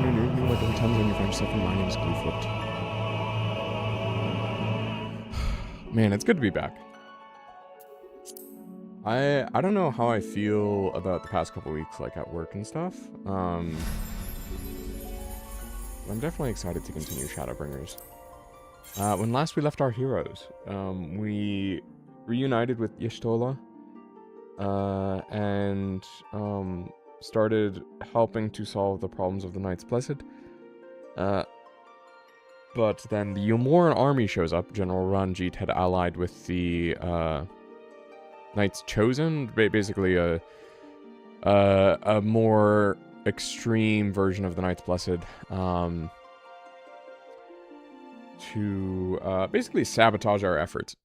afternoon, evening, whatever time zone you find yourself in. My name is Gluefoot. Man, it's good to be back. I don't know how I feel about the past couple weeks, like at work and stuff. I'm definitely excited to continue Shadowbringers. When last we left our heroes, we reunited with Y'shtola, and started helping to solve the problems of the Knights Blessed. But then the Yomoran army shows up. General Ranjit had allied with the Knights Chosen, basically a more extreme version of the Knights Blessed, to basically sabotage our efforts.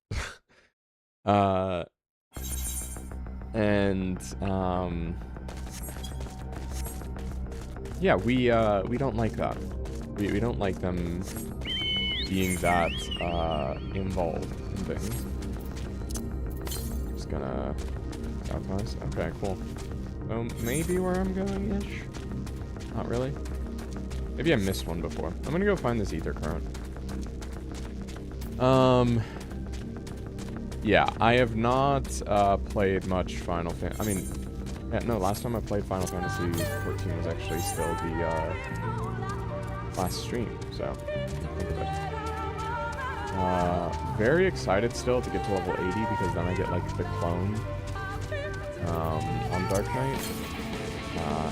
Yeah, we don't like that. We don't like them being that involved in things. Just gonna optimize. Okay, cool. So maybe where I'm going-ish? Not really. Maybe I missed one before. I'm gonna go find this ether current. Yeah, I have not played much Final Fantasy. I mean, yeah, no, last time I played Final Fantasy 14 was actually still the last stream, so think of it. Very excited still to get to level 80 because then I get like the clone on Dark Knight.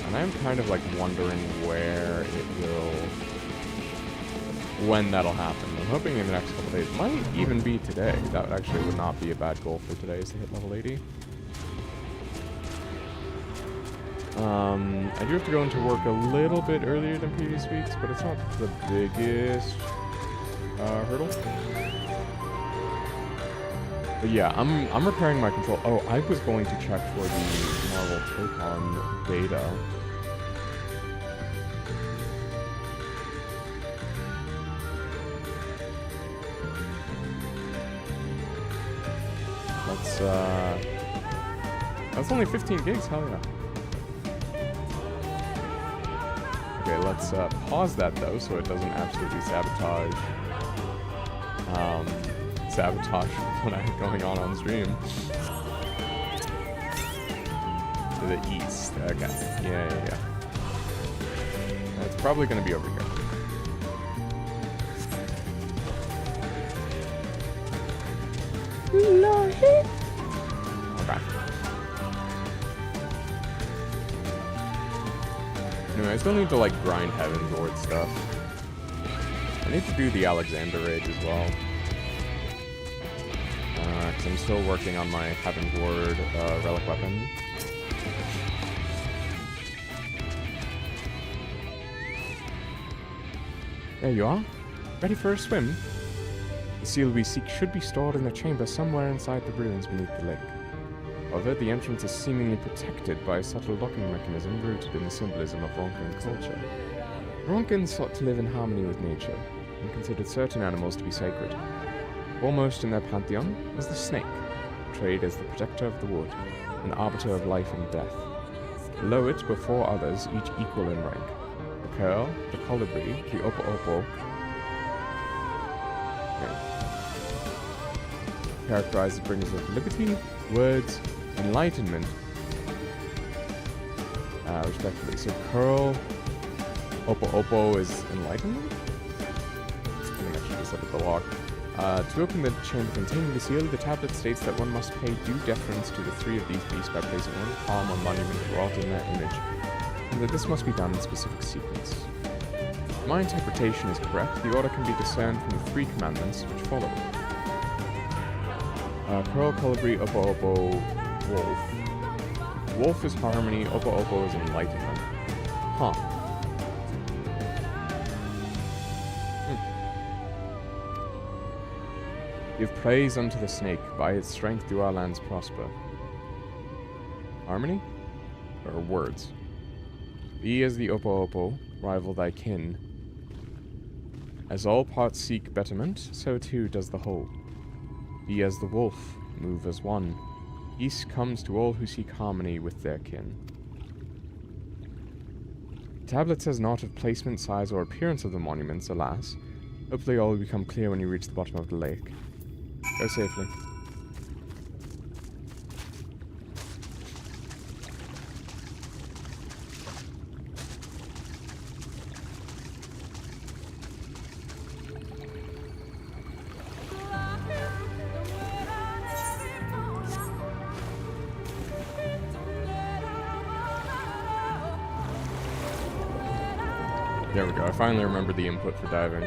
And I'm kind of like wondering where it will, when that'll happen. I'm hoping in the next couple days. Might even be today. That actually would not be a bad goal for today, is to hit level 80. I do have to go into work a little bit earlier than previous weeks, but it's not the biggest hurdle. But yeah, I'm repairing my control. Oh, I was going to check for the Marvel Tokon data. That's only 15 gigs, hell yeah. Okay, let's pause that though, so it doesn't absolutely sabotage what I have going on stream. To the east, okay. Yeah. It's probably gonna be over here. Okay. Anyway, I still need to like grind Heaven's Ward stuff. I need to do the Alexander raid as well. Because I'm still working on my Heaven's Ward relic weapon. There you are. Ready for a swim? The seal we seek should be stored in a chamber somewhere inside the ruins beneath the lake. However, the entrance is seemingly protected by a subtle locking mechanism rooted in the symbolism of Ronkan culture. Ronkans sought to live in harmony with nature, and considered certain animals to be sacred. Foremost in their pantheon was the snake, portrayed as the protector of the wood, an arbiter of life and death. Below it were four others, each equal in rank. The curl, the colibri, the opo-opo, characterized as bringers of liberty, words, enlightenment, respectively. So curl, opo-opo is enlightenment? I think I should just look at the log. To open the chamber containing the seal, the tablet states that one must pay due deference to the three of these beasts by placing one palm or monument wrought in their image, and that this must be done in specific sequence. If my interpretation is correct, the order can be discerned from the three commandments which follow. Curl, colibri, opo-opo, wolf. Wolf is harmony, opo-opo is enlightenment. Huh. Give praise unto the snake, by its strength do our lands prosper. Harmony? Or words? Be as the opo-opo, rival thy kin. As all parts seek betterment, so too does the whole. Be as the wolf, move as one. Peace comes to all who seek harmony with their kin. tablet says not of placement, size, or appearance of the monuments, alas. Hopefully all will become clear when you reach the bottom of the lake. Go safely. There we go, I finally remembered the input for diving.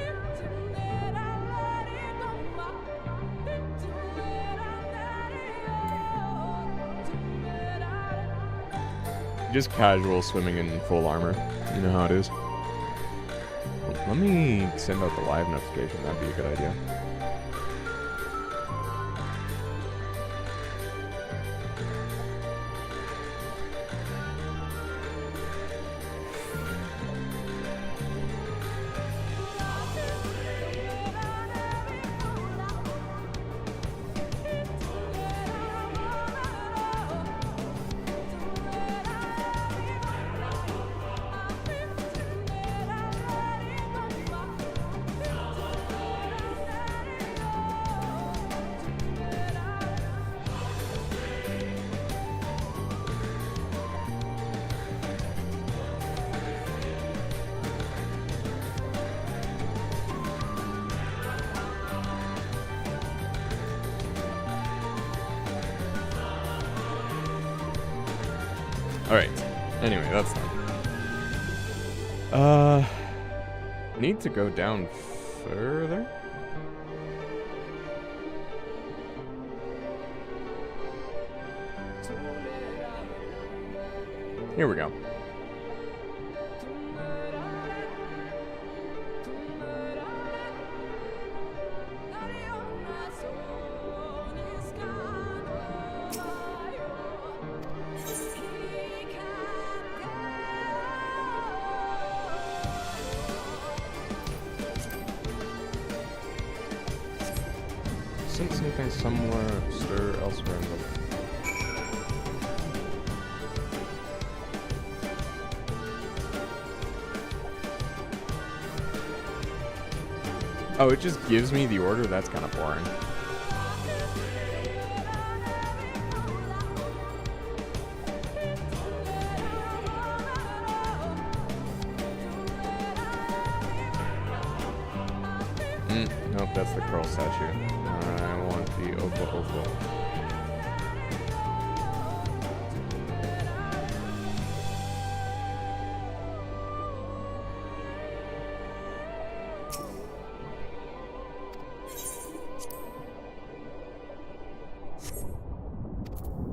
Just casual swimming in full armor. You know how it is. Let me send out the live notification, that'd be a good idea. Alright, anyway, that's done. Need to go down further? Here we go. Sense something somewhere, stir elsewhere in the... Oh, it just gives me the order? That's kind of boring. Nope, that's the curl statue. I want the Ofo.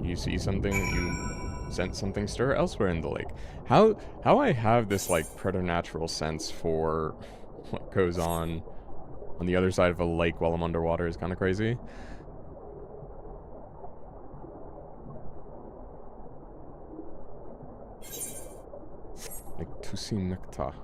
You see something, you sense something stir elsewhere in the lake. How I have this like preternatural sense for what goes on the other side of a lake while I'm underwater is kind of crazy. Like Tusimekta.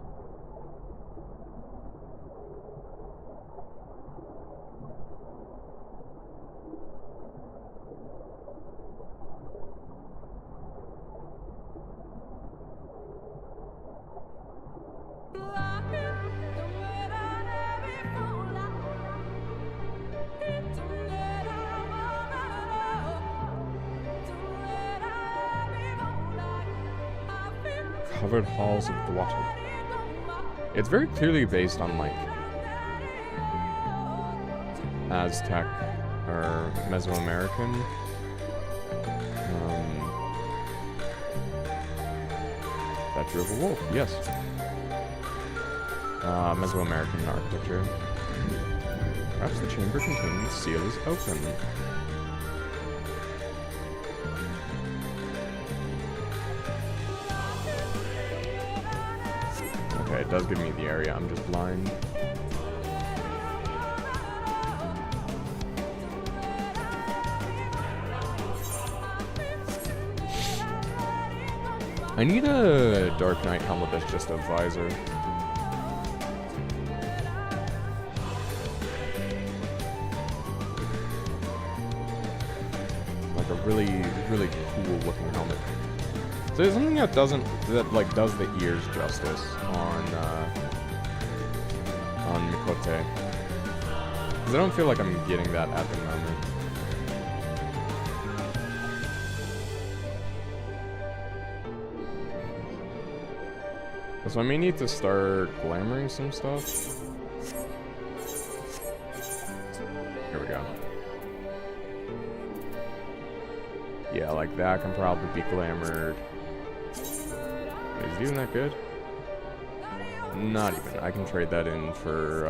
Covered halls of Dwattle. It's very clearly based on like Aztec or Mesoamerican statue of a wolf, yes. Mesoamerican architecture. Perhaps the chamber containing the seal is open. Okay, it does give me the area, I'm just blind. I need a Dark Knight helmet that's just a visor. Like a really, really cool looking helmet. So there's something that does the ears justice on Mikote. Because I don't feel like I'm getting that at the moment. So I may need to start glamoring some stuff. Here we go. Yeah, like that can probably be glamored. Wait, is it even that good? Not even. I can trade that in for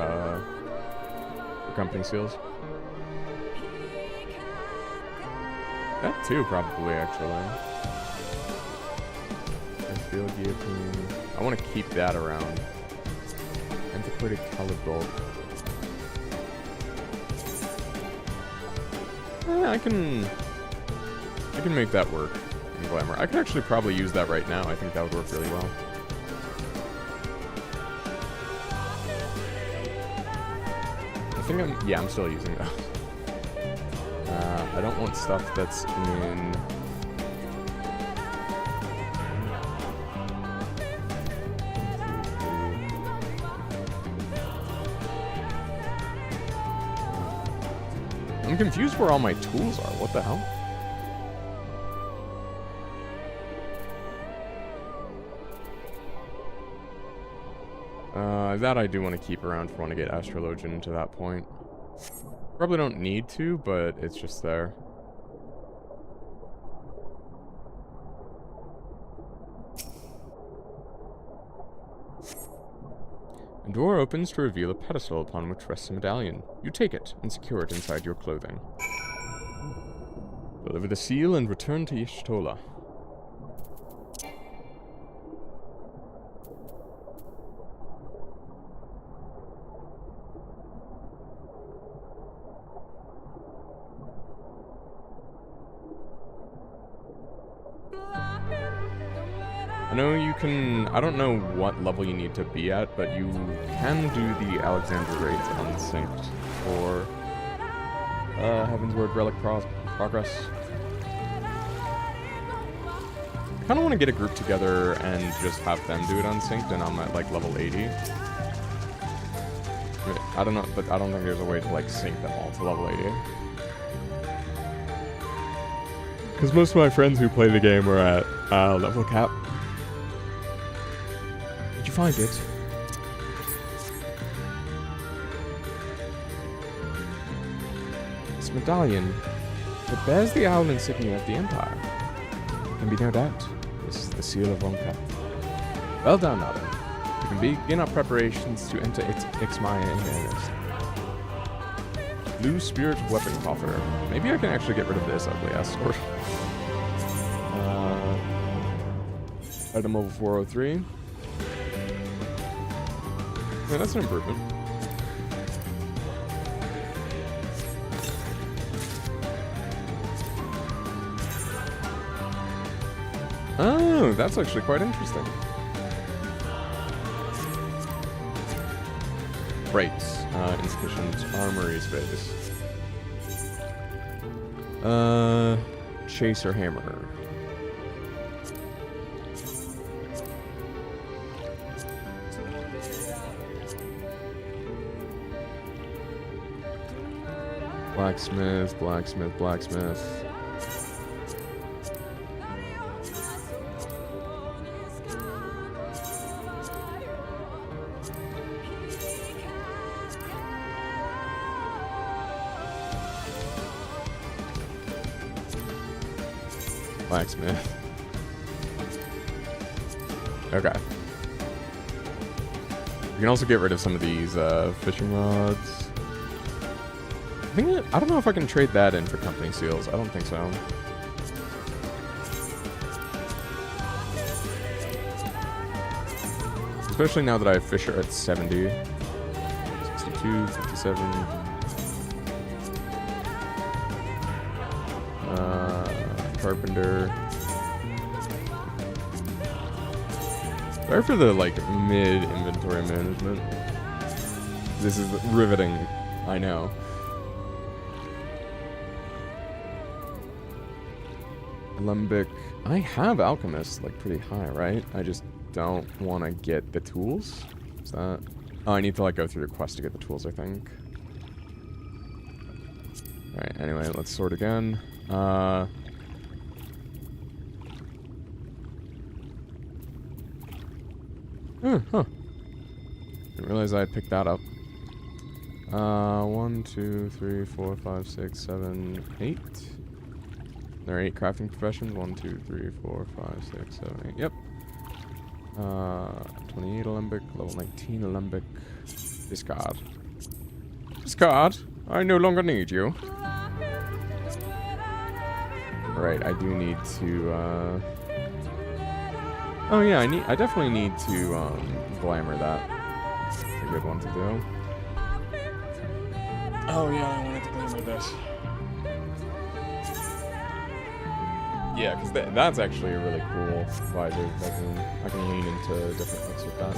company seals. That too, probably, actually. Field guillotine. I want to keep that around. Antiquated colored bulk. I can make that work in glamour. I could actually probably use that right now. I think that would work really well. I'm still using those. I don't want stuff that's in... I'm confused where all my tools are. What the hell? That I do want to keep around for when I get Astrologian to that point. Probably don't need to, but it's just there. A door opens to reveal a pedestal upon which rests a medallion. You take it and secure it inside your clothing. Deliver the seal and return to Y'shtola. I know you can, I don't know what level you need to be at, but you can do the Alexander raids unsynced for Heaven's Word Relic progress. I kind of want to get a group together and just have them do it unsynced, and I'm at like level 80. I don't know, but I don't think there's a way to like sync them all to level 80. Because most of my friends who play the game are at level cap. Did you find it? This medallion, it bears the owl insignia of the Empire. There can be no doubt. This is the seal of Wonka. Well done, Adam. We can begin our preparations to enter Ixmaya in earnest. Blue Spirit Weapon Coffer. Maybe I can actually get rid of this ugly ass sword. Item level 403. Yeah, that's an improvement. Oh, that's actually quite interesting. Right. Insufficient armory space. Chaser hammer. Blacksmith, blacksmith, blacksmith. Blacksmith. Okay. You can also get rid of some of these fishing rods. I don't know if I can trade that in for company seals. I don't think so. Especially now that I have Fisher at 70. 62, 57. Carpenter. Sorry for the, like, mid-inventory management. This is riveting, I know. Alembic. I have Alchemist, like, pretty high, right? I just don't want to get the tools. Is that... Oh, I need to, like, go through the quest to get the tools, I think. Alright, anyway, let's sort again. Huh. Didn't realize I had picked that up. 1, 2, 3, 4, 5, 6, 7, 8. There are 8 crafting professions. 1, 2, 3, 4, 5, 6, 7, 8. Yep. 28 Alembic, level 19 Alembic. Discard. Discard? I no longer need you. Right, I do need to, Oh yeah, I definitely need to, glamour that. It's a good one to do. Oh yeah, I wanted to glamour this. Yeah, because that's actually a really cool visor. I can lean into different looks with that.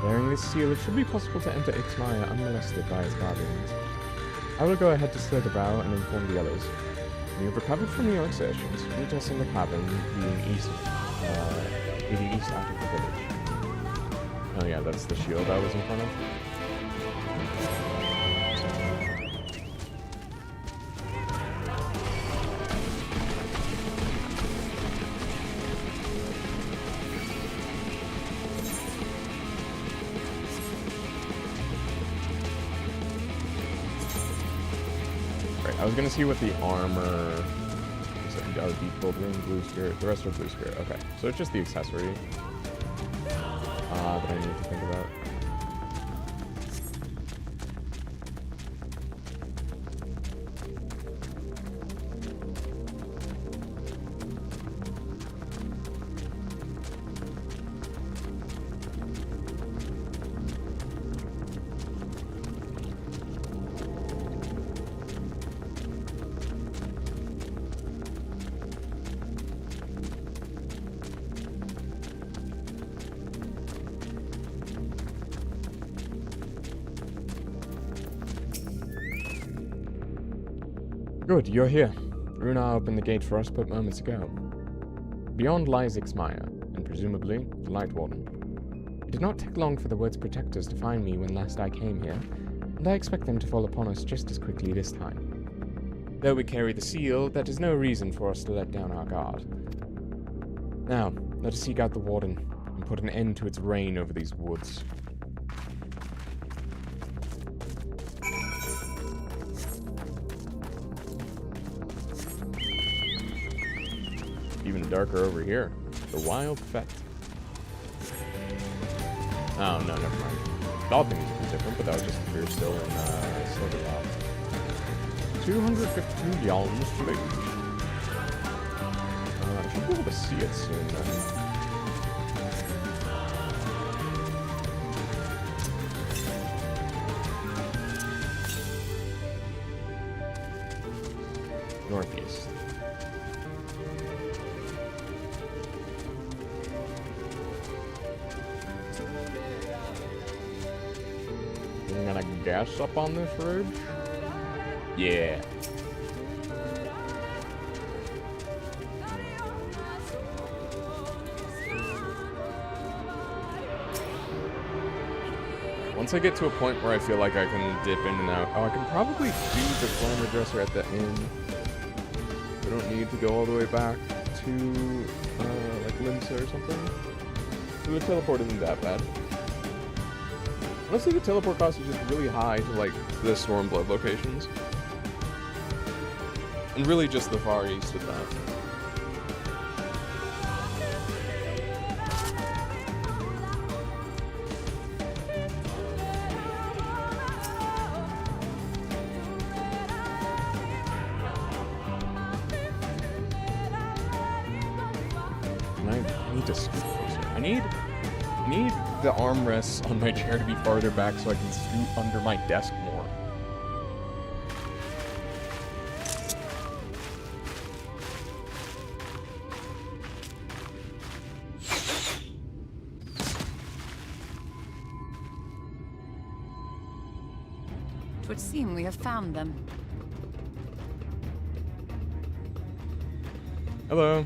Bearing this seal, it should be possible to enter Ixmaya unmolested by its guardians. I will go ahead to Slither Bow and inform the others. When you have recovered from your exertions, meet us in the cabin leading east out of the village. Oh yeah, that's the shield I was in front of. I was gonna see what the armor. Deep gold ring, blue spirit. The rest are blue spirit. Okay, so it's just the accessory that I need to think about. Good, you're here. Runa opened the gate for us but moments ago. Beyond lies Ixmaya, and presumably the Light Warden. It did not take long for the Word's protectors to find me when last I came here, and I expect them to fall upon us just as quickly this time. Though we carry the seal, that is no reason for us to let down our guard. Now, let us seek out the Warden, and put an end to its reign over these woods. Even darker over here. The Wild Fete. Oh, no, never mind. Thought things would be different, but that was just we were still in Silver Lock. 252 yalms, please. I should be able to see it soon, then. Northeast. I'm gonna gas up on this ridge. Yeah. Once I get to a point where I feel like I can dip in and out. Oh, I can probably do the glamour dresser at the inn. I don't need to go all the way back to, like, Limsa or something. So the teleport isn't that bad. Honestly, the teleport cost is just really high to, like, the Stormblood locations. And really just the far east of that. And I need to scoot closer. I need the armrests on my chair to be farther back so I can scoot under my desk more. would seem we have found them. Hello.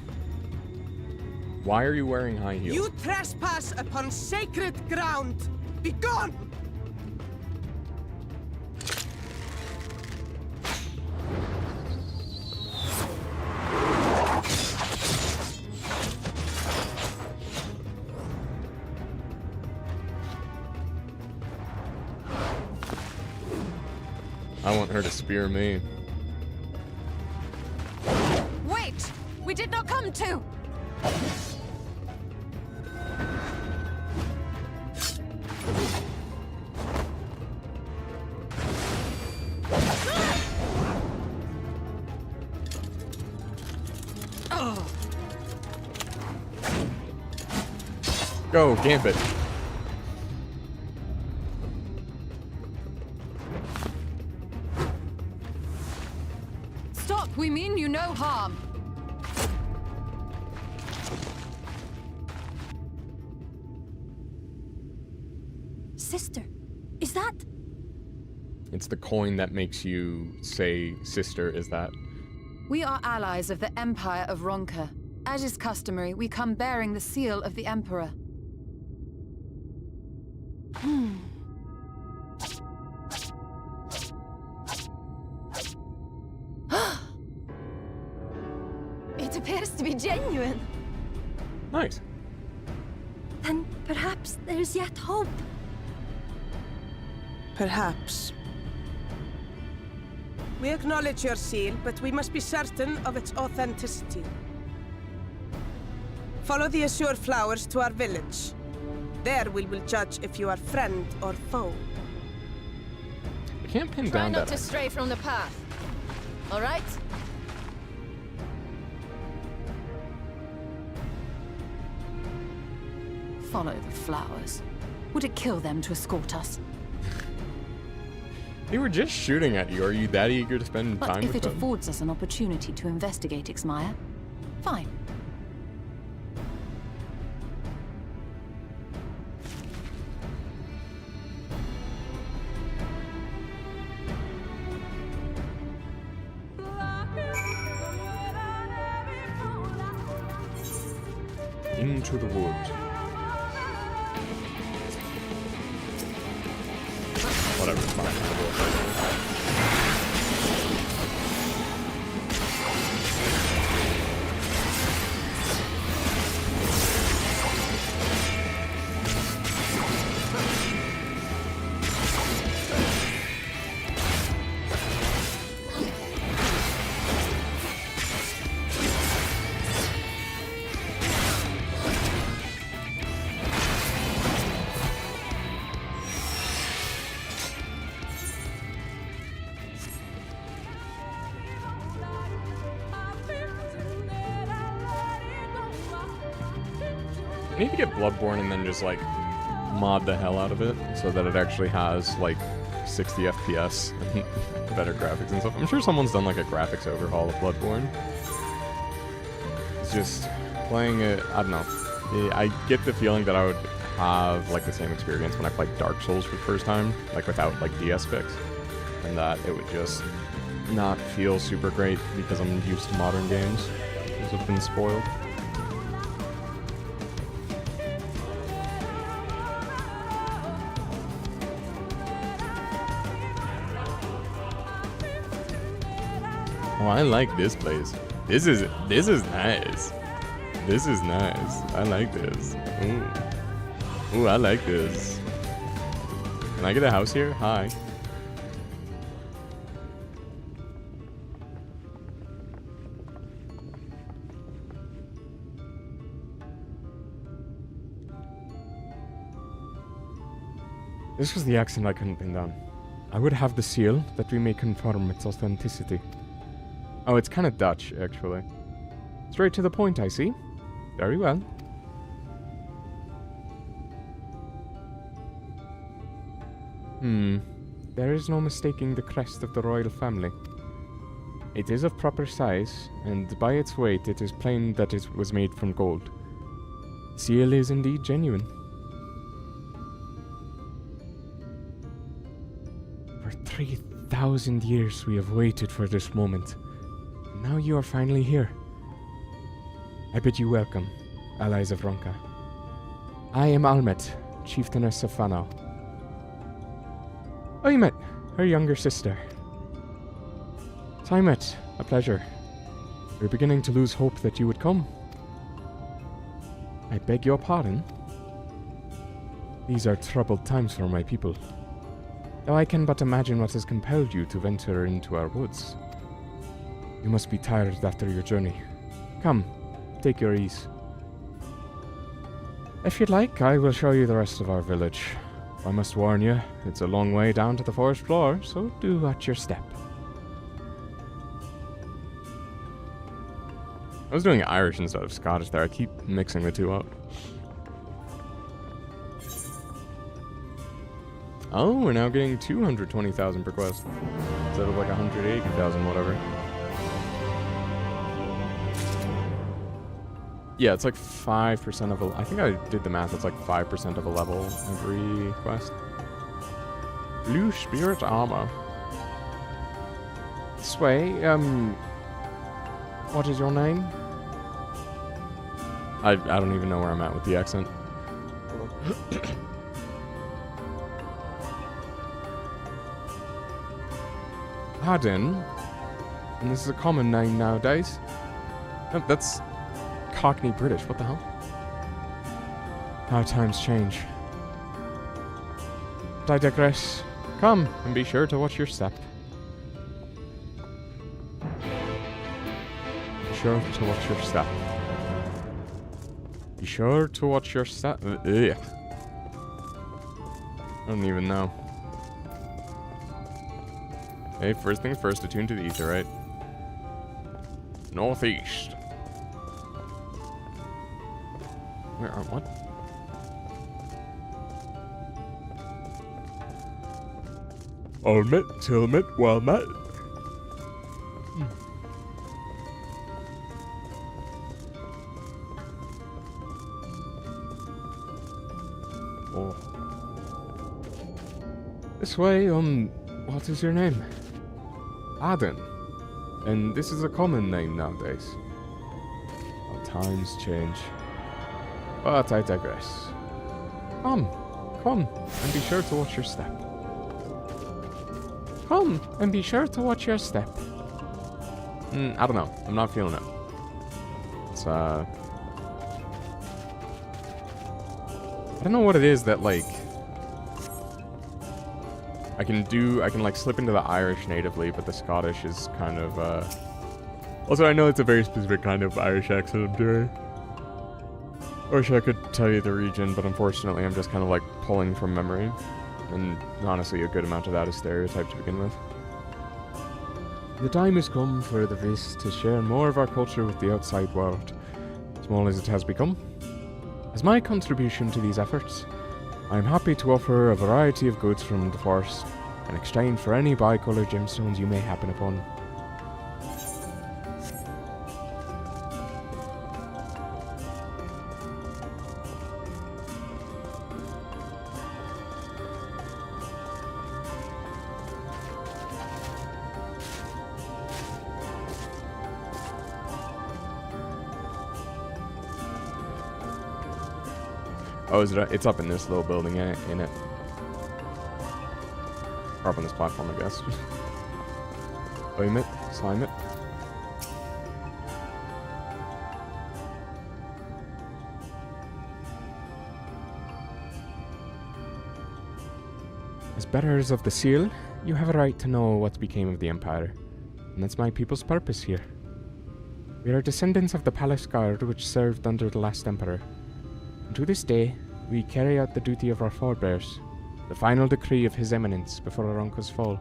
Why are you wearing high heels? You trespass upon sacred ground! Begone! I want her to spear me. Wait! We did not come to! Go, camp it. Stop! We mean you no harm. Sister, is that? It's the coin that makes you say, sister, is that? We are allies of the Empire of Ronka. As is customary, we come bearing the seal of the Emperor. It appears to be genuine. Nice. Then perhaps there's yet hope. Perhaps. We acknowledge your seal, but we must be certain of its authenticity. Follow the azure flowers to our village. There we will judge if you are friend or foe. I can't pin Try down not that. to stray from the path. All right? Follow the flowers. Would it kill them to escort us? They were just shooting at you. Are you that eager to spend But time if with it them? affords us an opportunity to investigate Ixmaya, fine. Into the wood. Whatever, it's fine. I need to get Bloodborne and then just like mod the hell out of it so that it actually has like 60 FPS and better graphics and stuff. I'm sure someone's done like a graphics overhaul of Bloodborne. It's just playing it, I don't know. I get the feeling that I would have like the same experience when I played Dark Souls for the first time, like without like DS fix, and that it would just not feel super great because I'm used to modern games. Those have been spoiled. Oh, I like this place. This is nice. This is nice. I like this. Ooh. Ooh, I like this. Can I get a house here? Hi. This was the accent I couldn't pin down. I would have the seal that we may confirm its authenticity. Oh, it's kind of Dutch, actually. Straight to the point, I see. Very well. There is no mistaking the crest of the royal family. It is of proper size, and by its weight it is plain that it was made from gold. Seal is indeed genuine. For 1,000 years we have waited for this moment. And now you are finally here. I bid you welcome, allies of Ronka. I am Almet, chieftainess of Fanau. Oymet, her younger sister. Timeouts, a pleasure. We're beginning to lose hope that you would come. I beg your pardon? These are troubled times for my people. Though I can but imagine what has compelled you to venture into our woods. You must be tired after your journey. Come, take your ease. If you'd like, I will show you the rest of our village. I must warn you, it's a long way down to the forest floor, so do watch your step. I was doing Irish instead of Scottish there. I keep mixing the two up. Oh, we're now getting 220,000 per quest instead of like 180,000, whatever. Yeah, it's like 5% of a... I think I did the math. It's like 5% of a level every quest. Blue Spirit Armor. This way, what is your name? I don't even know where I'm at with the accent. Pardon? And this is a common name nowadays. Oh, that's Cockney British. What the hell? How times change. But I digress. Come, and be sure to watch your step. Be sure to watch your step. Be sure to watch your step. Ugh. I don't even know. Okay, first things first, attune to the ether, right? Northeast. Where are what? Almet, Tilmet, Walmet. Oh. This way, what is your name? Aden. And this is a common name nowadays. How times change. But I digress. Come, and be sure to watch your step. Come, and be sure to watch your step. I don't know. I'm not feeling it. It's, I don't know what it is that, like... I can like slip into the Irish natively, but the Scottish is kind of, Also, I know it's a very specific kind of Irish accent I'm doing. I wish I could tell you the region, but unfortunately I'm just kind of like pulling from memory. And honestly, a good amount of that is stereotype to begin with. The time has come for the Vis to share more of our culture with the outside world, small as it has become. As my contribution to these efforts, I am happy to offer a variety of goods from the forest in exchange for any bicolor gemstones you may happen upon. Oh, is it? It's up in this little building in it. Or up on this platform, I guess. Oim it, slime it. As bearers of the seal, you have a right to know what became of the Empire, and that's my people's purpose here. We are descendants of the Palace Guard which served under the last Emperor. And to this day, we carry out the duty of our forebears, the final decree of His Eminence before Ronka's fall.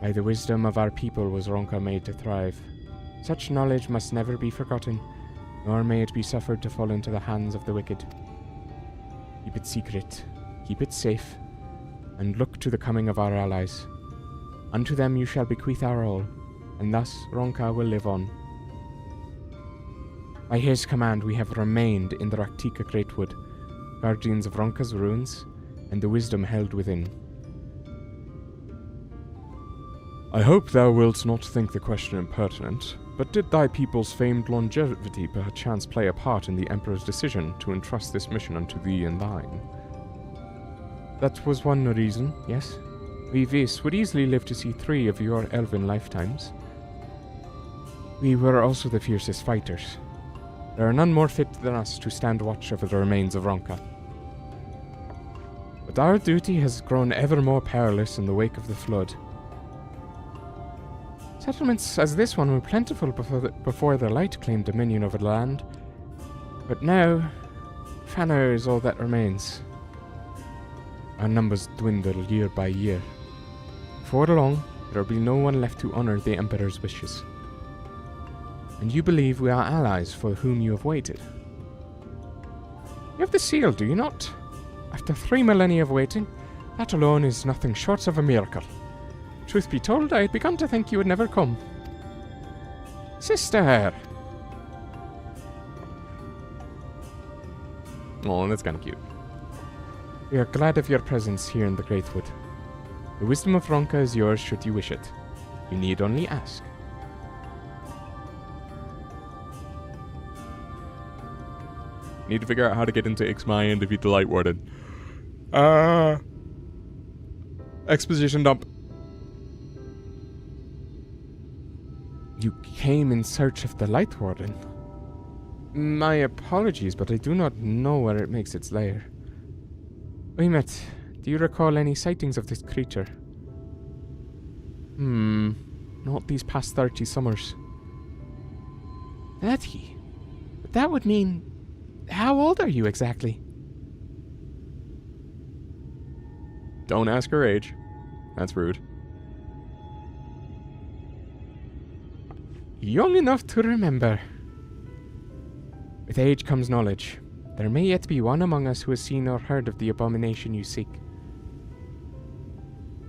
By the wisdom of our people was Ronka made to thrive. Such knowledge must never be forgotten, nor may it be suffered to fall into the hands of the wicked. Keep it secret, keep it safe, and look to the coming of our allies. Unto them you shall bequeath our all, and thus Ronka will live on. By his command we have remained in the Raktika Greatwood, guardians of Ronka's ruins, and the wisdom held within. I hope thou wilt not think the question impertinent, but did thy people's famed longevity perchance play a part in the Emperor's decision to entrust this mission unto thee and thine? That was one reason, yes. We Vis would easily live to see 3 of your elven lifetimes. We were also the fiercest fighters. There are none more fit than us to stand watch over the remains of Ronka. But our duty has grown ever more perilous in the wake of the flood. Settlements as this one were plentiful before the light claimed dominion over the land. But now, Fanner is all that remains. Our numbers dwindle year by year. Before long, there will be no one left to honor the Emperor's wishes. And you believe we are allies for whom you have waited. You have the seal, do you not? After 3 millennia of waiting, that alone is nothing short of a miracle. Truth be told, I had begun to think you would never come. Sister! Oh, that's kind of cute. We are glad of your presence here in the Greatwood. The wisdom of Ronka is yours should you wish it. You need only ask. Need to figure out how to get into Ixmai and defeat the Light Warden. Exposition dump. You came in search of the Light Warden. My apologies, but I do not know where it makes its lair. Oymet, do you recall any sightings of this creature? Not these past 30 summers. 30? But that would mean... How old are you exactly? Don't ask her age. That's rude. Young enough to remember. With age comes knowledge. There may yet be one among us who has seen or heard of the abomination you seek.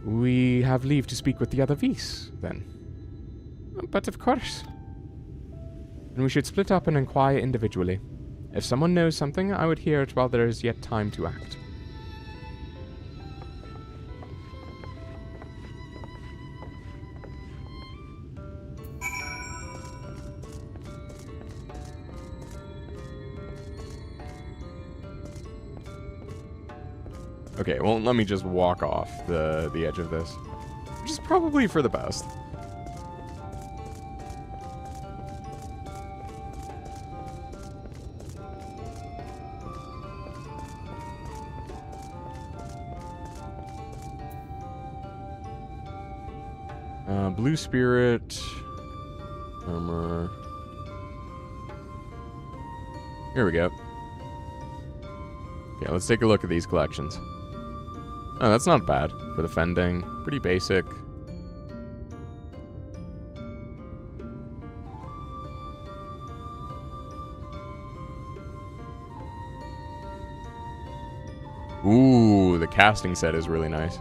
We have leave to speak with the other Vis, then. But of course. And we should split up and inquire individually. If someone knows something, I would hear it while there is yet time to act. Okay, well, let me just walk off the edge of this. Which is probably for the best. Blue Spirit. Armor. Here we go. Okay, let's take a look at these collections. Oh, that's not bad for the fending. Pretty basic. Ooh, the casting set is really nice.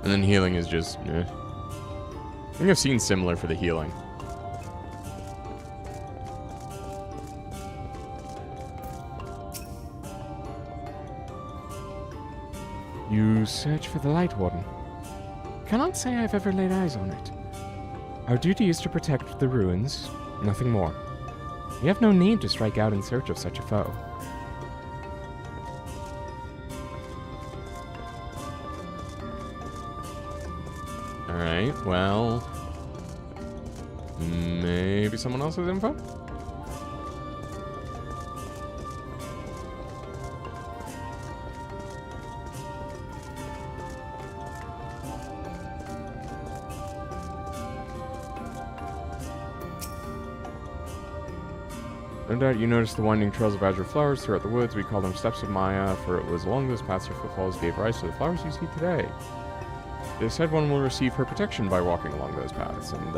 And then healing is just, eh. I think I've seen similar for the healing. You search for the Light Warden. Cannot say I've ever laid eyes on it. Our duty is to protect the ruins, nothing more. We have no need to strike out in search of such a foe. Alright, well... maybe someone else has info? No doubt you noticed the winding trails of azure flowers throughout the woods. We call them steps of Maya, for it was along those paths your footfalls gave rise to the flowers you see today. They said one will receive her protection by walking along those paths, and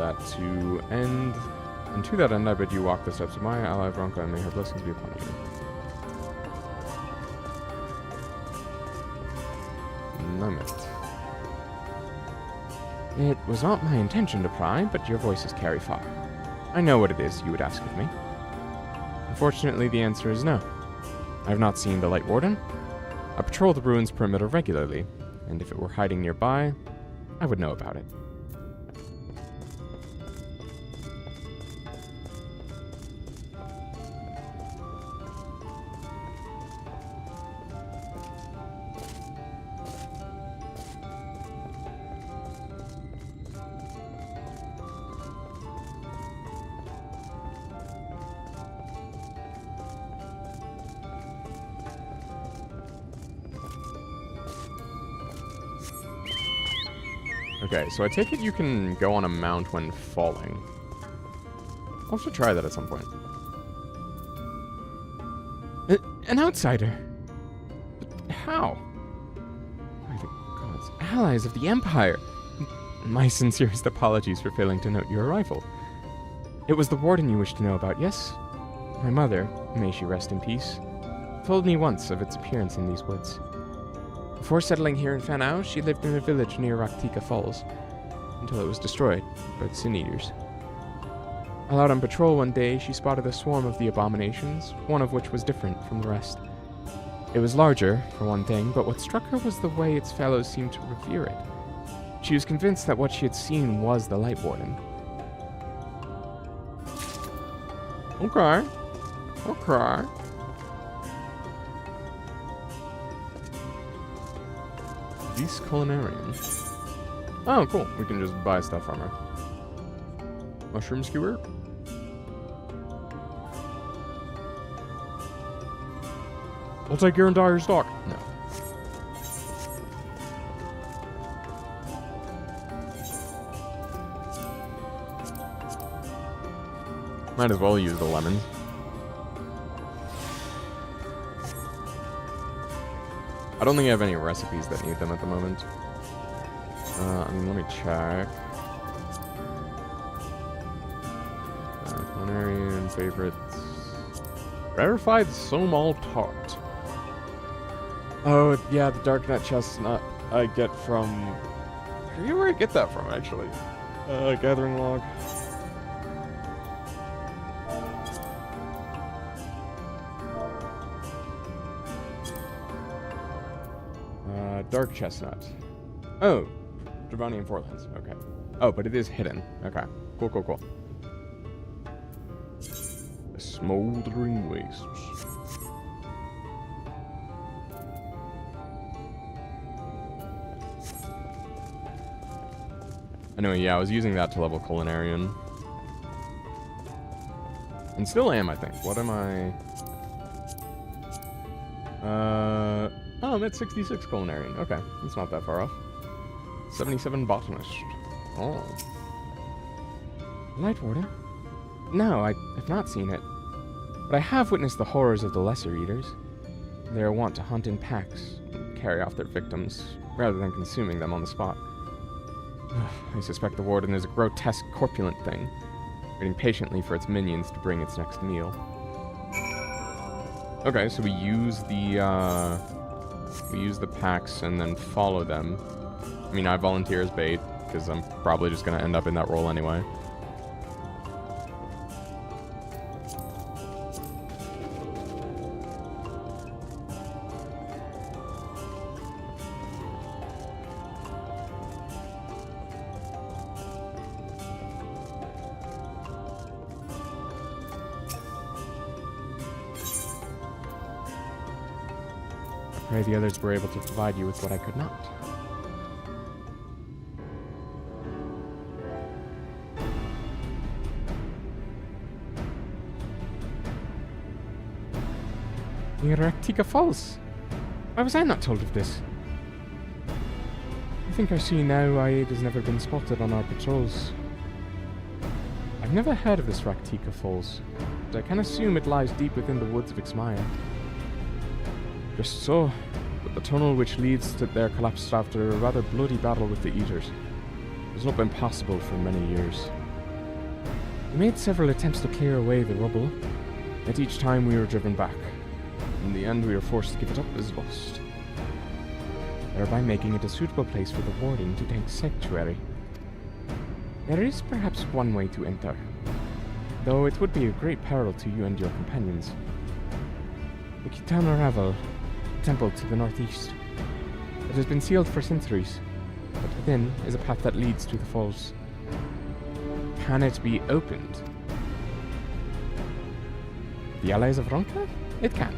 to that end I bid you walk the steps of Maya, ally of Ronka, and may her blessings be upon you. Moment. It was not my intention to pry, but your voices carry far. I know what it is you would ask of me. Unfortunately, the answer is no. I have not seen the Light Warden. I patrol the ruins perimeter regularly, and if it were hiding nearby, I would know about it. Okay, so I take it you can go on a mount when falling. I'll have to try that at some point. An outsider? But how? By the gods, allies of the Empire! My sincerest apologies for failing to note your arrival. It was the Warden you wished to know about, yes? My mother, may she rest in peace, told me once of its appearance in these woods. Before settling here in Fanau, she lived in a village near Raktika Falls, until it was destroyed by the Sin Eaters. While out on patrol one day, she spotted a swarm of the abominations, one of which was different from the rest. It was larger, for one thing, but what struck her was the way its fellows seemed to revere it. She was convinced that what she had seen was the Light Warden. Okay. Okay. These culinarians. Oh, cool. We can just buy stuff from her. Mushroom skewer. I'll take your entire stock. No. Might as well use the lemons. I don't think I have any recipes that need them at the moment. Let me check. Culinarian favorites. Rarefied Somal Tart. Oh, yeah, the dark nut chestnut I get from... I forget where I get that from, actually. Gathering log. Dark chestnut. Oh, Dravanian Forlands. Okay. Oh, but it is hidden. Okay. Cool, cool, cool. The smoldering wastes. Anyway, yeah, I was using that to level Culinarian. And still am, I think. What am I... Oh, I'm at 66 Culinarian. Okay, that's not that far off. 77 Botanist. Oh. Light Warden? No, I have not seen it. But I have witnessed the horrors of the Lesser Eaters. They are wont to hunt in packs and carry off their victims, rather than consuming them on the spot. I suspect the Warden is a grotesque, corpulent thing, waiting patiently for its minions to bring its next meal. Okay, so we use the packs and then follow them. I mean, I volunteer as bait, because I'm probably just going to end up in that role anyway. I pray the others were able to provide you with what I could not. Near Raktika Falls. Why was I not told of this? I think I see now why it has never been spotted on our patrols. I've never heard of this Raktika Falls, but I can assume it lies deep within the woods of Ixmaya. Just so, but the tunnel which leads to there collapsed after a rather bloody battle with the Eaters. It has not been possible for many years. We made several attempts to clear away the rubble, yet each time we were driven back. In the end, we were forced to give it up as lost, thereby making it a suitable place for the Warden to take sanctuary. There is perhaps one way to enter, though it would be a great peril to you and your companions. The Kitana Ravel temple to the northeast. It has been sealed for centuries, but within is a path that leads to the falls. Can it be opened? The allies of Ronka? It can.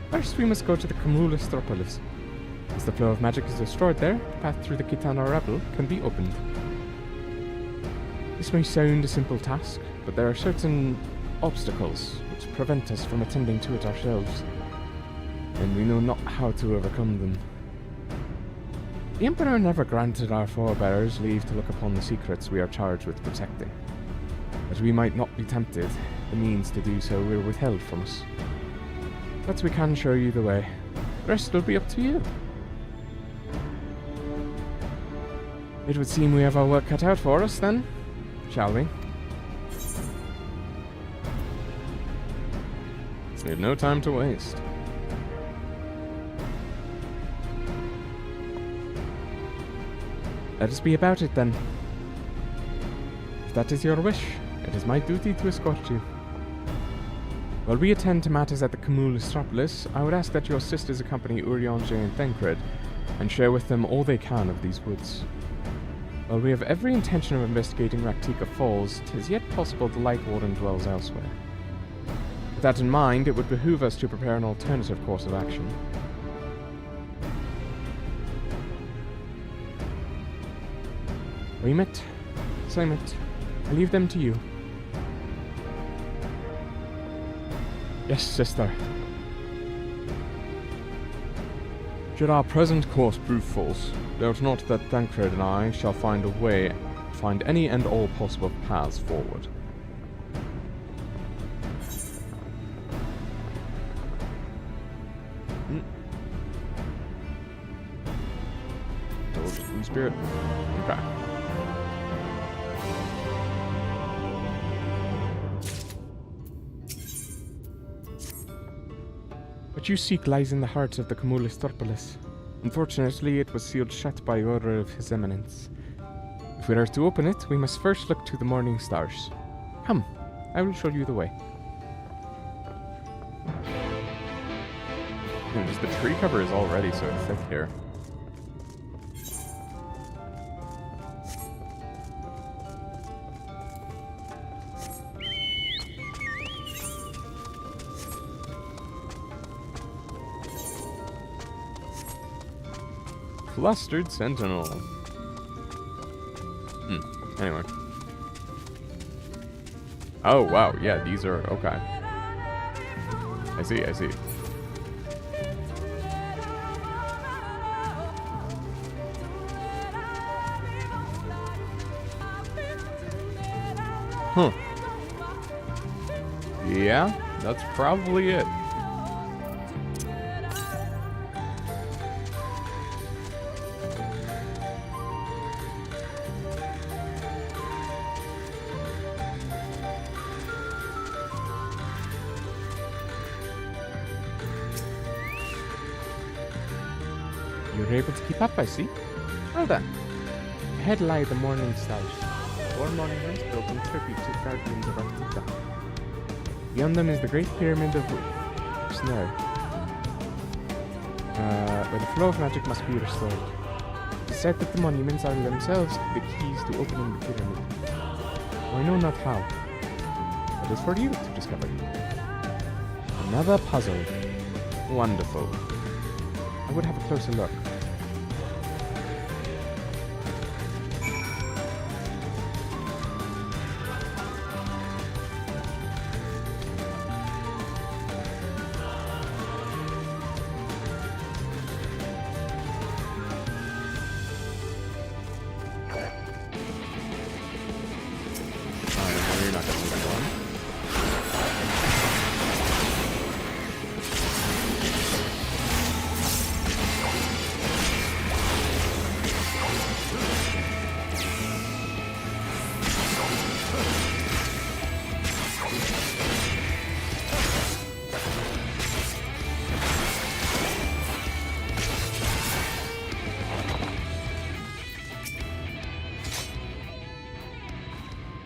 First, we must go to the Cumulus Tropolis. As the flow of magic is destroyed there, the path through the Kitana Rebel can be opened. This may sound a simple task, but there are certain obstacles which prevent us from attending to it ourselves, and we know not how to overcome them. The Emperor never granted our forebears leave to look upon the secrets we are charged with protecting. That we might not be tempted, the means to do so were withheld from us. But we can show you the way. The rest will be up to you. It would seem we have our work cut out for us, then, shall we? We have no time to waste. Let us be about it, then. If that is your wish, it is my duty to escort you. While we attend to matters at the Cumulus Tropolis, I would ask that your sisters accompany Urianger and Thancred, and share with them all they can of these woods. While we have every intention of investigating Raktika Falls, 'tis yet possible the Light Warden dwells elsewhere. With that in mind, it would behoove us to prepare an alternative course of action. Remit, Simit, I leave them to you. Yes, sister. Should our present course prove false, doubt not that Thancred and I shall find a way, find any and all possible paths forward. Free spirit. Okay. What you seek lies in the heart of the Cumulus Tropolis. Unfortunately, it was sealed shut by order of His Eminence. If we are to open it, we must first look to the morning stars. Come, I will show you the way. Just the tree cover is already so thick here. Clustered Sentinel. Anyway. Oh, wow. Yeah, these are... Okay. I see, I see. Huh. Yeah, that's probably it. You're able to keep up, I see. Well done. Ahead lie the morning stars. 4 monuments built in tribute to the guardians of Raktika. Beyond them is the Great Pyramid of Snare, where the flow of magic must be restored. It is said that the monuments are themselves the keys to opening the pyramid. I know not how. That is for you to discover. Another puzzle. Wonderful. I would have a closer look. You're not going to move on.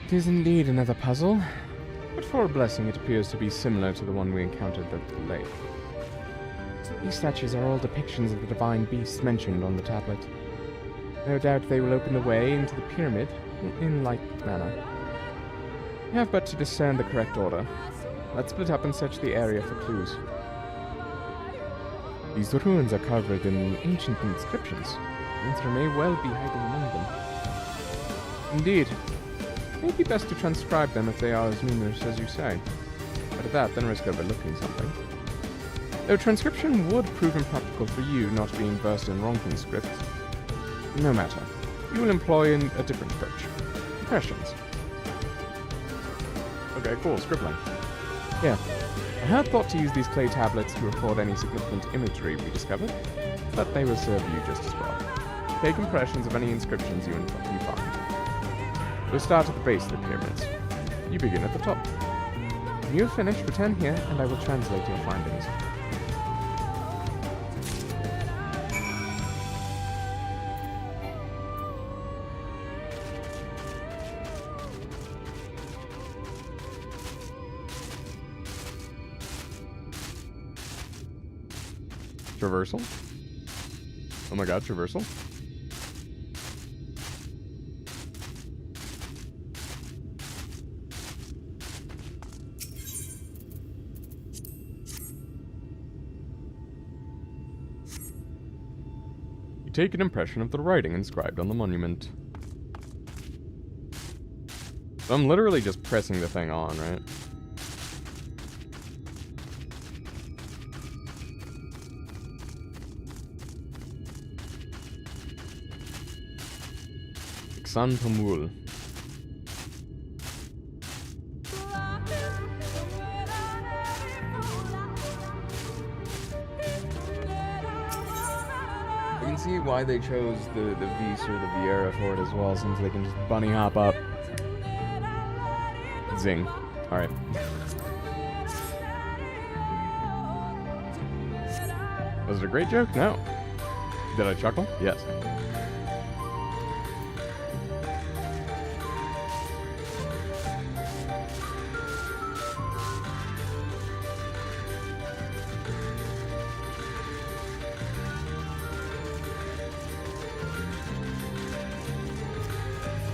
It is indeed another puzzle, but for a blessing, it appears to be similar to the one we encountered at the lake. These statues are all depictions of the divine beasts mentioned on the tablet. No doubt they will open the way into the pyramid in like manner. We have but to discern the correct order. Let's split up and search the area for clues. These ruins are covered in ancient inscriptions, and there may well be hiding among them. Indeed. It may be best to transcribe them if they are as numerous as you say. Better that than risk overlooking something. Though transcription would prove impractical for you not being versed in Ronkin script. No matter. You will employ a different approach. Impressions. Okay, cool. Scribbling. Yeah. I had thought to use these clay tablets to record any significant imagery we discovered, but they will serve you just as well. Take impressions of any inscriptions you find. We'll start at the base of the pyramids. You begin at the top. When you have finished, return here, and I will translate your findings. Traversal? Oh my god, traversal? You take an impression of the writing inscribed on the monument. So I'm literally just pressing the thing on, right? Xanthomul. You can see why they chose the Vis or the Viera for it as well, since they can just bunny hop up. Zing. Alright. Was it a great joke? No. Did I chuckle? Yes.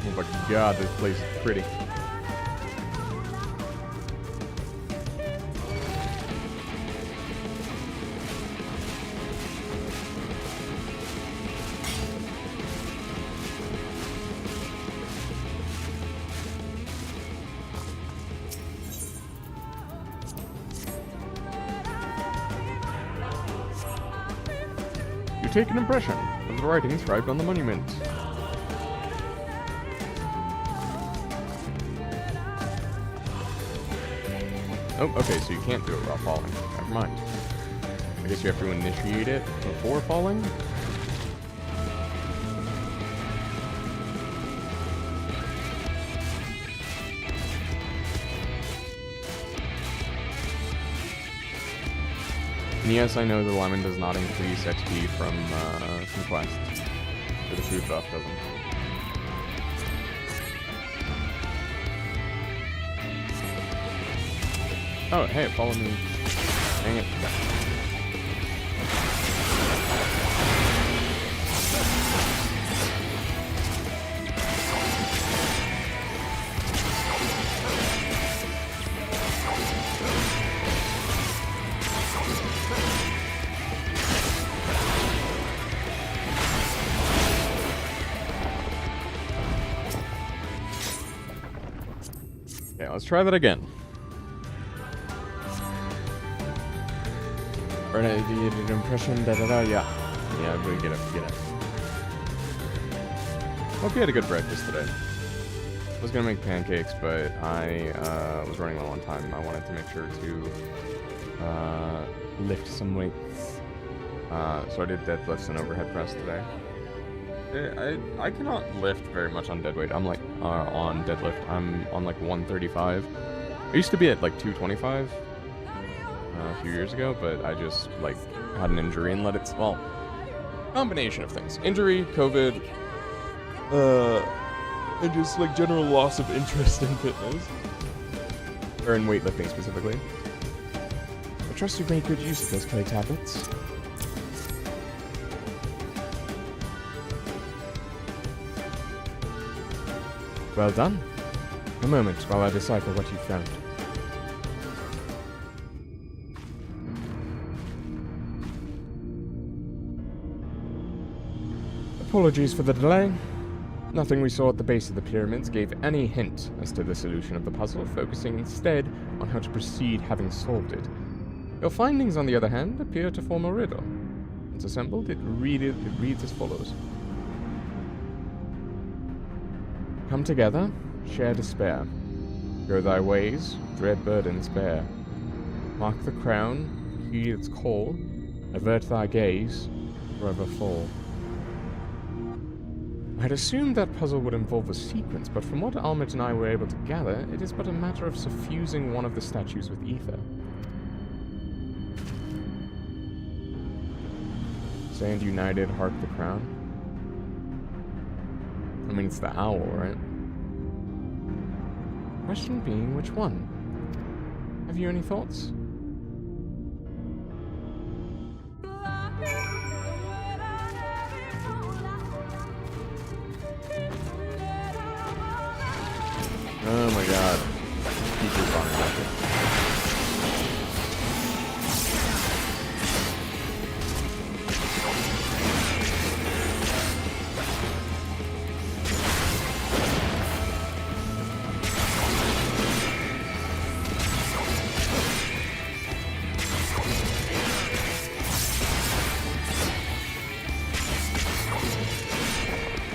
Oh my god, this place is pretty. You take an impression of the writing inscribed on the monument. Oh, okay, so you can't do it while falling. Never mind. I guess you have to initiate it before falling? And yes, I know the lemon does not increase XP from quests. But the food buff doesn't. Oh, hey, follow me. Dang it. Okay, let's try that again. Or no, you did an impression, yeah. Yeah, we get it. Hope you had a good breakfast today. I was gonna make pancakes, but I was running low on time. I wanted to make sure to lift some weights. So I did deadlifts and overhead press today. I cannot lift very much on dead weight. I'm like, on deadlift, I'm on like 135. I used to be at like 225. A few years ago, but I just like had an injury and let it well, combination of things: injury, COVID, and just like general loss of interest in fitness. Or in weightlifting specifically. I trust you've made good use of those clay tablets. Well done. A moment while I decipher what you've found. Apologies for the delay. Nothing we saw at the base of the pyramids gave any hint as to the solution of the puzzle, focusing instead on how to proceed having solved it. Your findings, on the other hand, appear to form a riddle. Once assembled, it reads as follows. Come together, share despair. Go thy ways, dread burdens bear. Mark the crown, heed its call, avert thy gaze, forever fall. I had assumed that puzzle would involve a sequence, but from what Almit and I were able to gather, it is but a matter of suffusing one of the statues with ether. Stand united, hark the crown. I mean, it's the owl, right? Question being, which one? Have you any thoughts? Oh my god. Teacher's fine.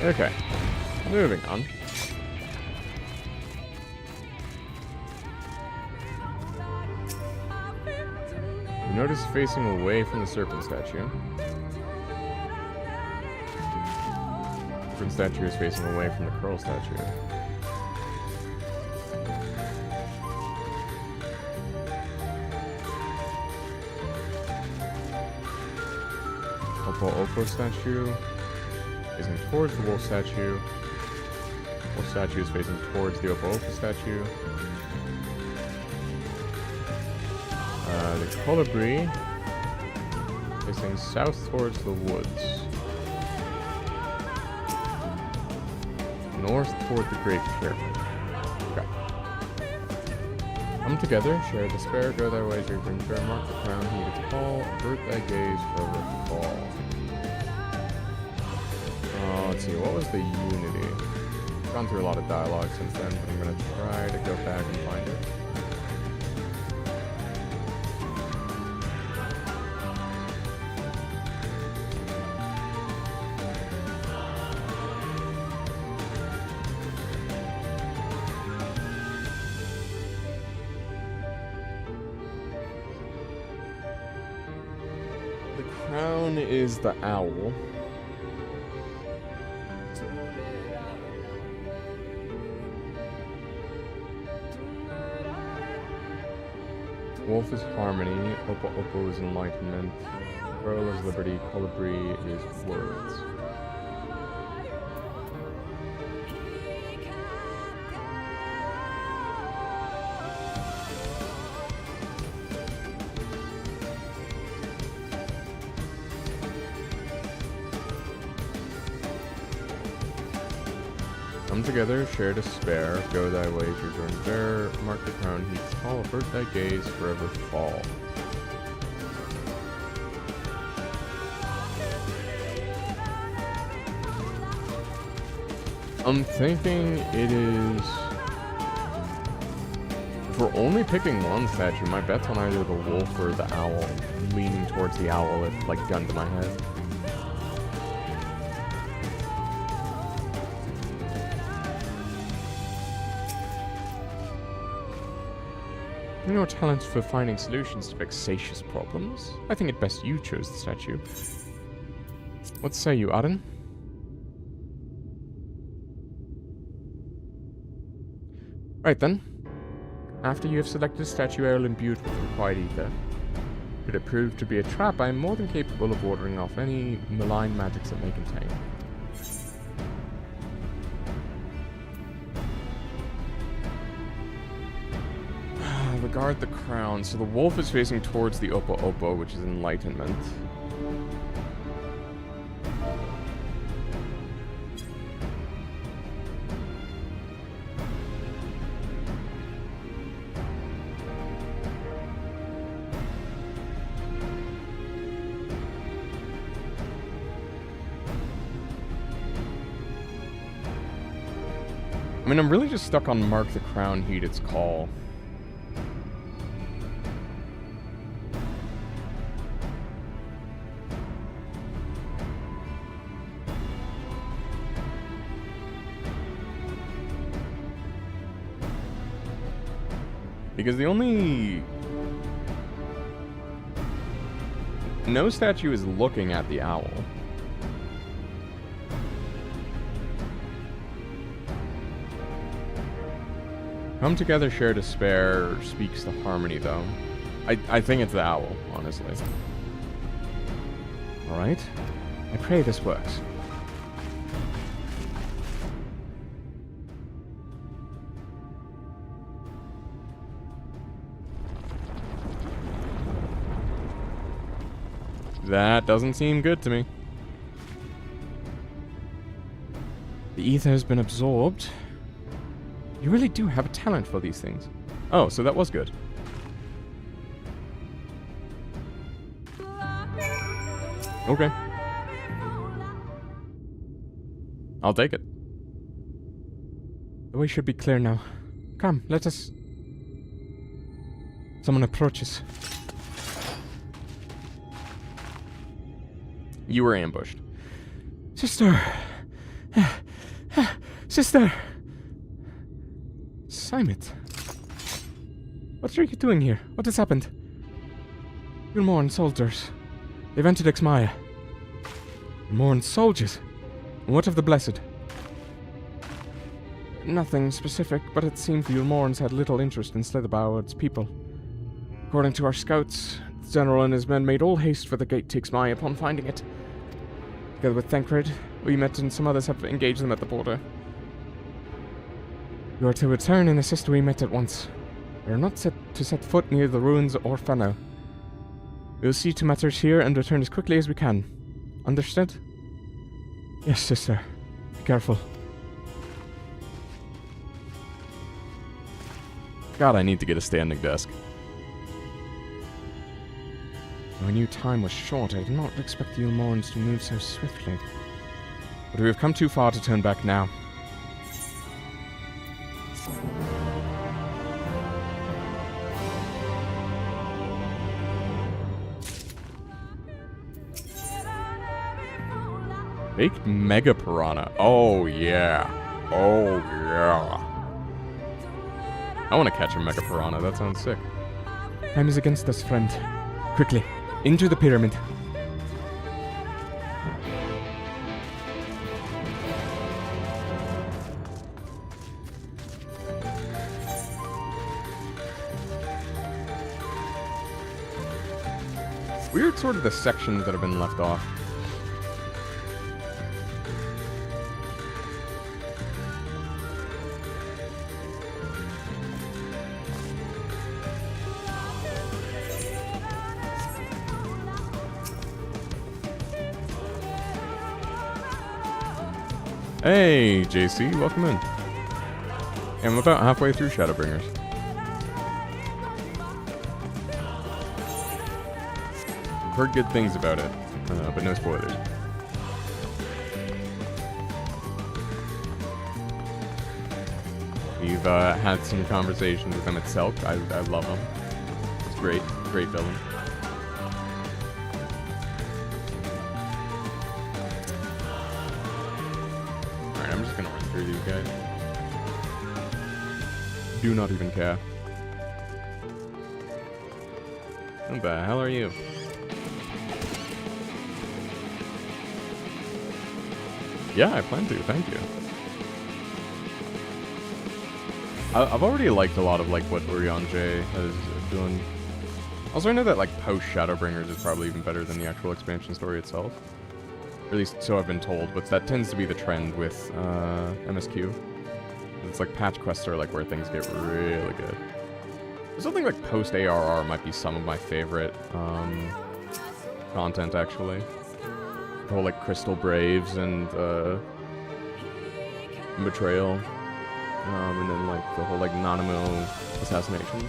Okay. Moving on. Notice facing away from the serpent statue. Serpent statue is facing away from the curl statue. Oppo statue facing towards the wolf statue. Wolf statue is facing towards the Oppo statue. The colibri facing south towards the woods. North toward the Great Pyramid. Okay. Come together, share despair, go thy ways, return fair, mark the crown, heed its call, avert thy gaze, forever fall. Let's see, what was the unity? I've gone through a lot of dialogue since then, but I'm gonna try to go back and find it. Crown is the owl. Wolf is harmony, Oppo is enlightenment, Pearl is liberty, Colibri is words. Come together, share despair, go thy ways, return fair, mark the crown, heed its call, avert thy gaze, forever fall. I'm thinking it is... If we're only picking one statue, my bet's on either the wolf or the owl. I'm leaning towards the owl with, like, gun to my head. Your talent for finding solutions to vexatious problems. I think it best you chose the statue. What say you, Arden? Right then. After you have selected a statue I will imbue it with required ether. Should it prove to be a trap, I am more than capable of warding off any malign magics it may contain. Guard the crown. So the wolf is facing towards the Oppo Oppo, which is enlightenment. I mean, I'm really just stuck on Mark the Crown, heed its call. Because the only... No statue is looking at the owl. Come together, share despair, speaks to harmony, though. I think it's the owl, honestly. Alright. I pray this works. That doesn't seem good to me. The ether has been absorbed. You really do have a talent for these things. Oh, so that was good. Okay. I'll take it. The way should be clear now. Come, let us... Someone approaches. You were ambushed. Sister! Sister! Simon! What are you doing here? What has happened? Gulmoran soldiers. They've entered Exmaya. Gulmoran soldiers? What of the Blessed? Nothing specific, but it seems the Gulmorans had little interest in Slitherbound's people. According to our scouts, the general and his men made all haste for the gate to Exmaya upon finding it. Together with Thancred, we met and some others have engaged them at the border. You are to return and assist we met at once. We are not set to set foot near the ruins or Fano. We will see to matters here and return as quickly as we can. Understood? Yes, sister. Be careful. God, I need to get a standing desk. I knew time was short. I did not expect the Gulmorans to move so swiftly. But we have come too far to turn back now. Baked Mega Piranha. Oh, yeah. Oh, yeah. I want to catch a Mega Piranha. That sounds sick. Time is against us, friend. Quickly, into the pyramid. Weird sort of the sections that have been left off. Hey, JC, welcome in. I'm about halfway through Shadowbringers. Heard good things about it, but no spoilers. We've had some conversations with him at Selk. I love him. It's great, great villain. Alright, I'm just gonna run through these guys. Do not even care. What the hell are you? Yeah, I plan to, thank you. I've already liked a lot of like what Urian J is doing. Also, I know that like post Shadowbringers is probably even better than the actual expansion story itself. Or at least so I've been told, but that tends to be the trend with MSQ. It's like patch quests are like where things get really good. Something like post-ARR might be some of my favorite content, actually. The whole, like, Crystal Braves and Betrayal. And then, like, the whole, like, Nanamo assassination.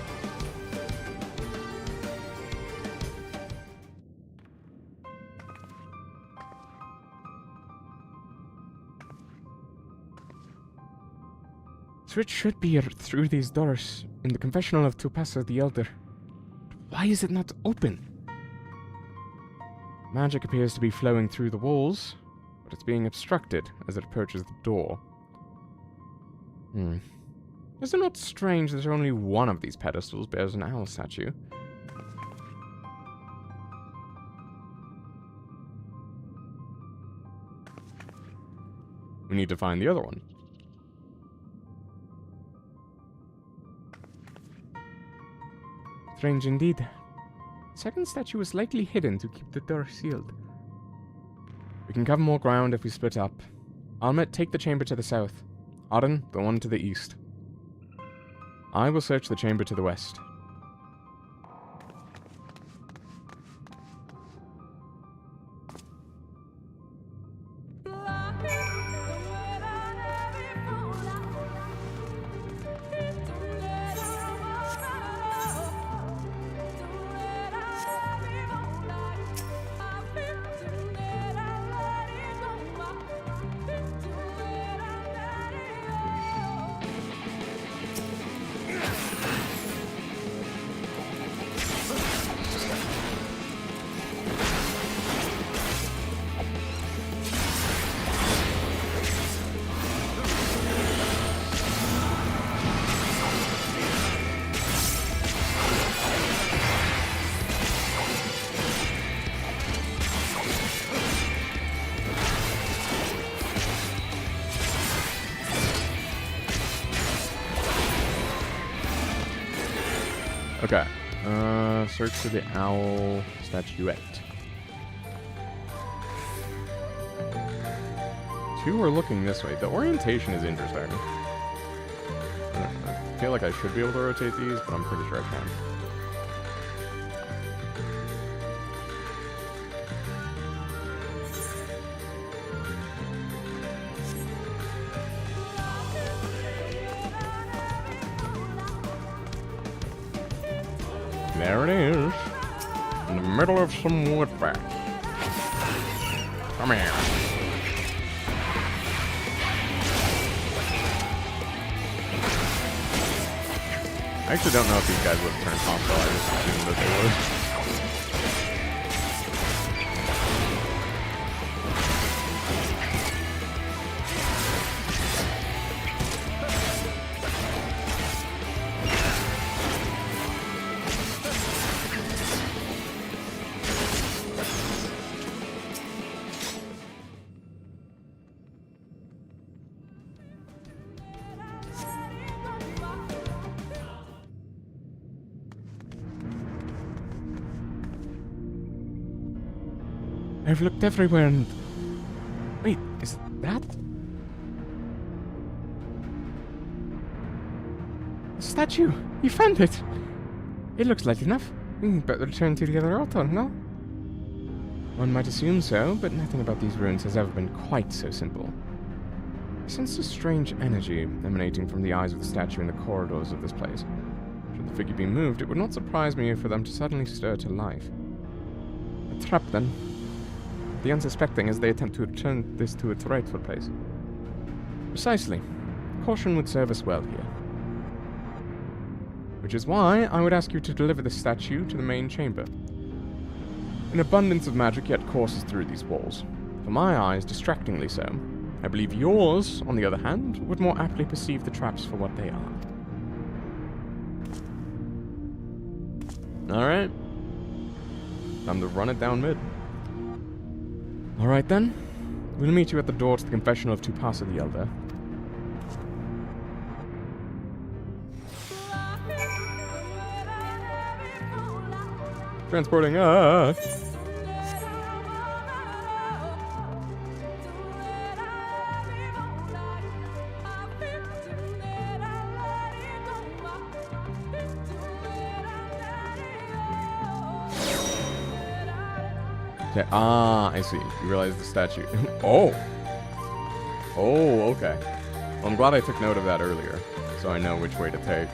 So it should be through these doors in the confessional of Tupasa the Elder. Why is it not open? Magic appears to be flowing through the walls, but it's being obstructed as it approaches the door. Is it not strange that only one of these pedestals bears an owl statue? We need to find the other one. Strange indeed. The second statue was likely hidden to keep the door sealed. We can cover more ground if we split up. Almet, take the chamber to the south. Auden, the one to the east. I will search the chamber to the west. Okay. Search for the owl statuette. Two are looking this way. The orientation is interesting. I feel like I should be able to rotate these, but I'm pretty sure I can. There it is. In the middle of some woodback. Come here. I actually don't know if these guys would have turned hostile. I just assumed that they would. I've looked everywhere and... Wait, is that... A statue! You found it! It looks light enough. We can better return to the other altar, no? One might assume so, but nothing about these ruins has ever been quite so simple. I sense a strange energy emanating from the eyes of the statue in the corridors of this place. Should the figure be moved, it would not surprise me for them to suddenly stir to life. A trap, then. The unsuspecting as they attempt to return this to its rightful place. Precisely. Caution would serve us well here. Which is why I would ask you to deliver the statue to the main chamber. An abundance of magic yet courses through these walls. For my eyes, distractingly so. I believe yours, on the other hand, would more aptly perceive the traps for what they are. Alright. Time to run it down mid. Alright then. We'll meet you at the door to the confessional of Tupasa the Elder. Transporting us! Okay, I see. You realize the statue. Oh! Oh, okay. Well, I'm glad I took note of that earlier, so I know which way to take.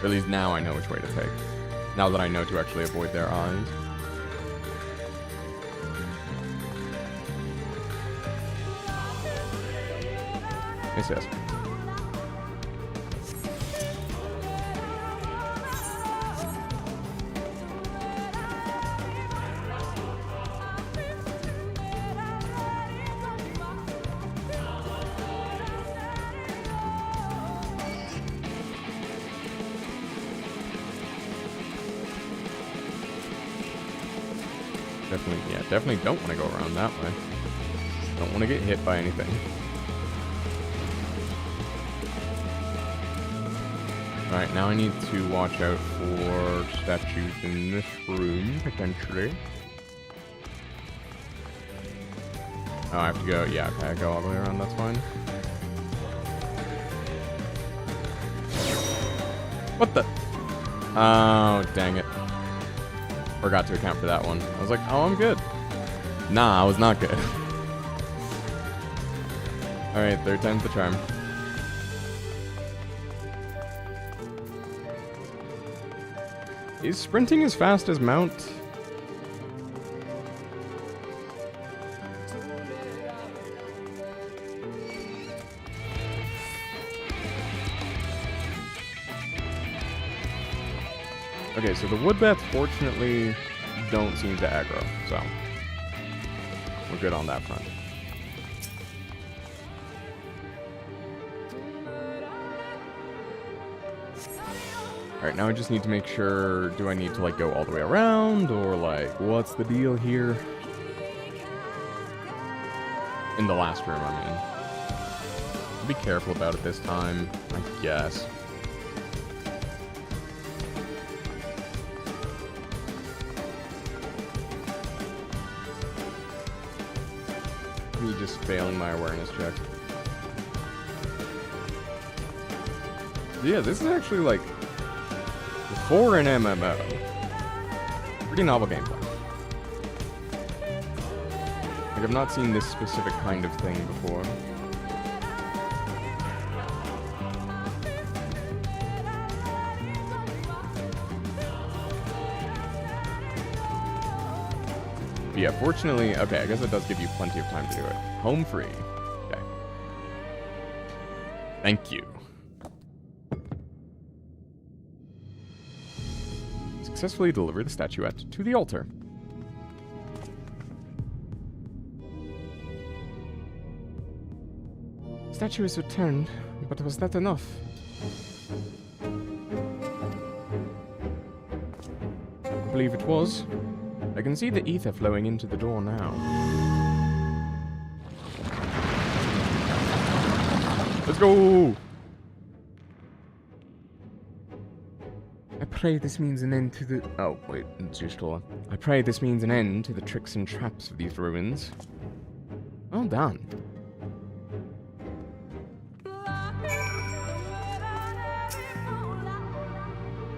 Or at least now I know which way to take. Now that I know to actually avoid their eyes. Yes, yes. Definitely don't want to go around that way. Don't want to get hit by anything. Alright, now I need to watch out for statues in this room, potentially. Oh, I have to go, yeah, okay, I go all the way around, that's fine. What the? Oh, dang it. Forgot to account for that one. I was like, oh, I'm good. Nah, I was not good. Alright, third time's the charm. Is sprinting as fast as mount? Okay, so the wood bats fortunately don't seem to aggro, so we're good on that front. Alright, now I just need to make sure, do I need to like go all the way around, or like, what's the deal here? In the last room, I mean. Be careful about it this time, I guess. Me just failing my awareness check. Yeah, this is actually like, for an MMO, pretty novel gameplay. Like, I've not seen this specific kind of thing before. But yeah, fortunately, okay, I guess it does give you plenty of time to do it. Home free. Okay. Thank you. Successfully deliver the statuette to the altar. Statue is returned, but was that enough? I believe it was. I can see the ether flowing into the door now. Let's go! I pray this means an end to the... Oh, wait, it's just all. I pray this means an end to the tricks and traps of these ruins. Well done.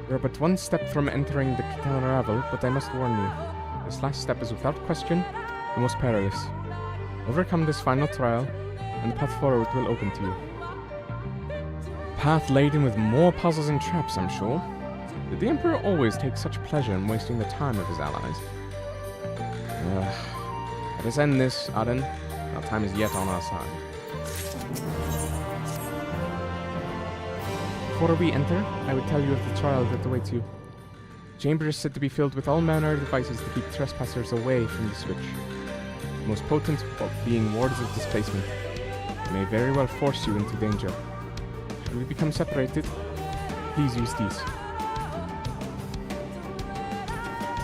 You are but one step from entering the Cathedral, but I must warn you. This last step is without question the most perilous. Overcome this final trial, and the path forward will open to you. A path laden with more puzzles and traps, I'm sure. Did the Emperor always take such pleasure in wasting the time of his allies? Let us end this, Aden. Our time is yet on our side. Before we enter, I would tell you of the trial that awaits you. The chamber is said to be filled with all manner of devices to keep trespassers away from the switch. The most potent being wards of displacement. They may very well force you into danger. Should we become separated, please use these.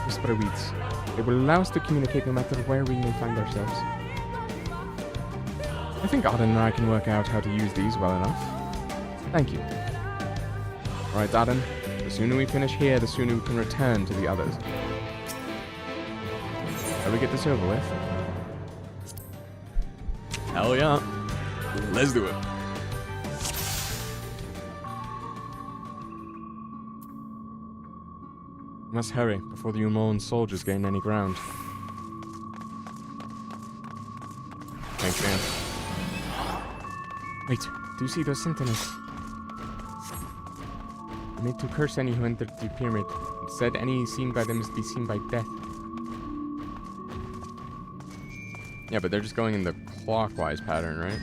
Whisper weeds. They will allow us to communicate no matter where we may find ourselves. I think Aden and I can work out how to use these well enough. Thank you. Alright, Aden. The sooner we finish here, the sooner we can return to the others. Shall we get this over with? Hell yeah. Let's do it. Must hurry before the Umoan soldiers gain any ground. Thanks, man. Wait, do you see those sentinels? I made to curse any who entered the pyramid. It said any seen by them is to be seen by death. Yeah, but they're just going in the clockwise pattern, right?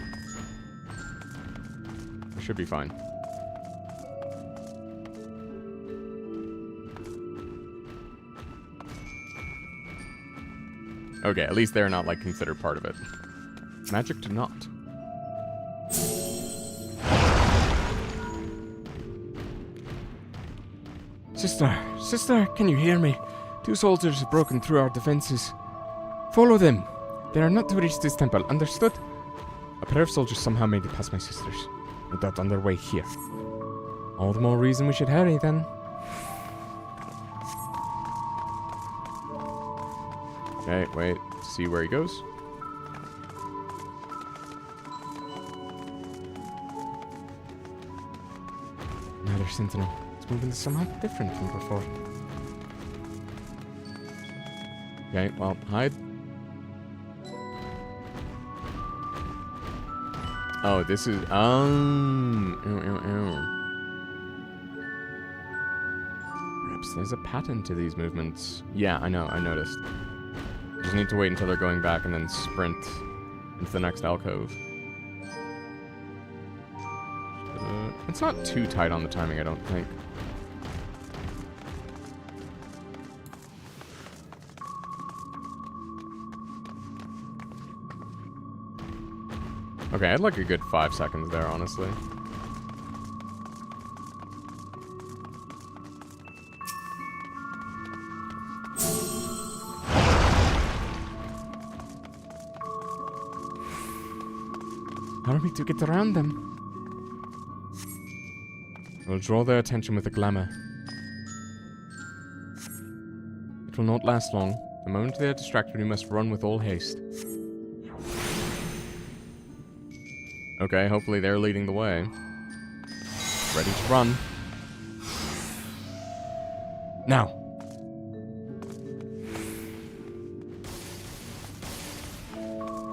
I should be fine. Okay, at least they're not, like, considered part of it. Magic to not. Sister, can you hear me? 2 soldiers have broken through our defenses. Follow them. They are not to reach this temple, understood? A pair of soldiers somehow made it past my sisters. No doubt on their way here. All the more reason we should hurry, then. Okay, wait. See where he goes. Another sentinel. It's moving somehow different from before. Okay, well, hide. Oh, this is... Perhaps there's a pattern to these movements. Yeah, I know, I noticed. Just need to wait until they're going back and then sprint into the next alcove. It's not too tight on the timing, I don't think. Okay, I had like a good 5 seconds there, honestly. How are we to get around them? We'll draw their attention with a glamour. It will not last long. The moment they are distracted, we must run with all haste. Okay, hopefully they're leading the way. Ready to run. Now!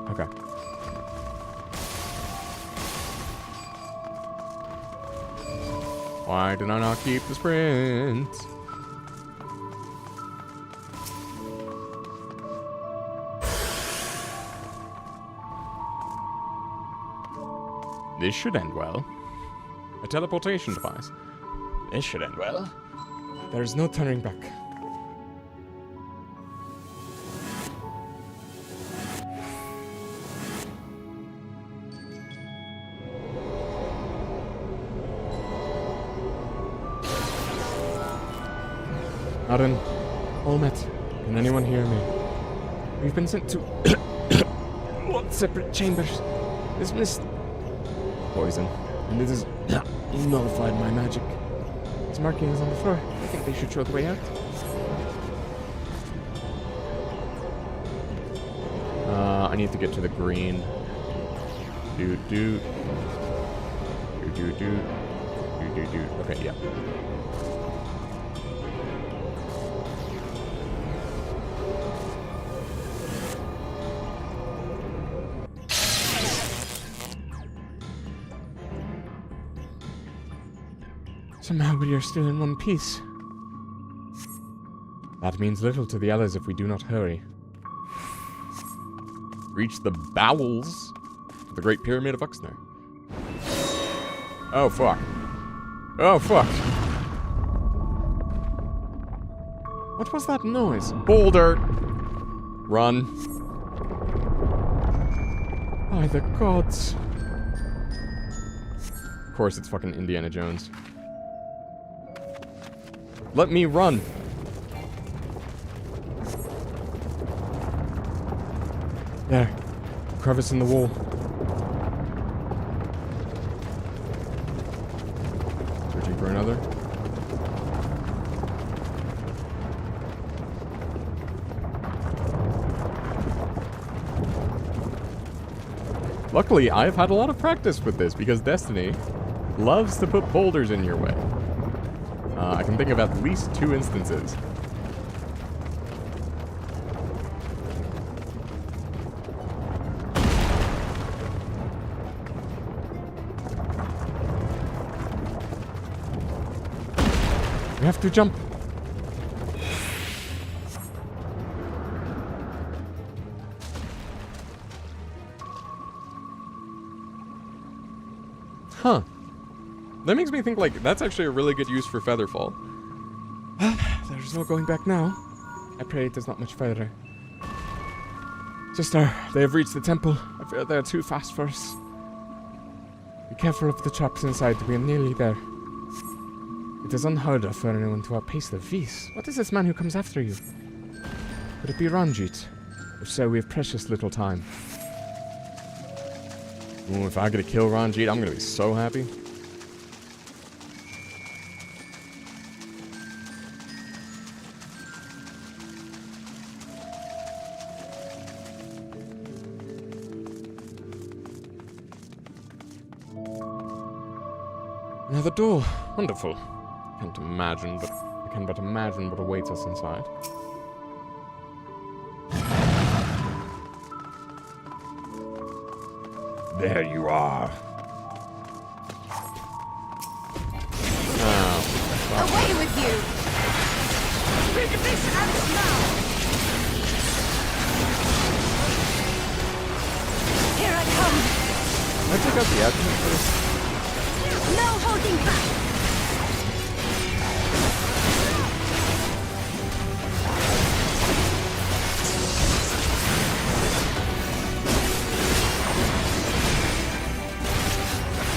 Okay. Why did I not keep the sprint? This should end well. A teleportation device. This should end well. There's no turning back. Aaron, Olmet, can anyone hear me? We've been sent to 1 separate chambers. This mist poison, and it has nullified my magic. Its markings on the floor. I think they should show the way out. I need to get to the green. Doot. Okay, yeah. Somehow we are still in one piece. That means little to the others if we do not hurry. Reach the bowels of the Great Pyramid of Uxner. Oh, fuck. Oh, fuck. What was that noise? Boulder! Run. By the gods. Of course, it's fucking Indiana Jones. Let me run. There. Crevice in the wall. Searching for another. Luckily, I've had a lot of practice with this because Destiny loves to put boulders in your way. I can think of at least 2 instances We have to jump. Huh. That makes me think, like, that's actually a really good use for Featherfall. There's no going back now. I pray it is not much further. Sister, they have reached the temple. I fear they are too fast for us. Be careful of the traps inside. We are nearly there. It is unheard of for anyone to outpace the Vis. What is this man who comes after you? Could it be Ranjit? If so, we have precious little time. Ooh, if I get to kill Ranjit, I'm gonna be so happy. Another door. Wonderful. I can but imagine what awaits us inside. There you are. Oh. Away with you! Big fish and now! Here I come! Can I take out the admin first? No holding back!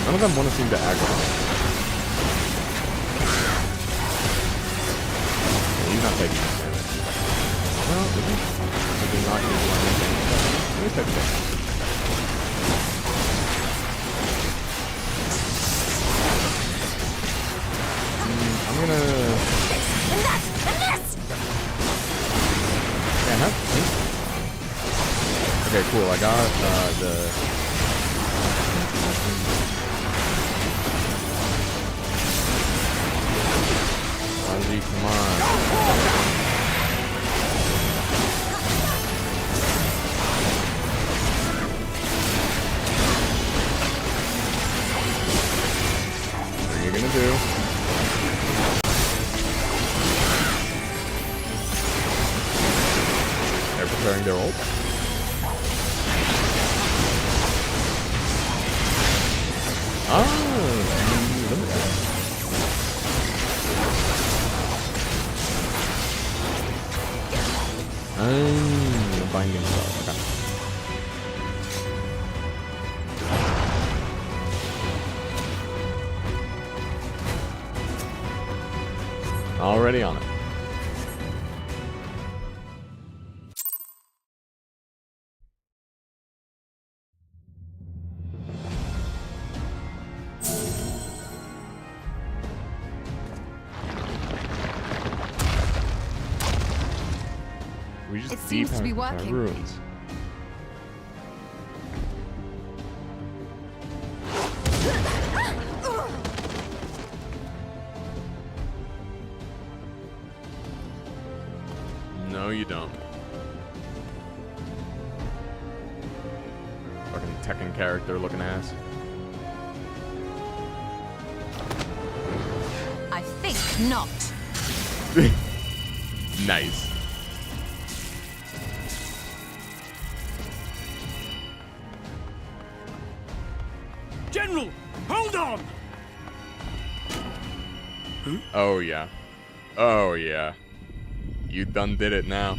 None of them want to seem to aggro. He's not taking this damage. Well, is he? Is he not using anything? He's taking damage. I'm gonna... And that! And this! Yeah, huh? Okay, cool. I got the... Ozzy, come on. What are you gonna do? They're preparing their ult. Look at that. Binding spell, okay. Already on it. We just It seems to be working. Ruins. No, you don't. Fucking Tekken character looking ass. I think not. Nice. General, hold on! Oh yeah. Oh yeah. You done did it now.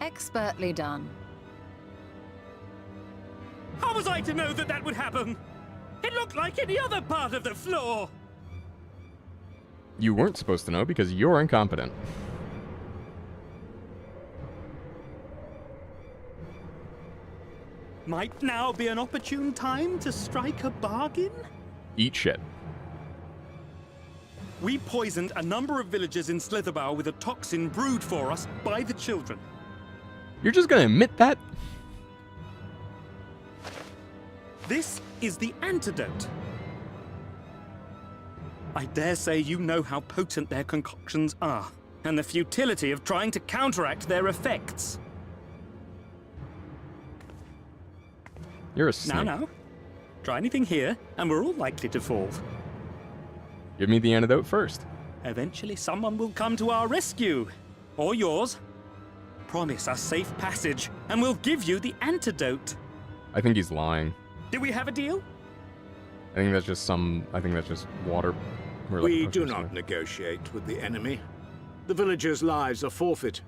Expertly done. How was I to know that that would happen? It looked like any other part of the floor. You weren't supposed to know because you're incompetent. Might now be an opportune time to strike a bargain? Eat shit. We poisoned a number of villagers in Slitherbough with a toxin brewed for us by the children. You're just gonna admit that? This is the antidote. I dare say you know how potent their concoctions are, and the futility of trying to counteract their effects. You're a snake. Now. Try anything here, and we're all likely to fall. Give me the antidote first. Eventually someone will come to our rescue. Or yours. Promise us safe passage, and we'll give you the antidote. I think he's lying. Do we have a deal? I think that's just water. Or like We pressure do or not something. negotiate with the enemy. The villagers' lives are forfeit,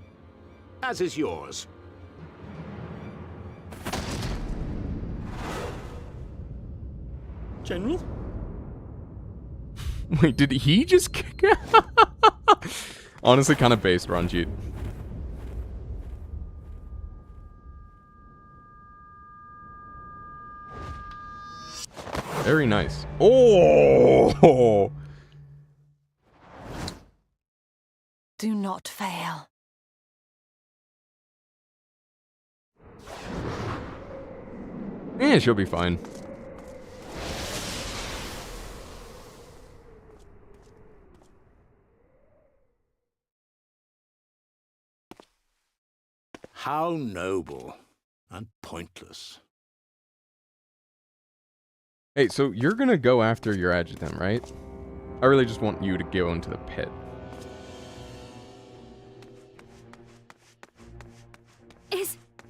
as is yours. General? Wait, did he just kick? Honestly, kind of based, Ranjit. Very nice. Oh! Do not fail. Eh, she'll be fine. How noble and pointless. Hey, so you're gonna go after your adjutant, right? I really just want you to go into the pit.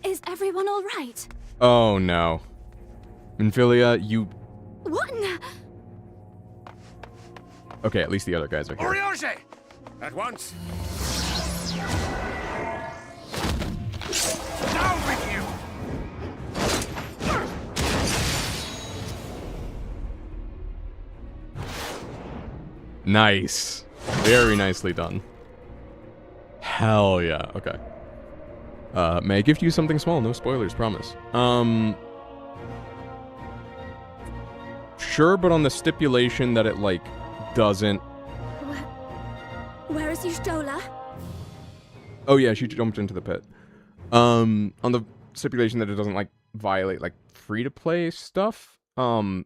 Is everyone all right? Oh no. Minfilia, you... What in the... Okay, at least the other guys are here. Oriange! At once! Down with you! Nice. Very nicely done. Hell yeah. Okay. May I gift you something small? No spoilers, promise. Sure, but on the stipulation that it, like, doesn't... Where is Y'shtola? Oh yeah, she jumped into the pit. On the stipulation that it doesn't, like, violate, like, free-to-play stuff. So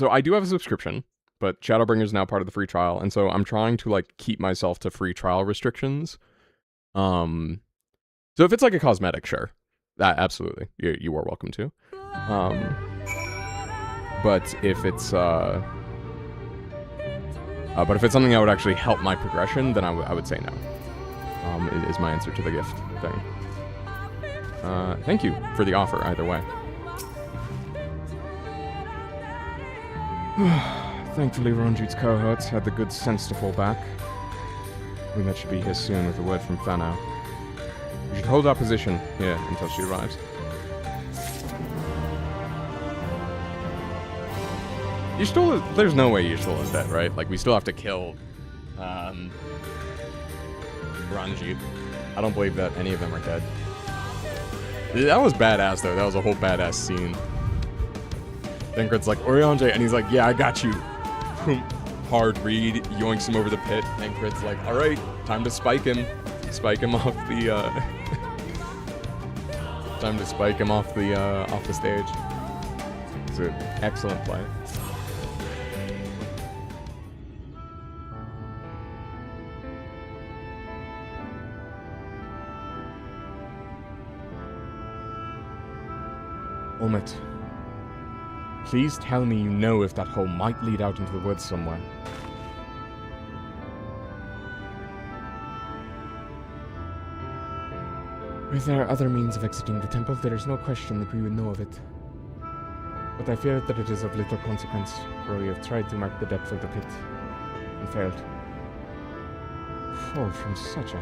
I do have a subscription, but Shadowbringers is now part of the free trial, and so I'm trying to, like, keep myself to free trial restrictions. So if it's like a cosmetic, sure. Absolutely. You are welcome to. But if it's something that would actually help my progression, then I would say no. Is my answer to the gift thing. Thank you for the offer, either way. Thankfully, Ronjit's cohorts had the good sense to fall back. We met should be here soon with a word from Fano. We should hold our position here until she arrives. There's no way Y'shtola is dead, right? Like, we still have to kill, Ranjit. I don't believe that any of them are dead. That was badass, though. That was a whole badass scene. Then Crit's like, Oriange, and he's like, yeah, I got you. Hard read, yoinks him over the pit, and Crit's like, alright, time to spike him. Spike him off the, time to spike him off the stage. It's an excellent play. Omit, please tell me you know if that hole might lead out into the woods somewhere. If there are other means of exiting the temple, there is no question that we would know of it. But I fear that it is of little consequence, for we have tried to mark the depth of the pit, and failed. Fall from such a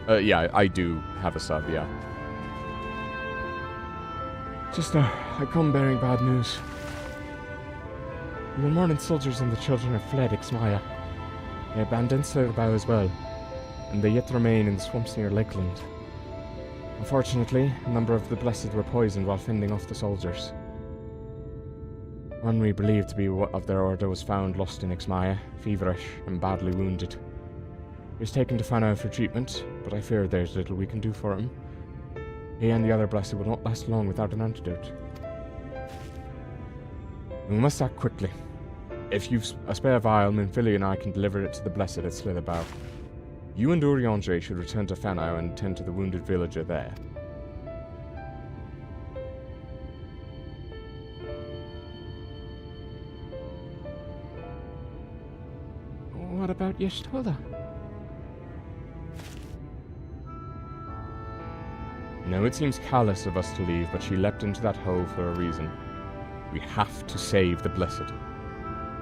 height. Yeah, I do have a sub, yeah. Just I come bearing bad news. The Mormon soldiers and the children have fled Ixmaya. They abandoned Slitherbough as well, and they yet remain in the swamps near Lakeland. Unfortunately, a number of the blessed were poisoned while fending off the soldiers. One we believe to be of their order was found lost in Ixmaya, feverish and badly wounded. He was taken to Fano for treatment, but I fear there's little we can do for him. He and the other blessed will not last long without an antidote. We must act quickly. If you've a spare vial, Minfili and I can deliver it to the blessed at Slitherbow. You and Urianger should return to Fano and tend to the wounded villager there. What about Yeshtola? No, it seems callous of us to leave, but she leapt into that hole for a reason. We have to save the Blessed.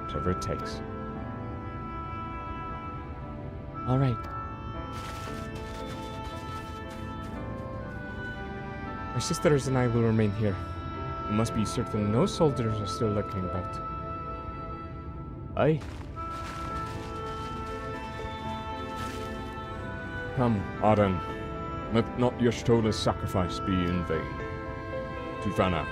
Whatever it takes. All right. My sisters and I will remain here. We must be certain no soldiers are still lurking about. Aye. Come, Arden. Let not Yashtola's sacrifice be in vain. To Fana.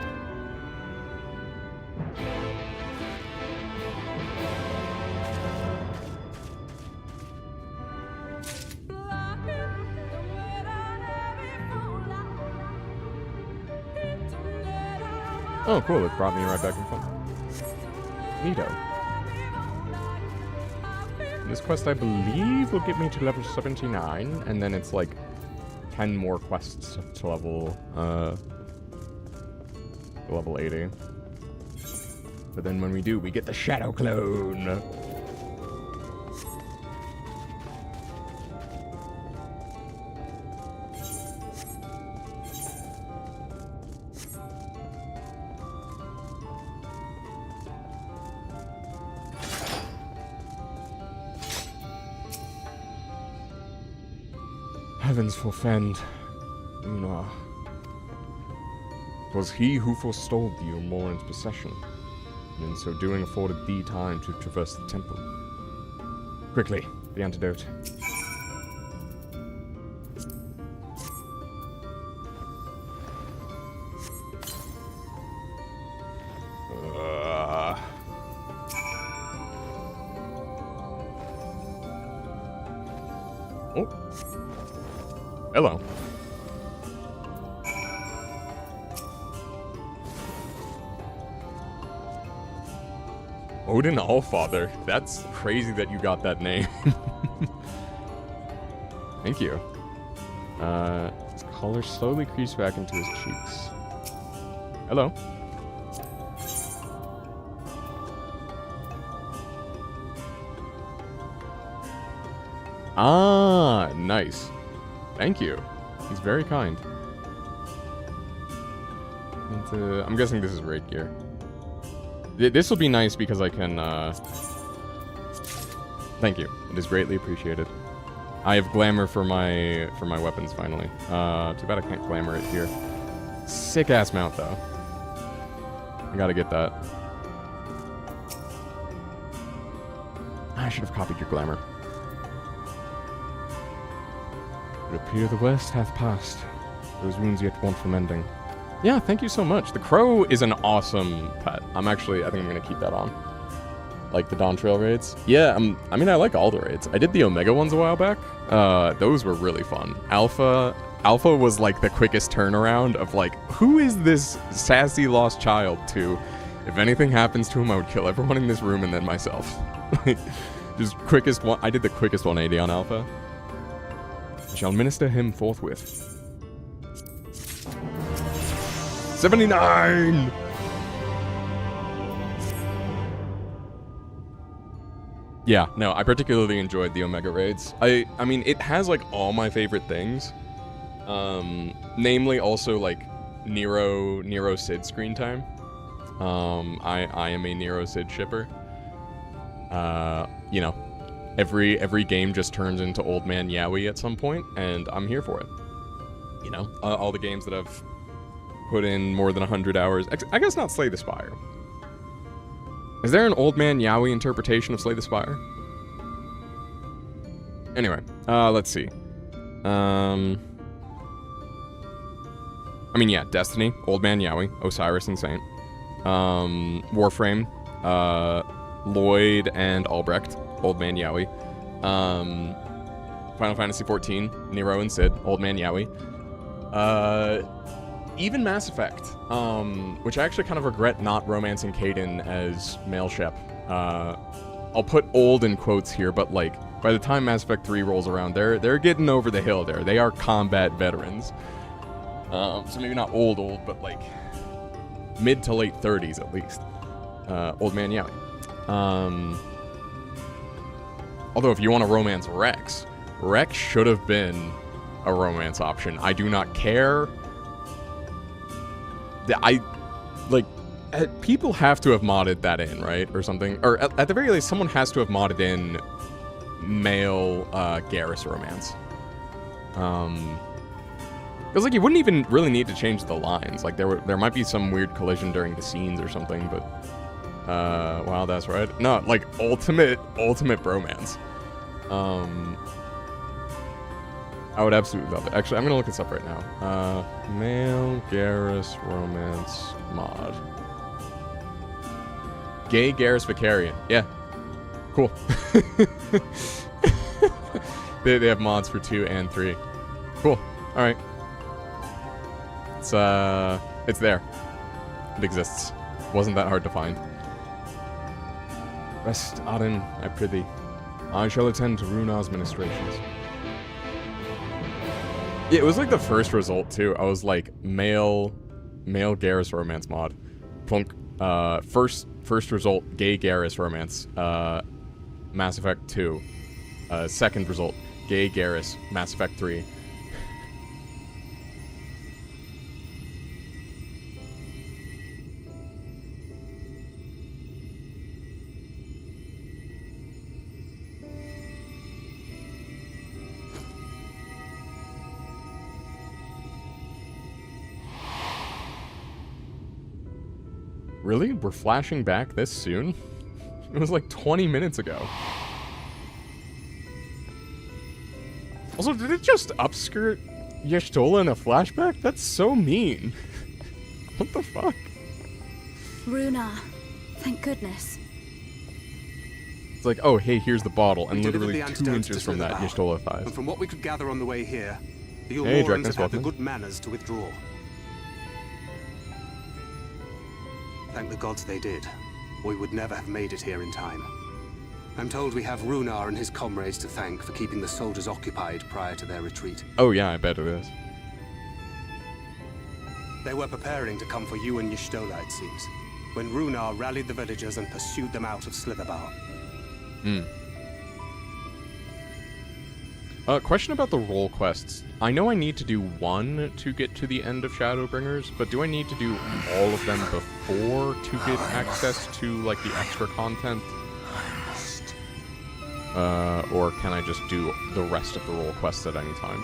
Oh, cool. It brought me right back in front. Neato. This quest, I believe, will get me to level 79, and then it's like 10 more quests to level 80. But then when we do, we get the Shadow Clone. Heavens forfend, Una. 'Twas he who forestalled the Umoran's procession, and in so doing afforded thee time to traverse the temple. Quickly, the antidote. Oh. Hello. Odin Allfather. That's crazy that you got that name. Thank you. His color slowly creeps back into his cheeks. Hello. Ah, nice. Thank you. He's very kind. And, I'm guessing this is raid gear. This will be nice because I can, Thank you. It is greatly appreciated. I have glamour for my weapons finally. Too bad I can't glamour it here. Sick ass mount though. I gotta get that. I should have copied your glamour. It appear the worst hath passed. Those wounds yet want from mending. Yeah, thank you so much. The crow is an awesome pet. I think I'm gonna keep that on. Like the Dawn Trail raids. Yeah, I mean, I like all the raids. I did the Omega ones a while back. Those were really fun. Alpha was like the quickest turnaround of like, who is this sassy lost child to? If anything happens to him, I would kill everyone in this room and then myself. Just quickest one. I did the quickest 180 on Alpha. I shall minister him forthwith. 79! Yeah, no, I particularly enjoyed the Omega raids. I mean, it has like all my favorite things. Namely also like Nero Sid screen time. I am a Nero Sid shipper. You know, every game just turns into Old Man Yowie at some point, and I'm here for it. You know, all the games that I've put in more than 100 hours. I guess not Slay the Spire. Is there an Old Man Yowie interpretation of Slay the Spire? Anyway, let's see. I mean, yeah, Destiny, Old Man Yowie, Osiris and Saint. Warframe, Lloyd and Albrecht, Old Man Yowie. Final Fantasy XIV, Nero and Sid, Old Man Yowie. Even Mass Effect, which I actually kind of regret not romancing Caden as male Shep. I'll put old in quotes here, but like, by the time Mass Effect 3 rolls around, they're getting over the hill there. They are combat veterans. So maybe not old, but like mid to late 30s at least. Old Man Yowie. Although if you want to romance Rex, Rex should have been a romance option. I do not care. People have to have modded that in, right? Or something. Or at the very least, someone has to have modded in male Garrus romance. Because like you wouldn't even really need to change the lines. Like there might be some weird collision during the scenes or something, but wow, that's right. No, like ultimate bromance. I would absolutely love it. Actually, I'm gonna look this up right now. Male Garrus romance mod. Gay Garrus Vicarian. Yeah. Cool. they have mods for 2 and 3. Cool. Alright. It's there. It exists. Wasn't that hard to find. Rest, Aden, I prithee. I shall attend to Runar's ministrations. Yeah, it was like the first result too. I was like, male Garrus romance mod. Plunk. First result, gay Garrus romance. Mass Effect 2. Second result, gay Garrus, Mass Effect 3. Really? We're flashing back this soon? It was like 20 minutes ago. Also, did it just upskirt Y'shtola in a flashback? That's so mean. What the fuck? Runar, thank goodness. It's like, oh, hey, here's the bottle, and We delivered literally the 2 antidotes inches to from that, Slitherbough. Y'shtola And 5. from what we could gather on the way here, the Hey, Ulmorans Draken's have had the welcome. good manners to withdraw. Thank the gods they did. We would never have made it here in time. I'm told we have Runar and his comrades to thank for keeping the soldiers occupied prior to their retreat. Oh yeah, I bet it is. They were preparing to come for you and Y'shtola, it seems, when Runar rallied the villagers and pursued them out of Slitherbough. Question about the role quests. I know I need to do 1 to get to the end of Shadowbringers, but do I need to do all of them before to get access to, like, the extra content? Or can I just do the rest of the role quests at any time?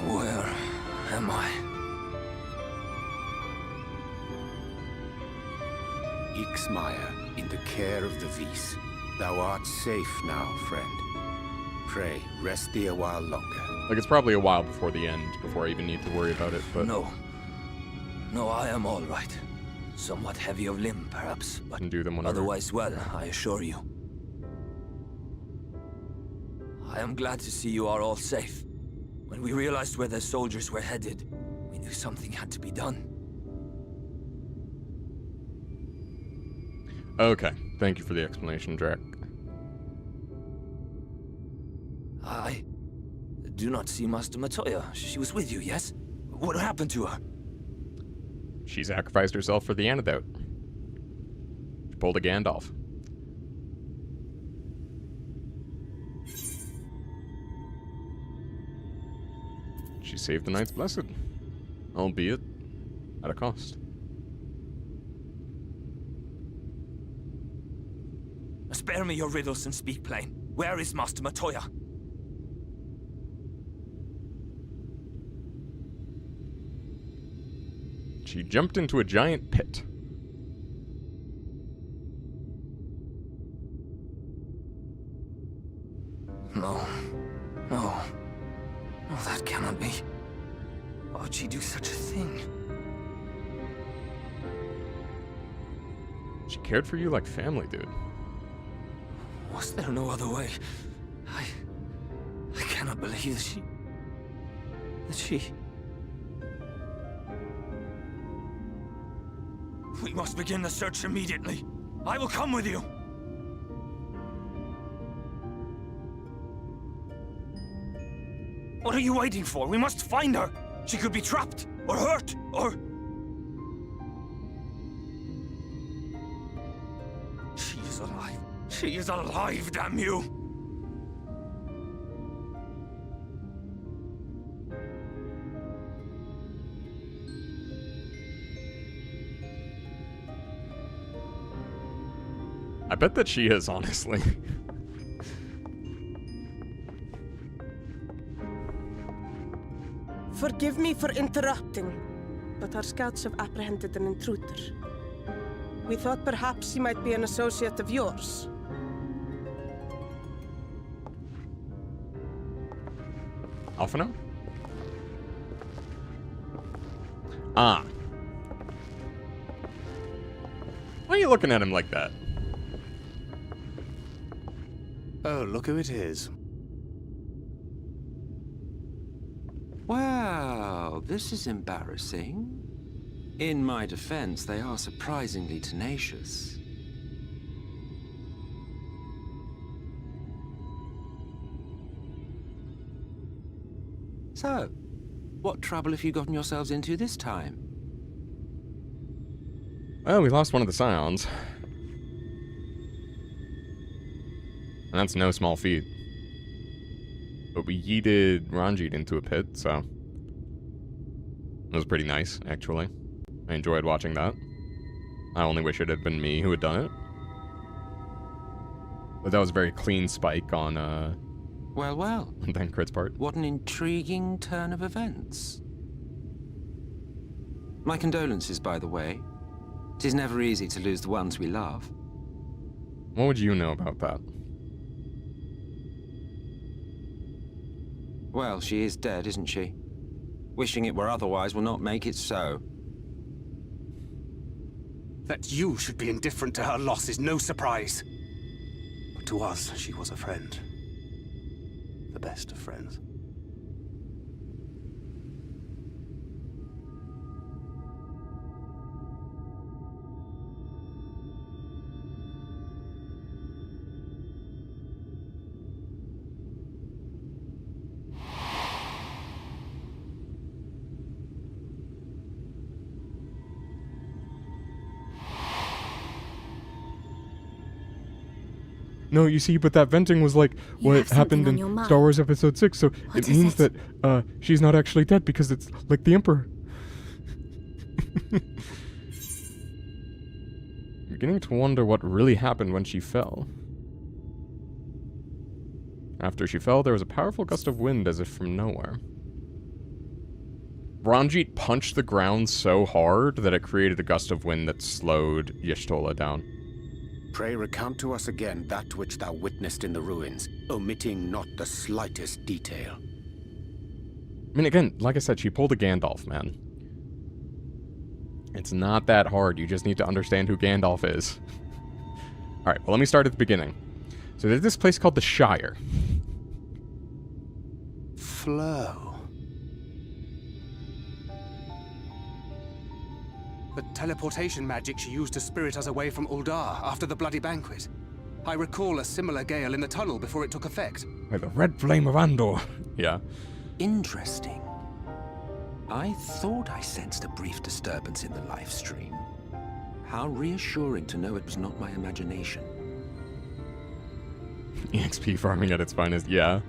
Where am I? Ixmaya, in the care of the Vis. Thou art safe now, friend. Pray, rest thee a while longer. Like, it's probably a while before the end, before I even need to worry about it, but... No, I am all right. Somewhat heavy of limb, perhaps, but can do them whenever. otherwise well, I assure you. I am glad to see you are all safe. When we realized where the soldiers were headed, we knew something had to be done. Okay, thank you for the explanation, Drake. I do not see Master Matoya. She was with you, yes? What happened to her? She sacrificed herself for the antidote. She pulled a Gandalf. She saved the Knights Blessed, albeit at a cost. Spare me your riddles and speak plain. Where is Master Matoya? She jumped into a giant pit. No, that cannot be. Why would she do such a thing? She cared for you like family, dude. Was there no other way? I cannot believe that she... We must begin the search immediately. I will come with you. What are you waiting for? We must find her. She could be trapped, or hurt, or... She is alive. She is alive, damn you! I bet that she is, honestly. Forgive me for interrupting, but our scouts have apprehended an intruder. We thought perhaps he might be an associate of yours. Alphino? Ah. Why are you looking at him like that? Oh, look who it is. Well, this is embarrassing. In my defense, they are surprisingly tenacious. So, what trouble have you gotten yourselves into this time? Well, we lost one of the scions. And that's no small feat. But we yeeted Ranjit into a pit, so... It was pretty nice, actually. I enjoyed watching that. I only wish it had been me who had done it. But that was a very clean spike on, Well, well. Ben Crit's part. What an intriguing turn of events. My condolences, by the way. It is never easy to lose the ones we love. What would you know about that? Well, she is dead, isn't she? Wishing it were otherwise will not make it so. That you should be indifferent to her loss is no surprise. But to us, she was a friend. The best of friends. No, you see, but that venting was like You what have happened something on in your mind. Star Wars Episode 6, so What it is means it? that she's not actually dead because it's like the Emperor. I'm beginning to wonder what really happened when she fell. After she fell, there was a powerful gust of wind as if from nowhere. Ranjit punched the ground so hard that it created a gust of wind that slowed Y'shtola down. Pray recount to us again that which thou witnessed in the ruins, omitting not the slightest detail. I mean, again, like I said, she pulled a Gandalf, man. It's not that hard, you just need to understand who Gandalf is. Alright, well, let me start at the beginning. So there's this place called the Shire. Flow. The teleportation magic she used to spirit us away from Uldar after the bloody banquet. I recall a similar gale in the tunnel before it took effect. By the red flame of Andor. Yeah. Interesting. I thought I sensed a brief disturbance in the live stream. How reassuring to know it was not my imagination. EXP farming at its finest, yeah.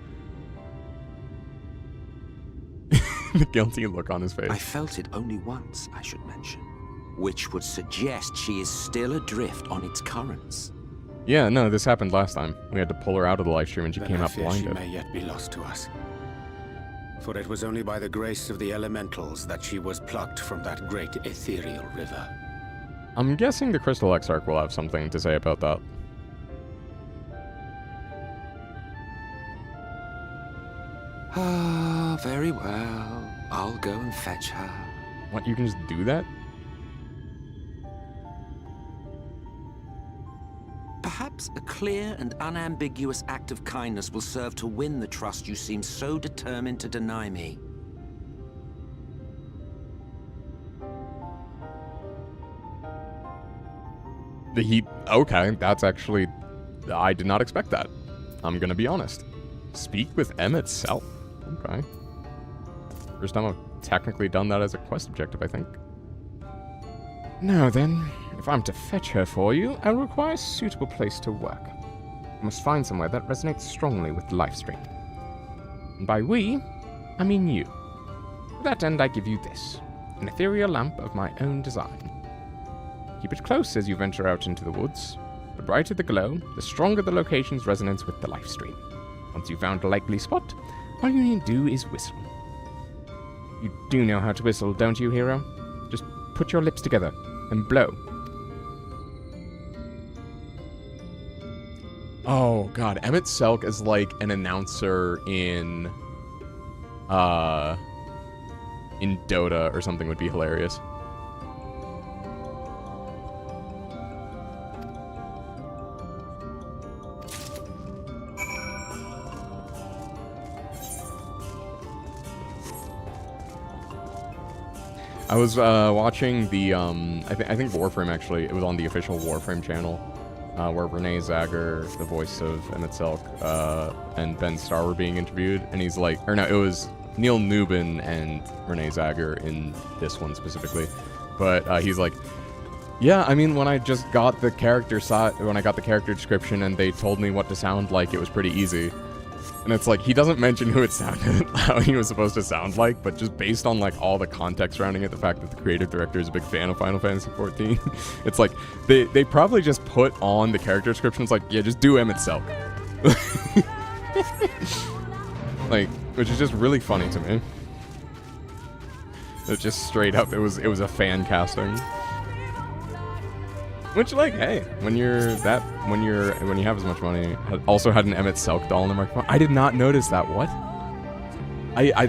The guilty look on his face. I felt it only once, I should mention, which would suggest she is still adrift on its currents. Yeah, no, this happened last time. We had to pull her out of the live stream and she Then came I out fear blinded. she may yet be lost to us. For it was only by the grace of the elementals that she was plucked from that great ethereal river. I'm guessing the Crystal Exarch will have something to say about that. Ah, very well. I'll go and fetch her. What, you can just do that? clear and unambiguous act of kindness will serve to win the trust you seem so determined to deny me. Okay, that's actually... I did not expect that. I'm gonna be honest. Speak with M itself? Okay. First time I've technically done that as a quest objective, I think. Now then, if I'm to fetch her for you, I'll require a suitable place to work. I must find somewhere that resonates strongly with the lifestream. And by we, I mean you. To that end, I give you this, an ethereal lamp of my own design. Keep it close as you venture out into the woods. The brighter the glow, the stronger the location's resonance with the lifestream. Once you've found a likely spot, all you need to do is whistle. You do know how to whistle, don't you, hero? Just put your lips together and blow. Oh god, Emmett Selk is like an announcer in Dota or something would be hilarious. I was watching the I think Warframe actually. It was on the official Warframe channel, where Renee Zagger, the voice of Emmett Selk, and Ben Starr were being interviewed, and he's like, or no, it was Neil Newbin and Renee Zagger in this one specifically, but he's like, yeah, I mean, when I just got the character when I got the character description and they told me what to sound like, it was pretty easy. And it's like, he doesn't mention who it sounded, how he was supposed to sound like, but just based on like all the context surrounding it, the fact that the creative director is a big fan of Final Fantasy XIV, it's like, they probably just put on the character descriptions like, yeah, just do Emmett Selk. Like, which is just really funny to me. It's just straight up, it was a fan casting. Which, like, hey, when you have as much money, also had an Emmett Selk doll in the microphone. I did not notice that. What? I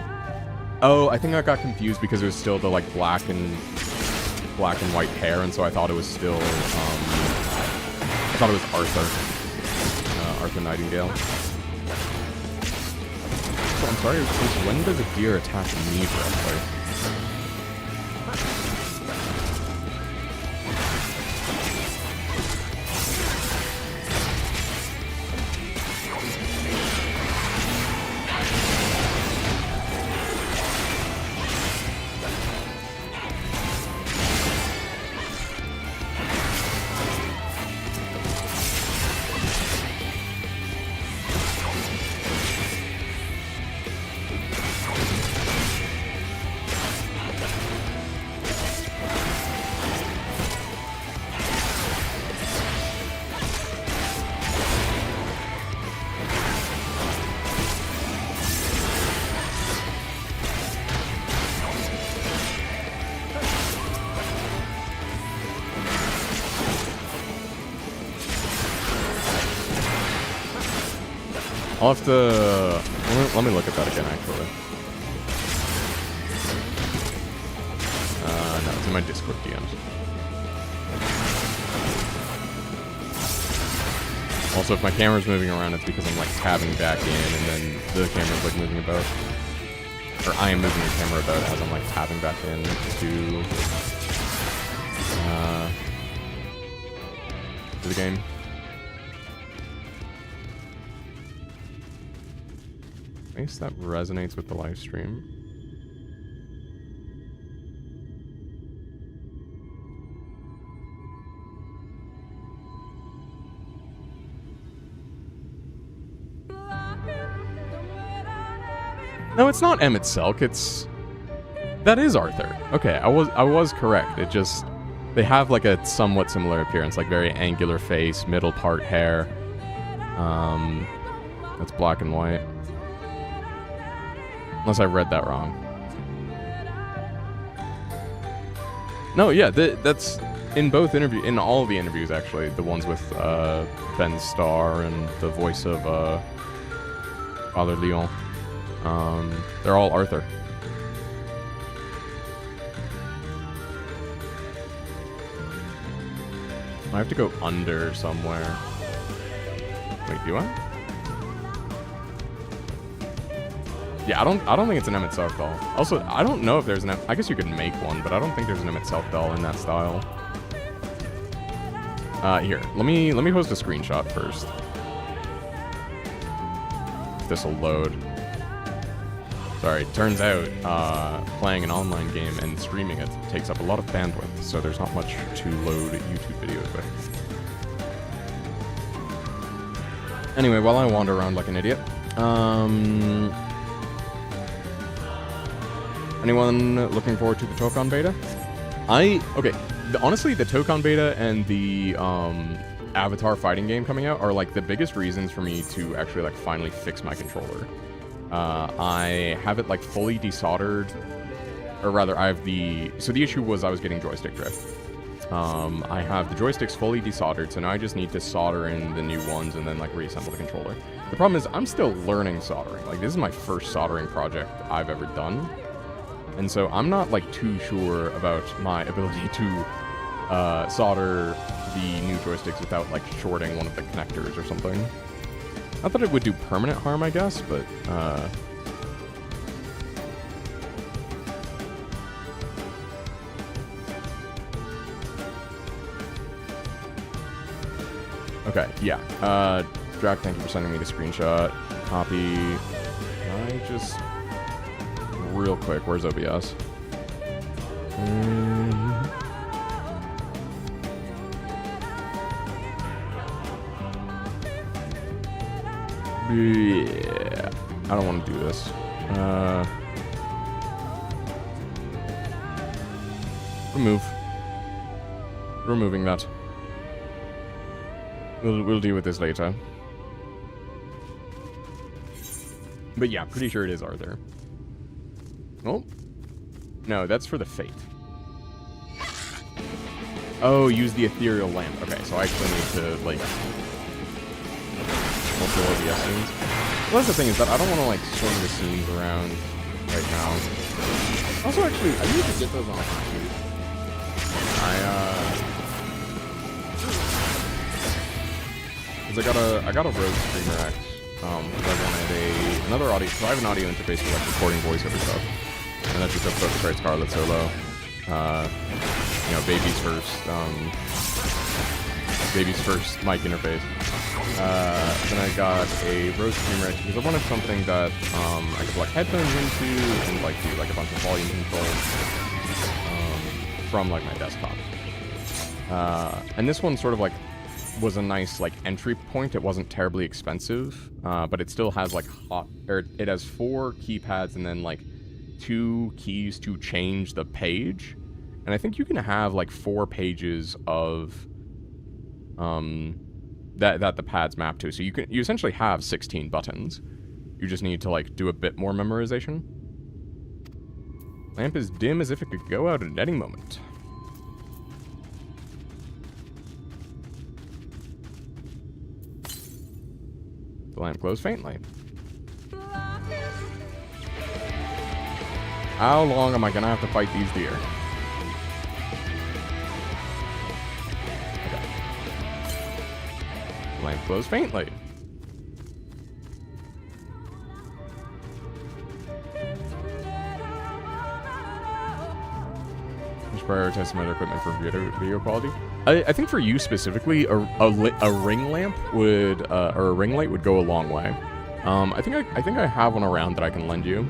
think I got confused because it was still the like black and white hair, and so I thought it was still I thought it was Arthur Nightingale. So I'm sorry. When does a deer attack me directly? I'll have to... Let me look at that again, actually. No, it's in my Discord DMs. Also, if my camera's moving around, it's because I'm, like, tabbing back in, and then the camera's, like, moving about. Or I am moving the camera about as I'm, like, tabbing back in to the game. Nice, that resonates with the live stream. No, it's not Emmett Selk. That is Arthur. Okay, I was correct. It just, they have like a somewhat similar appearance, like very angular face, middle part hair. That's black and white. Unless I read that wrong. No, yeah, that's in all of the interviews actually. The ones with Ben Starr and the voice of Father Leon. They're all Arthur. I have to go under somewhere. Wait, do I? Yeah, I don't think it's an Emmett South doll. Also, I don't know if there's an I guess you could make one, but I don't think there's an Emmett South doll in that style. Here, let me post a screenshot first. This'll load. Sorry, turns out playing an online game and streaming it takes up a lot of bandwidth, so there's not much to load YouTube videos with. Anyway, while I wander around like an idiot, anyone looking forward to the Tokon beta? Okay, honestly, the Tokon beta and the Avatar fighting game coming out are like the biggest reasons for me to actually like finally fix my controller. I have it like fully desoldered, or rather I have so the issue was I was getting joystick drift. I have the joysticks fully desoldered, so now I just need to solder in the new ones and then like reassemble the controller. The problem is I'm still learning soldering. Like, this is my first soldering project I've ever done. And so I'm not like too sure about my ability to solder the new joysticks without like shorting one of the connectors or something. Not that it would do permanent harm, I guess, but okay, yeah. Drac, thank you for sending me the screenshot. Copy. Can I just real quick, where's OBS? Yeah, I don't want to do this. Removing that. We'll deal with this later. But yeah, pretty sure it is Arthur. Oh. No, that's for the Fate. Oh, use the ethereal lamp. Okay, so I actually need to, like, fulfill OBS scenes. Well, that's the thing, is that I don't want to, like, swing the scenes around right now. Also, actually, I need to get those on a computer. Because I got a Rogue Streamer X. Because I wanted another audio. So I have an audio interface for like recording voiceover stuff, and that's just a Focusrite Scarlet Solo. You know, baby's first mic interface. Then I got a Rogue Streamer X because I wanted something that I could plug headphones into and like do like a bunch of volume control from like my desktop. And this one sort of like was a nice like entry point. It wasn't terribly expensive, but it still has like it has 4 keypads and then like 2 keys to change the page, and I think you can have like 4 pages of that the pads map to, so you essentially have 16 buttons. You just need to like do a bit more memorization. Lamp is dim as if it could go out at any moment. The lamp glows faintly. How long am I gonna have to fight these deer? Okay. The lamp glows faintly. Just prioritize some other equipment for video quality. I think for you specifically, a ring lamp would, or a ring light would go a long way. I think I have one around that I can lend you.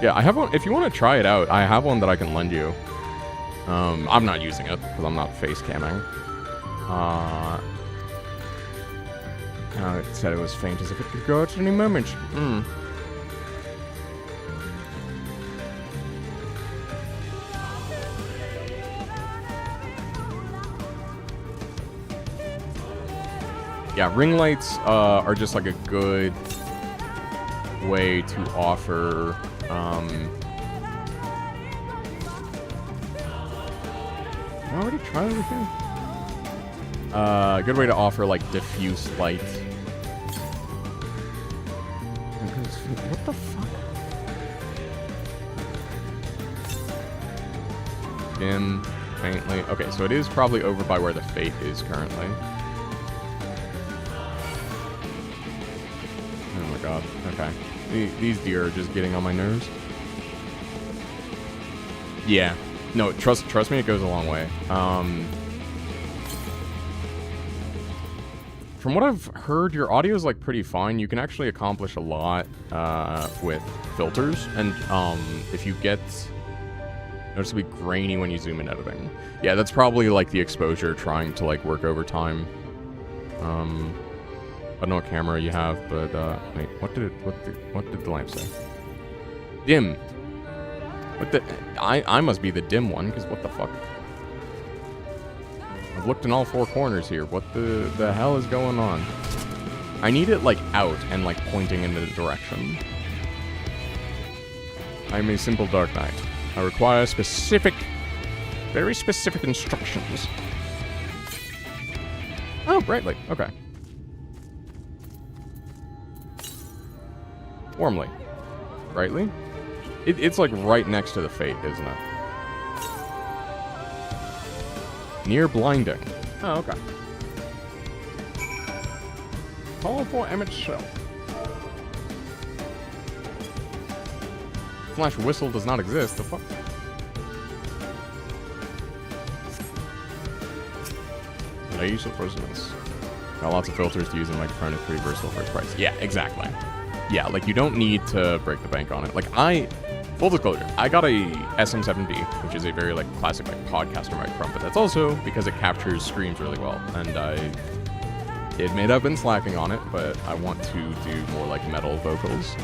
Yeah, I have one. If you want to try it out, I have one that I can lend you. I'm not using it because I'm not face camming. It said it was faint as if it could go out at any moment. Yeah, ring lights are just like a good way to offer I already tried over here. A good way to offer like diffuse light. What the fuck? Dim. faintly. Okay, so it is probably over by where the Fate is currently. Oh my god. Okay. These deer are just getting on my nerves. Yeah. No, trust me, it goes a long way. From what I've heard, your audio is like pretty fine. You can actually accomplish a lot with filters, and if you get notice it'll be grainy when you zoom in editing. Yeah, that's probably like the exposure trying to like work overtime. I don't know what camera you have, but wait, what did the lamp say? Dim. What the? I must be the dim one, because what the fuck? I've looked in all four corners here. What the hell is going on? I need it, like, out and, like, pointing in the direction. I'm a simple Dark Knight. I require specific, very specific instructions. Oh, brightly. Okay. Warmly. Brightly? It's, like, right next to the Fate, isn't it? Near blinding. Oh, okay. Call for Emmett Shell. Flash whistle does not exist. The fuck? Lace of resonance. Got lots of filters to use in microphone. It's pretty versatile for its price. Yeah, exactly. Yeah, like you don't need to break the bank on it. Like full disclosure, I got a SM7B, which is a very like classic like podcaster microphone, but that's also because it captures screams really well, and I admit I've been slacking on it, but I want to do more like metal vocals.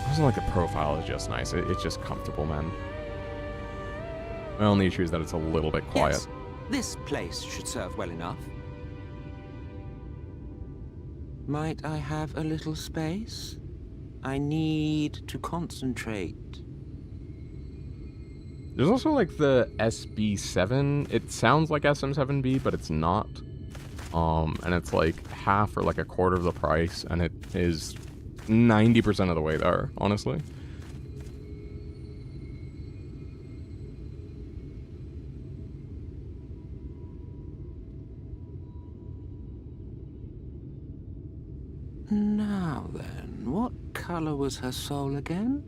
Also, like the profile is just nice. It's just comfortable, man. My only issue is that it's a little bit quiet. Yes, this place should serve well enough. Might I have a little space? I need to concentrate. There's also like the SB7. It sounds like SM7B, but it's not. And it's like half or like a quarter of the price, and it is 90% of the way there, honestly. Now then, what color was her soul again?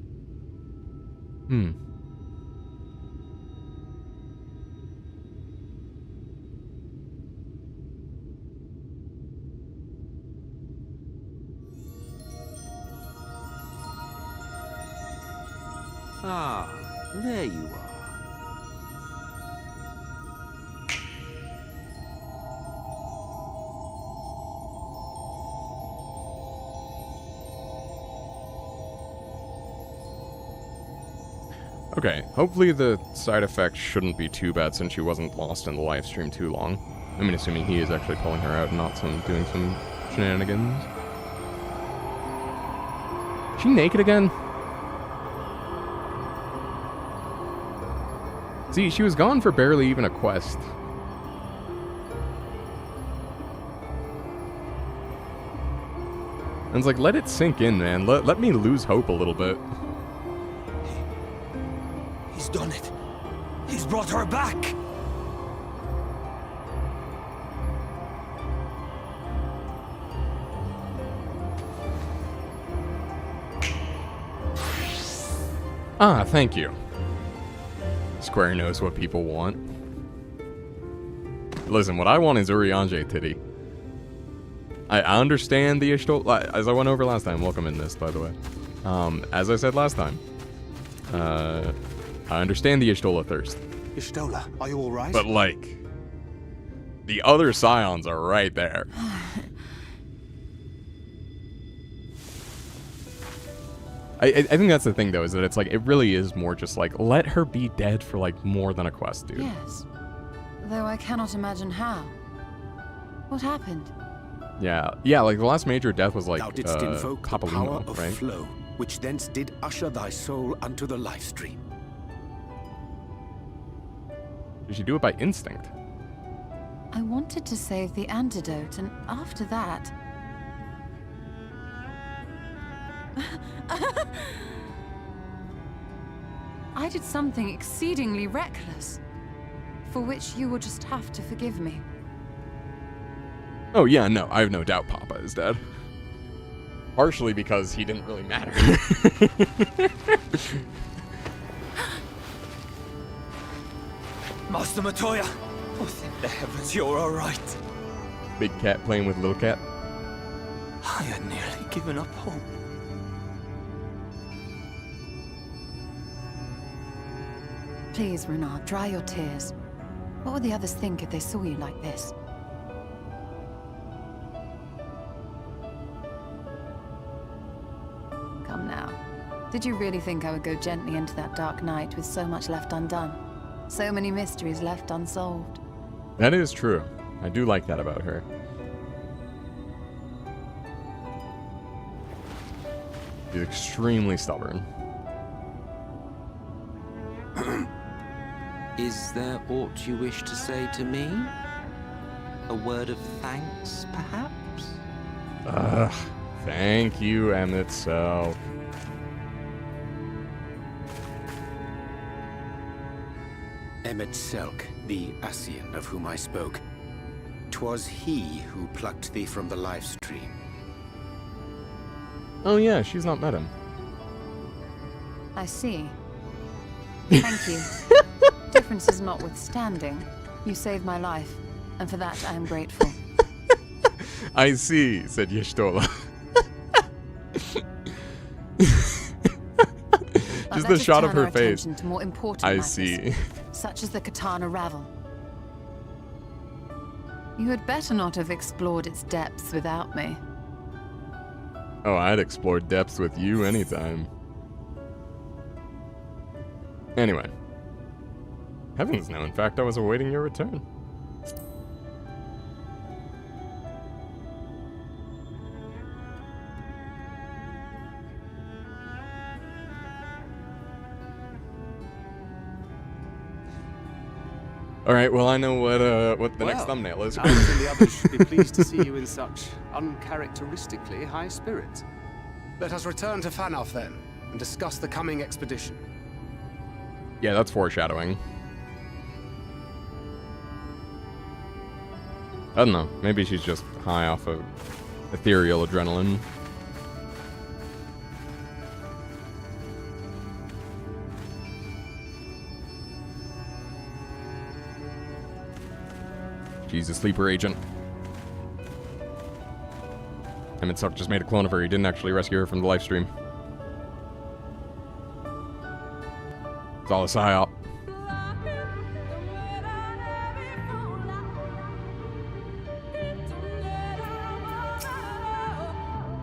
Ah, there you are. Okay, hopefully the side effects shouldn't be too bad since she wasn't lost in the live stream too long. I mean, assuming he is actually pulling her out and not doing some shenanigans. Is she naked again? See, she was gone for barely even a quest. And it's like, let it sink in, man. Let me lose hope a little bit. He's done it. He's brought her back. Ah, thank you. Square knows what people want. Listen, what I want is Urianger titty. I understand the Ishtola, as I went over last time. Welcome in this, by the way. As I said last time, I understand the Ishtola thirst. Ishtola, are you all right? But, like, the other scions are right there. I think that's the thing, though, is that it's like, it really is more just like, let her be dead for, like, more than a quest, dude. Yes. Though I cannot imagine how. What happened? Yeah, like, the last major death was, like, Thou didst invoke the power Papolino, of right? flow, which thence did usher thy soul unto the life stream. Did she do it by instinct? I wanted to save the antidote, and after that... I did something exceedingly reckless, for which you will just have to forgive me. Oh yeah, no, I have no doubt Papa is dead. Partially because he didn't really matter. Master Matoya! Oh, thank the heavens you're alright. Big cat playing with little cat. I had nearly given up hope. Please, Renard, dry your tears. What would the others think if they saw you like this? Come now. Did you really think I would go gently into that dark night with so much left undone? So many mysteries left unsolved. That is true. I do like that about her. She's extremely stubborn. Is there aught you wish to say to me? A word of thanks, perhaps? Thank you, Emmett Self. Emmet Selk, the Ascian of whom I spoke. 'Twas he who plucked thee from the life stream. Oh yeah, she's not met him. I see. Thank you. Differences notwithstanding, you saved my life, and for that I am grateful. I see, said Yeshtola. Just the shot of her face. To more important I matters, see. such as the katana ravel. You had better not have explored its depths without me. Oh, I'd explore depths with you anytime. Anyway. Heavens no, in fact, I was awaiting your return. Alright, well I know what the next thumbnail is. Alex and the others should be pleased to see you in such uncharacteristically high spirits. Let us return to Fanoff then, and discuss the coming expedition. Yeah, that's foreshadowing. I don't know, maybe she's just high off of ethereal adrenaline. She's a sleeper agent. Emmett Suck just made a clone of her. He didn't actually rescue her from the live stream. It's all a psyop.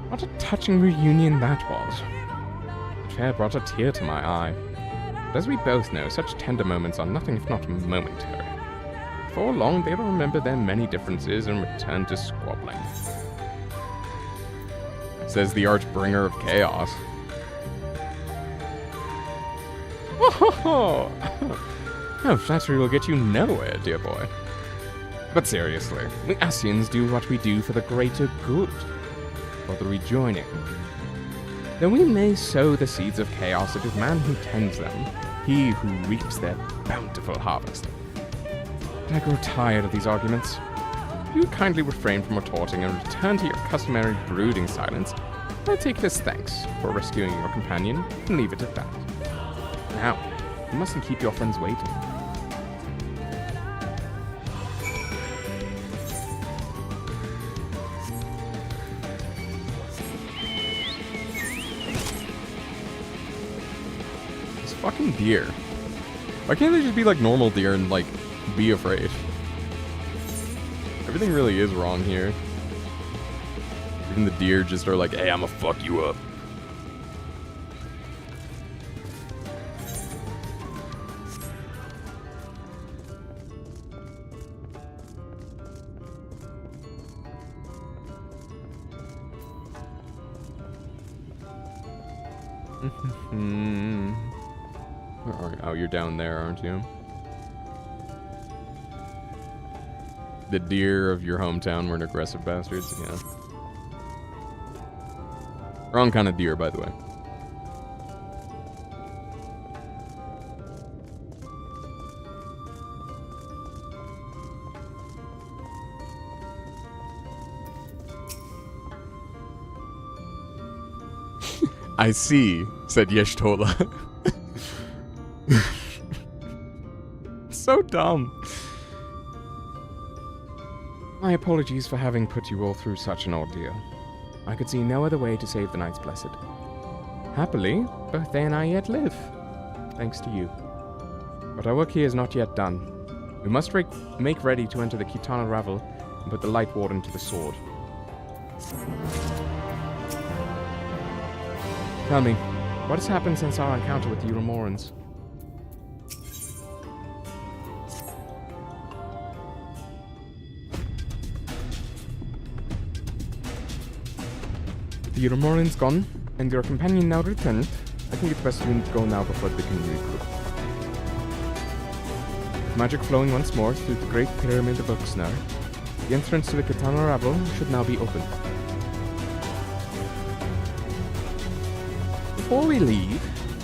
What a touching reunion that was. Fair brought a tear to my eye. But as we both know, such tender moments are nothing if not momentary. Before long, they will remember their many differences and return to squabbling. Says the Archbringer of Chaos. Oh, no, flattery will get you nowhere, dear boy. But seriously, we Ascians do what we do for the greater good. For the rejoining. Though we may sow the seeds of chaos, it is man who tends them, he who reaps their bountiful harvest. But I grow tired of these arguments. If you would kindly refrain from retorting and return to your customary brooding silence, I take it as thanks for rescuing your companion and leave it at that. Now, you mustn't keep your friends waiting. This fucking deer. Why can't they just be like normal deer and like be afraid? Everything really is wrong here. Even the deer just are like, hey, I'ma fuck you up. Where are you? Oh, you're down there, aren't you? The deer of your hometown weren't aggressive bastards? Yeah. Wrong kind of deer, by the way. I see, said Yeshtola. So dumb. My apologies for having put you all through such an ordeal. I could see no other way to save the Knights Blessed. Happily, both they and I yet live, thanks to you. But our work here is not yet done. We must make ready to enter the Kitana Ravel and put the Light Warden to the sword. Tell me, what has happened since our encounter with the Euromorans? The Euromorans gone, and your companion now returned. I think it's best you go now before they can regroup. With magic flowing once more through the Great Pyramid of Uxnar, the entrance to the Kitana Ravel should now be open. Before we leave,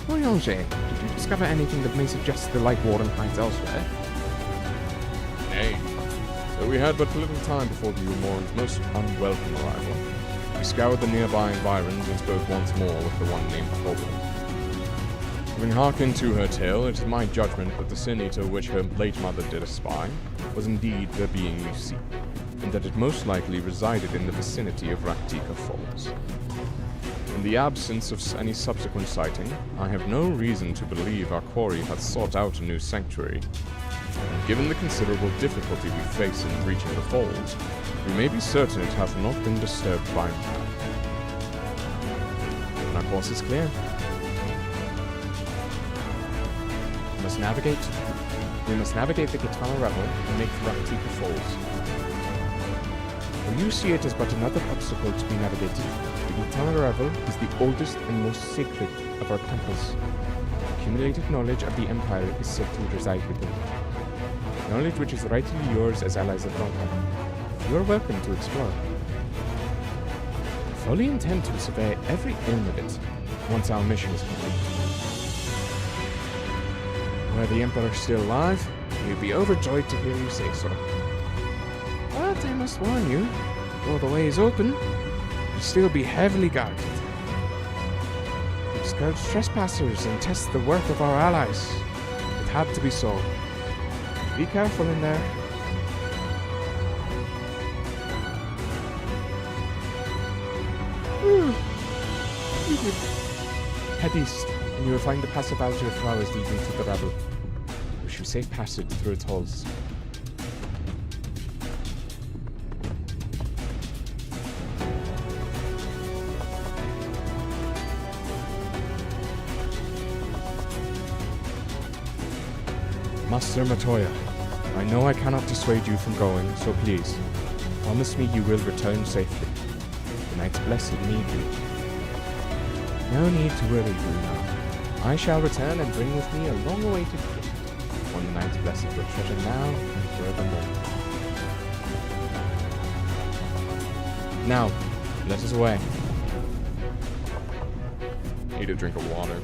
Voyager, did you discover anything that may suggest the Light Warden hides elsewhere? Nay. Though we had but little time before the Euromorans' most unwelcome arrival, we scoured the nearby environs and spoke once more with the one named Corbin. Having hearkened to her tale, it is my judgment that the Sin Eater which her late mother did espy was indeed the being you seek, and that it most likely resided in the vicinity of Raktika Falls. In the absence of any subsequent sighting, I have no reason to believe our quarry hath sought out a new sanctuary. And given the considerable difficulty we face in reaching the falls, we may be certain it hath not been disturbed by man. And our course is clear. We must navigate the Kitana Ravel and make for Raktika Falls. When you see it as but another obstacle to be navigated, the Kitana Ravel is the oldest and most sacred of our temples. Accumulated knowledge of the Empire is said to reside within. Knowledge which is rightly yours as allies of Ronka. You are welcome to explore. I fully intend to survey every inch of it once our mission is complete. Were the Emperor still alive, he would be overjoyed to hear you say so. But I must warn you, though the way is open, it will still be heavily guarded. We discourage trespassers and test the worth of our allies. It had to be so. Be careful in there. Head east, and you will find the passive altar of flowers leading to the Ravel. Wish you safe passage through its halls. Master Matoya, I know I cannot dissuade you from going, so please, promise me you will return safely. The Knights Blessed need you. No need to worry, Luna. I shall return and bring with me a long-awaited gift, one the Knights Blessed will treasure now and forevermore. Now, let us away. Need a drink of water.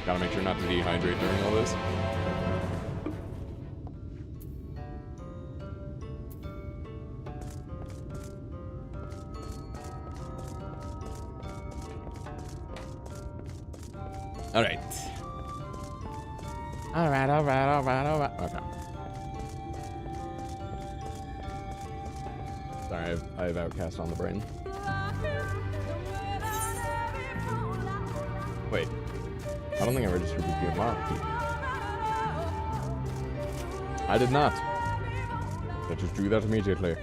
Gotta make sure not to dehydrate during all this. Alright. Alright. Okay. Sorry, I have Outcast on the brain. Wait. I don't think I registered with BMR. I did not. I just drew that immediately.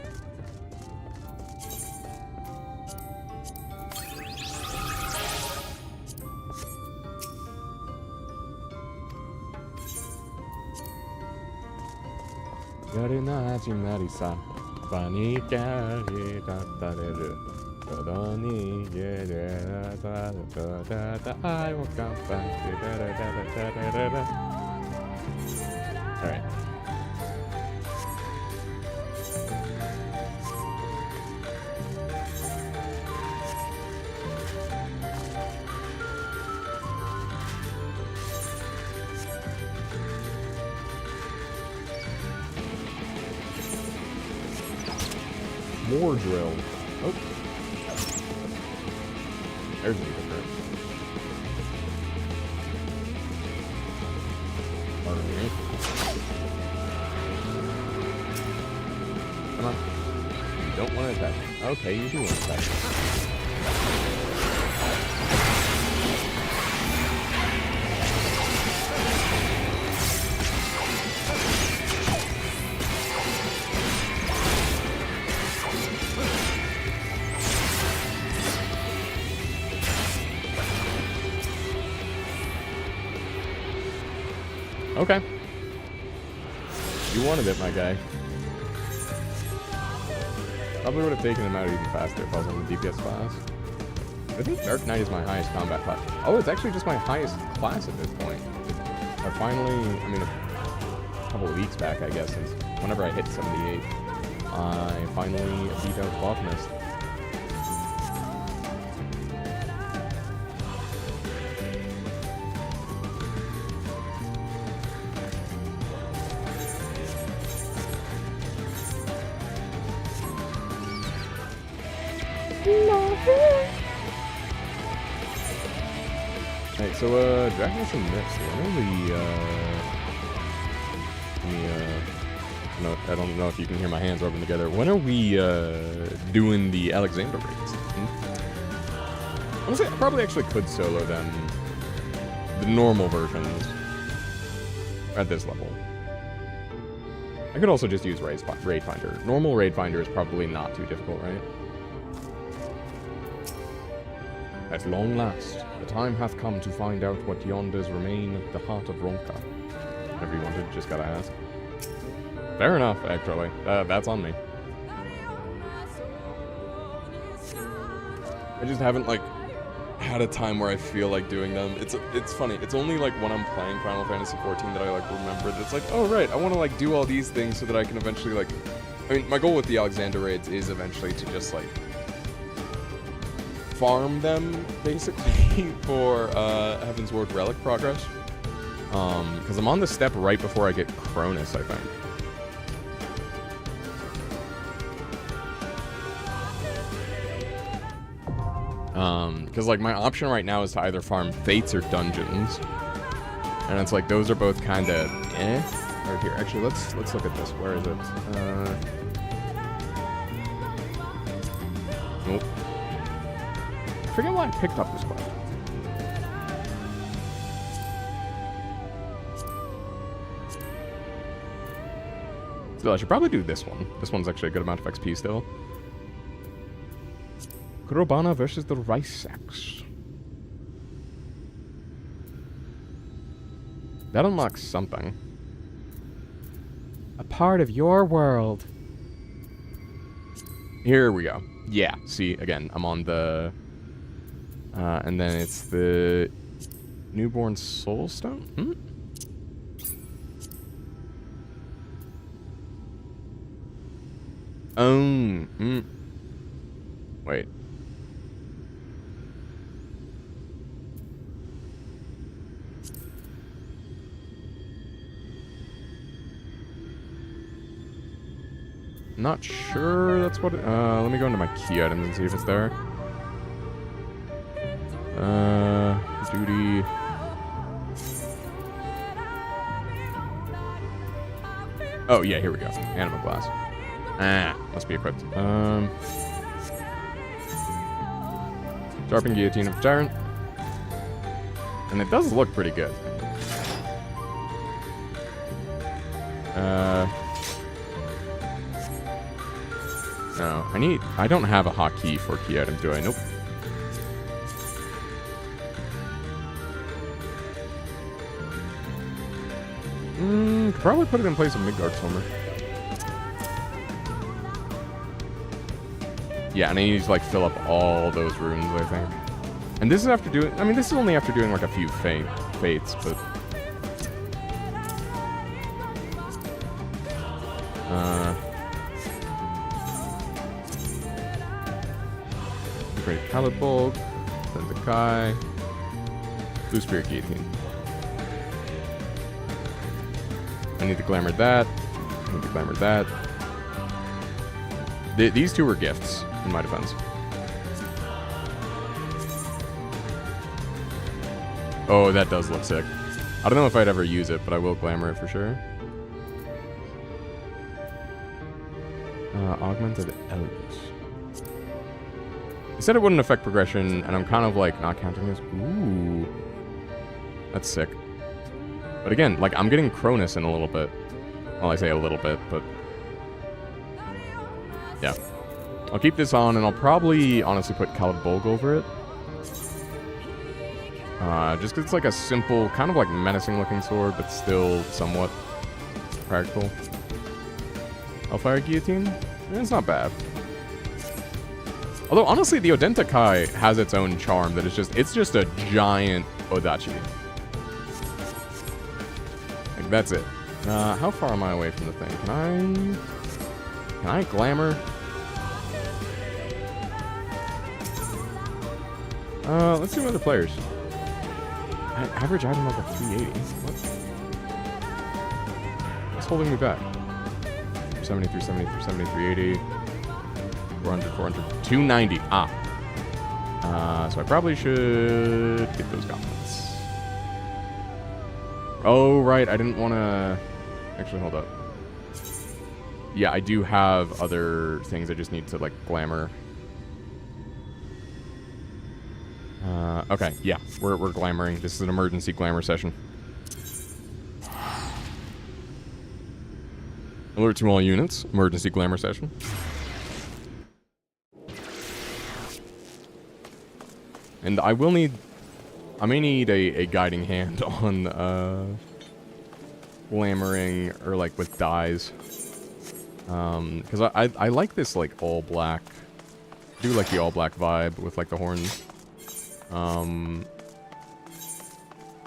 Alright. More drill. Oh. There's a different room. Pardon me. Come on. You don't want to attack me. Okay, you do want to attack me. Okay. You wanted it, my guy. Probably would have taken him out even faster if I was on the DPS class. I think Dark Knight is my highest combat class. Oh, it's actually just my highest class at this point. I finally, I mean, a couple of weeks back, I guess, since whenever I hit 78, I finally beat out Botanist. Alright, so, Dragon's in this. I don't know if you can hear my hands rubbing together. When are we, doing the Alexander raids? Honestly, I probably actually could solo them. The normal versions. At this level. I could also just use Raid Finder. Normal Raid Finder is probably not too difficult, right? At long last, the time hath come to find out what yonders remain at the heart of Ronka. Whatever you wanted, just gotta ask. Fair enough, actually. That's on me. I just haven't, like, had a time where I feel like doing them. It's funny. It's only, like, when I'm playing Final Fantasy XIV that I, like, remember that it's like, oh, right, I want to, like, do all these things so that I can eventually, like... I mean, my goal with the Alexander raids is eventually to just, like... farm them, basically, for Heaven's Ward Relic progress. Because I'm on the step right before I get Cronus, I think. Because, like, my option right now is to either farm Fates or Dungeons. And it's like, those are both kind of eh. Right here. Actually, let's look at this. Where is it? Nope. I forget why I picked up this quest. Still, I should probably do this one. This one's actually a good amount of XP still. Kurobana versus the Rice Sacks. That unlocks something. A part of your world. Here we go. Yeah, see, again, I'm on the... and then it's the Newborn Soulstone? Wait. Not sure that's what it... let me go into my key items and see if it's there. Duty... Oh, yeah, here we go. Animal glass. Ah, must be equipped. Sharpened Guillotine of Tyrant. And it does look pretty good. No, I don't have a hotkey for key items, do I? Nope. Could probably put it in place of Midgard's Homer. Yeah, and I need to, like, fill up all those runes, I think. And this is after doing... I mean, this is only after doing, like, a few fates, but... Great Pallet Bulk, Senzakai, Blue Spirit Guillotine. I need to glamour that. I need to glamour that. These two were gifts, in my defense. Oh, that does look sick. I don't know if I'd ever use it, but I will glamour it for sure. Augmented Eldritch. It said it wouldn't affect progression, and I'm kind of like not counting this. Ooh. That's sick. But again, like I'm getting Cronus in a little bit. Well, I say a little bit, but yeah. I'll keep this on, and I'll probably honestly put Calibulg over it. Just because it's like a simple, kind of like menacing looking sword, but still somewhat practical. Hellfire Guillotine? It's not bad. Although, honestly, the Odenta Kai has its own charm that it's just a giant Odachi. Like, that's it. How far am I away from the thing? Can I glamour? Let's see what other players. Average item level 380. What's holding me back? 73, 73, 73, 80. 400, 400, 290. So I probably should get those gauntlets. Oh, right. I didn't want to... Actually, hold up. Yeah, I do have other things I just need to, like, glamour. Okay, yeah. We're glamoring. This is an emergency glamour session. Alert to all units. Emergency glamour session. And I may need a guiding hand on glamoring or like with dyes. Because I like this like all black. I do like the all black vibe with like the horns.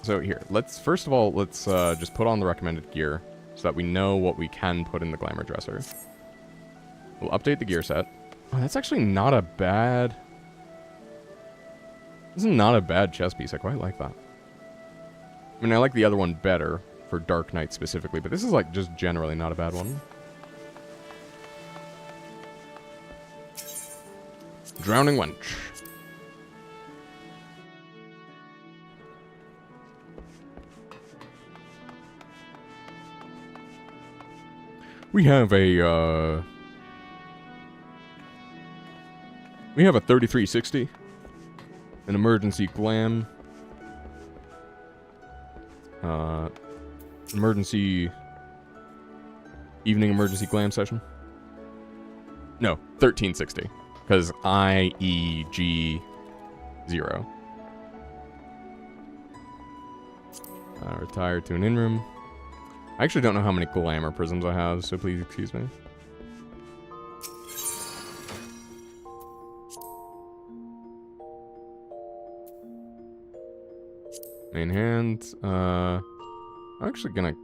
So here, first of all, let's just put on the recommended gear so that we know what we can put in the glamour dresser. We'll update the gear set. Oh, that's actually not a bad... This is not a bad chest piece. I quite like that. I mean, I like the other one better for Dark Knight specifically, but this is like just generally not a bad one. Drowning Wench. We have a 3360. An emergency glam. Evening emergency glam session. No, 1360. Because IEG 0. Retired to an in-room. I actually don't know how many glamour prisms I have, so please excuse me. Main hand. I'm actually gonna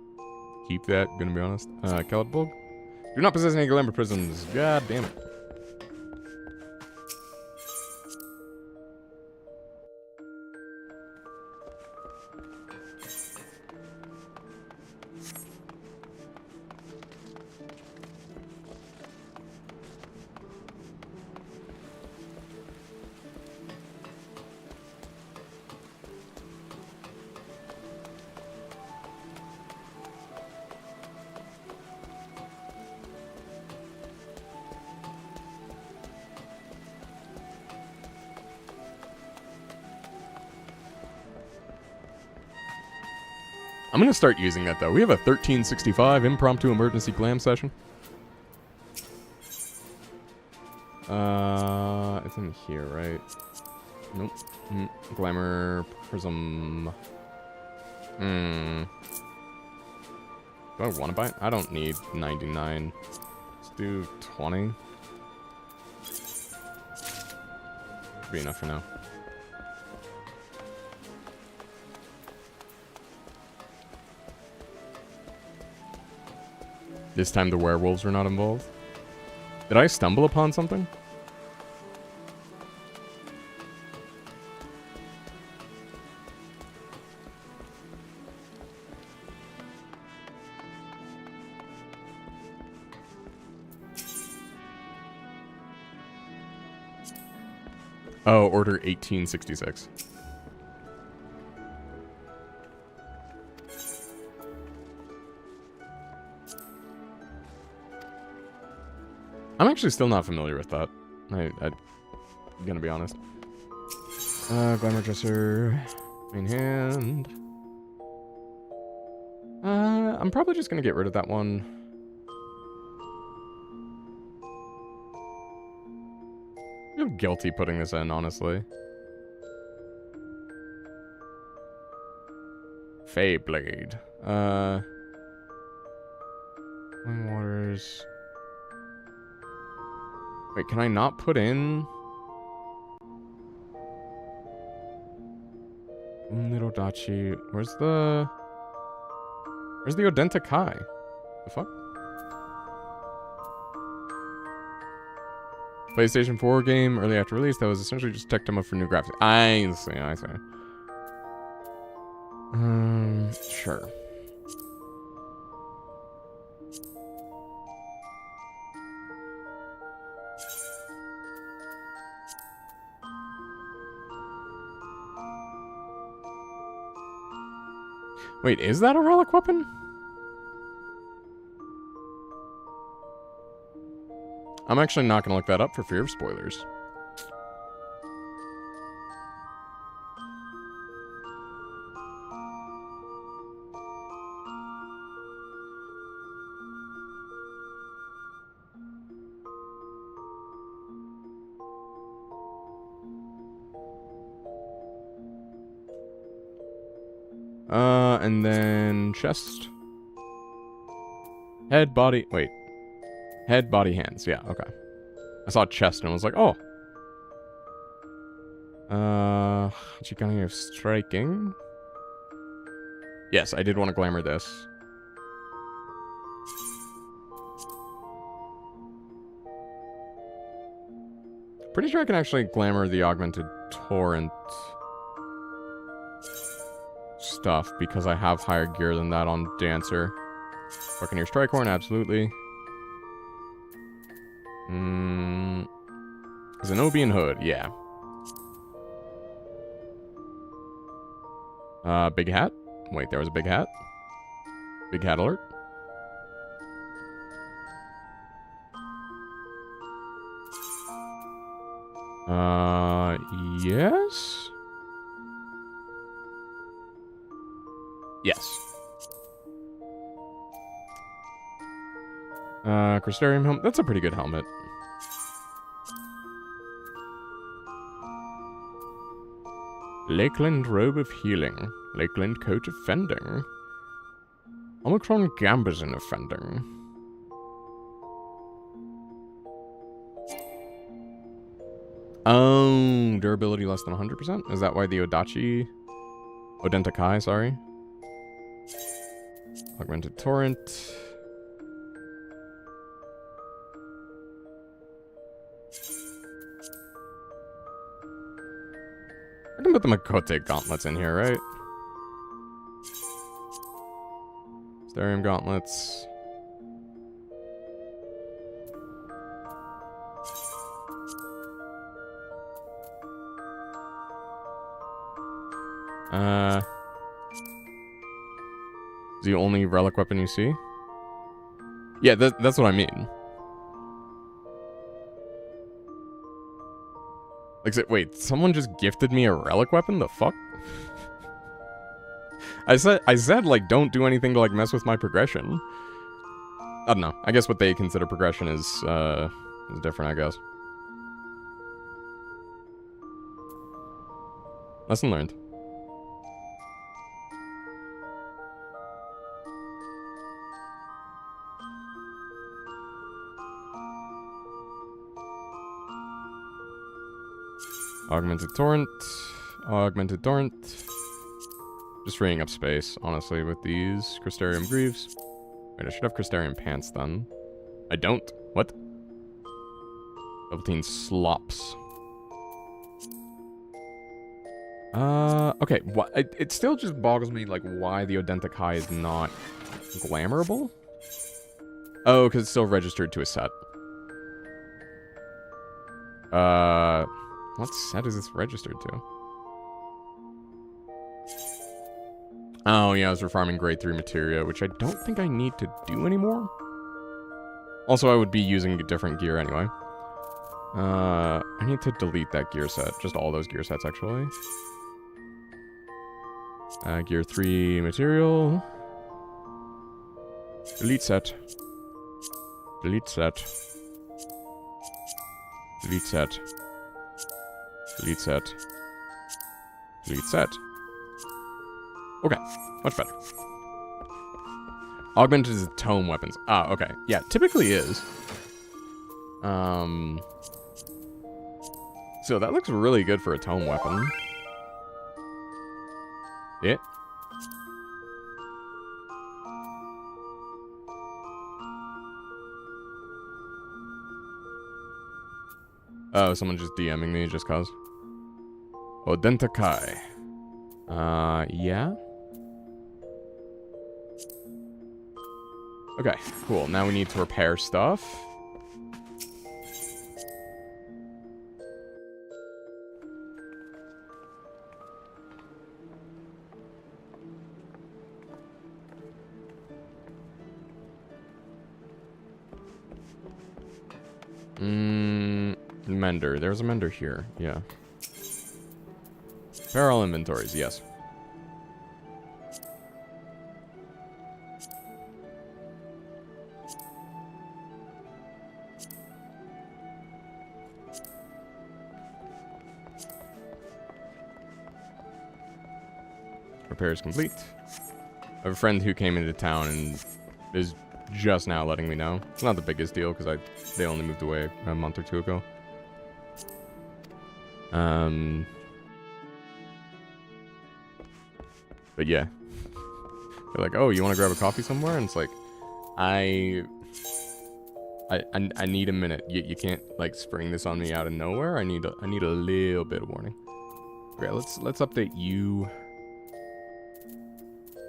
keep that, gonna be honest. Calibulg. Do not possess any glamour prisms. God damn it. I'm gonna start using that though. We have a 1365 impromptu emergency glam session. It's in here, right? Nope. Glamour prism. Do I want to buy it? I don't need 99. Let's do 20. Should be enough for now. This time the werewolves were not involved. Did I stumble upon something? Oh, order 1866. I'm actually still not familiar with that. I'm gonna be honest. Glamour Dresser. Main hand. I'm probably just gonna get rid of that one. I feel guilty putting this in, honestly. Feyblade. Flame Waters. Wait, can I not put in? Little Dachi. Where's the Odenta Kai? The fuck? PlayStation 4 game, early after release, that was essentially just tech demo for new graphics. I see. Sure. Wait, is that a relic weapon? I'm actually not going to look that up for fear of spoilers. And then chest. Head, body, wait. Head, body, hands. Yeah, okay. I saw chest and I was like, oh. Chicane of striking. Yes, I did want to glamour this. Pretty sure I can actually glamour the augmented torrent stuff because I have higher gear than that on Dancer. Buccaneer Strikehorn, absolutely. Zenobian Hood, yeah. Big hat? Wait, there was a big hat? Big hat alert? Yes? Yes. Crystarium helmet. That's a pretty good helmet. Lakeland Robe of Healing. Lakeland Coat of Fending. Omicron Gambazin of Fending. Oh, durability less than 100%? Is that why the Odenta Kai, sorry. Augmented Torrent. I can put the Makote gauntlets in here, right? Starium gauntlets. The only relic weapon you see? Yeah, that's what I mean. Like, wait, someone just gifted me a relic weapon? The fuck? I said, like, don't do anything to, like, mess with my progression. I don't know. I guess what they consider progression is different, I guess. Lesson learned. Augmented Torrent. Augmented Torrent. Just freeing up space, honestly, with these Crystarium Greaves. Wait, I should have Crystarium Pants, then. I don't. What? Velveteen Slops. Okay, it still just boggles me, like, why the Odenta Kai is not glamourable? Oh, because it's still registered to a set. What set is this registered to? Oh, yeah, I was farming grade 3 materia, which I don't think I need to do anymore. Also, I would be using different gear anyway. I need to delete that gear set. Just all those gear sets, actually. Gear 3 material. Delete set. Delete set. Delete set. Delete set. Delete set. Okay, much better. Augmented is tome weapons. Ah, okay. Yeah, typically is. So that looks really good for a tome weapon. Yeah. Oh, someone just DMing me just cause. Odentakai. Yeah? Okay, cool. Now we need to repair stuff. Mender. There's a mender here. Yeah. Repair all inventories. Yes. Repair is complete. I have a friend who came into town and is just now letting me know. It's not the biggest deal because they only moved away a month or two ago. But yeah. They're like, oh, you want to grab a coffee somewhere? And it's like, I need a minute. You can't like spring this on me out of nowhere. I need a little bit of warning. Okay, let's update you.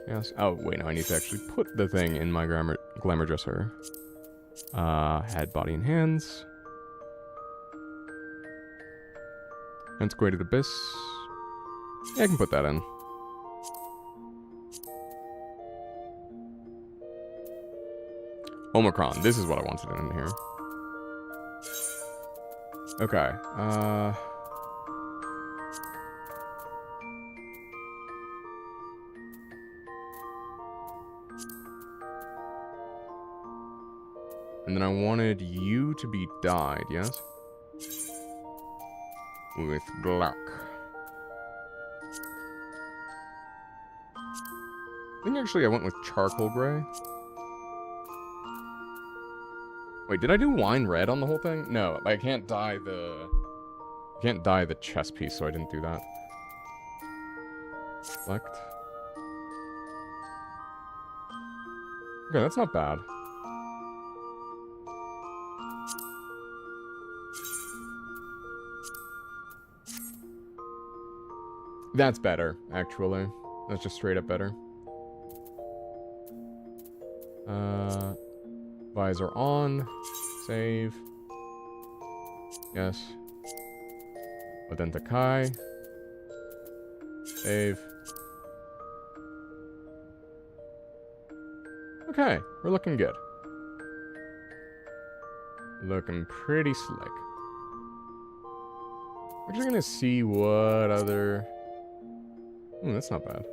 Yes. Oh wait, no, I need to actually put the thing in my glamour dresser. Head, body, and hands. Antiquated abyss. Yeah, I can put that in. Omicron. This is what I wanted in here. Okay. And then I wanted you to be dyed, yes? With black. I think actually I went with charcoal gray. Wait, did I do wine red on the whole thing? No, I can't dye the... I can't dye the chest piece, so I didn't do that. Select. Okay, that's not bad. That's better, actually. That's just straight up better. Visor on. Save. Yes. Odentakai. Save. Okay, we're looking good. Looking pretty slick. We're just gonna see what other... that's not bad.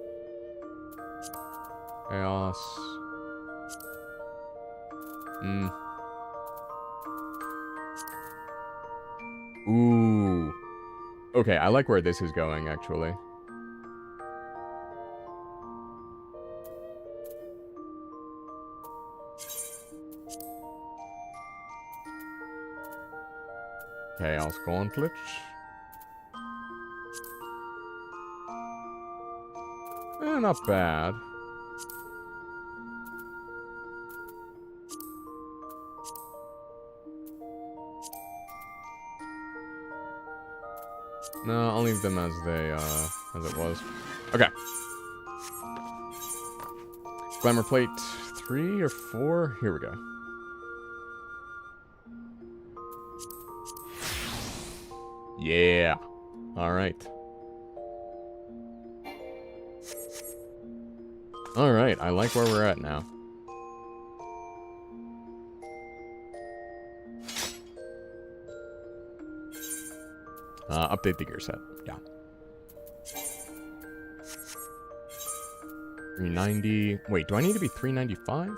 Chaos. Ooh. Okay, I like where this is going, actually. Chaos Gauntlet. Not bad. No, I'll leave them as they, as it was. Okay. Glamour plate 3 or 4? Here we go. Yeah. Alright. Alright, I like where we're at now. Update the gear set. Yeah. 390. Wait, do I need to be 395?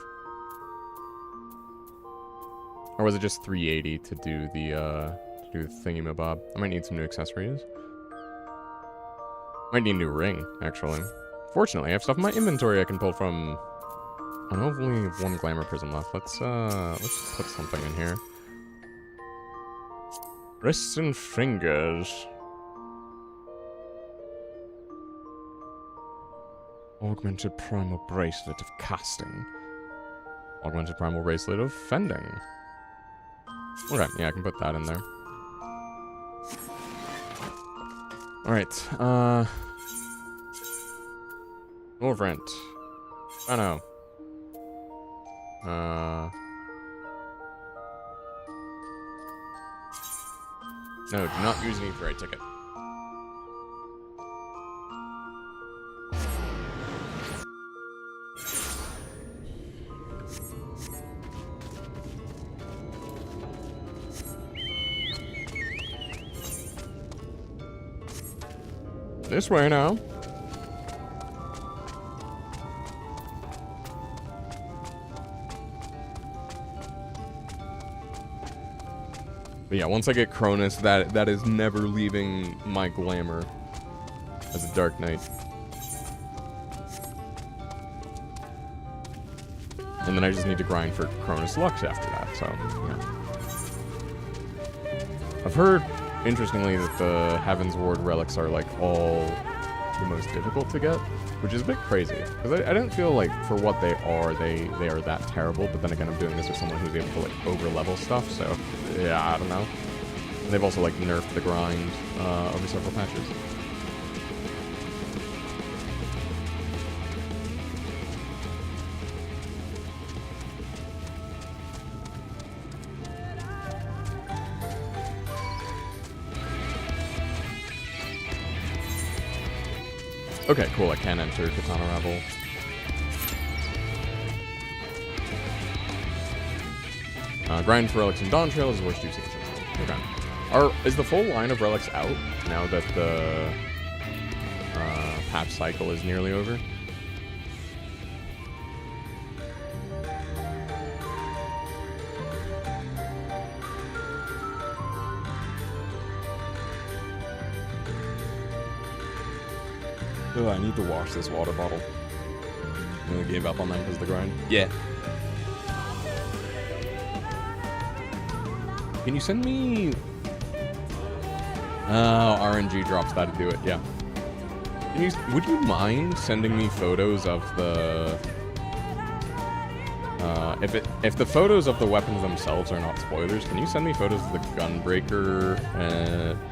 Or was it just 380 to do the thingy-mabob? I might need some new accessories. Might need a new ring, actually. Fortunately, I have stuff in my inventory I can pull from. I don't have only one glamour prism left. Let's put something in here. Wrists and fingers. Augmented primal bracelet of casting. Augmented primal bracelet of fending. Okay, yeah, I can put that in there. Alright, Norvrent. Oh no. No, do not use me for a ticket. This way now. But yeah, once I get Cronus, that is never leaving my glamour as a Dark Knight. And then I just need to grind for Cronus Lux after that, so, yeah. I've heard, interestingly, that the Heaven's Ward relics are, like, all the most difficult to get, which is a bit crazy. Because I don't feel like, for what they are that terrible, but then again, I'm doing this with someone who's able to, like, over-level stuff, so, yeah, I don't know. And they've also, like, nerfed the grind over several patches. Okay, cool, I can enter Katana Rebel. Grind for relics and Dawn Trail is the worst you've seen since then. Okay. Is the full line of relics out now that the patch cycle is nearly over? Oh, I need to wash this water bottle. I really gave up on them because of the grind. Yeah. Can you send me... Oh, RNG drops that to do it, yeah. Would you mind sending me photos of the... if the photos of the weapons themselves are not spoilers, can you send me photos of the Gunbreaker,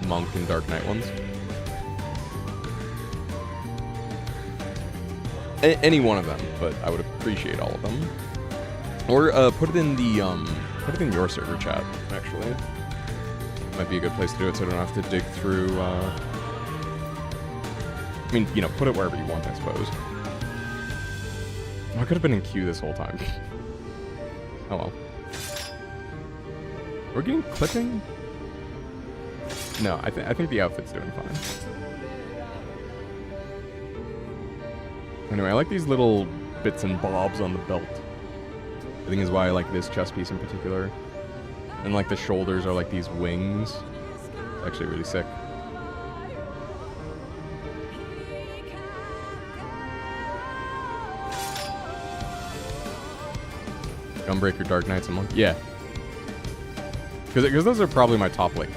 Monk, and Dark Knight ones? Any one of them, but I would appreciate all of them. Or put it in the put it in your server chat. Actually, might be a good place to do it, so I don't have to dig through. I mean, you know, put it wherever you want, I suppose. I could have been in queue this whole time. Oh well. We're getting clipping. No, I think the outfit's doing fine. Anyway, I like these little bits and bobs on the belt. I think is why I like this chest piece in particular. And like the shoulders are like these wings. It's actually really sick. Gunbreaker, Dark Knights, and Monk. Yeah. Because those are probably my top like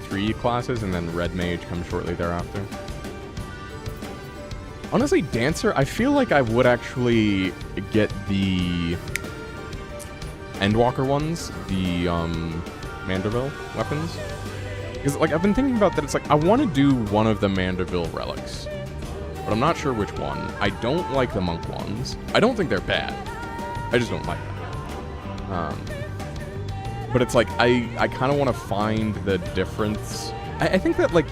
3 classes, and then Red Mage comes shortly thereafter. Honestly, Dancer, I feel like I would actually get the Endwalker ones, the Manderville weapons. Because, like, I've been thinking about that. It's like, I want to do one of the Manderville relics, but I'm not sure which one. I don't like the Monk ones. I don't think they're bad. I just don't like them. But it's like, I kind of want to find the difference. I think that, like,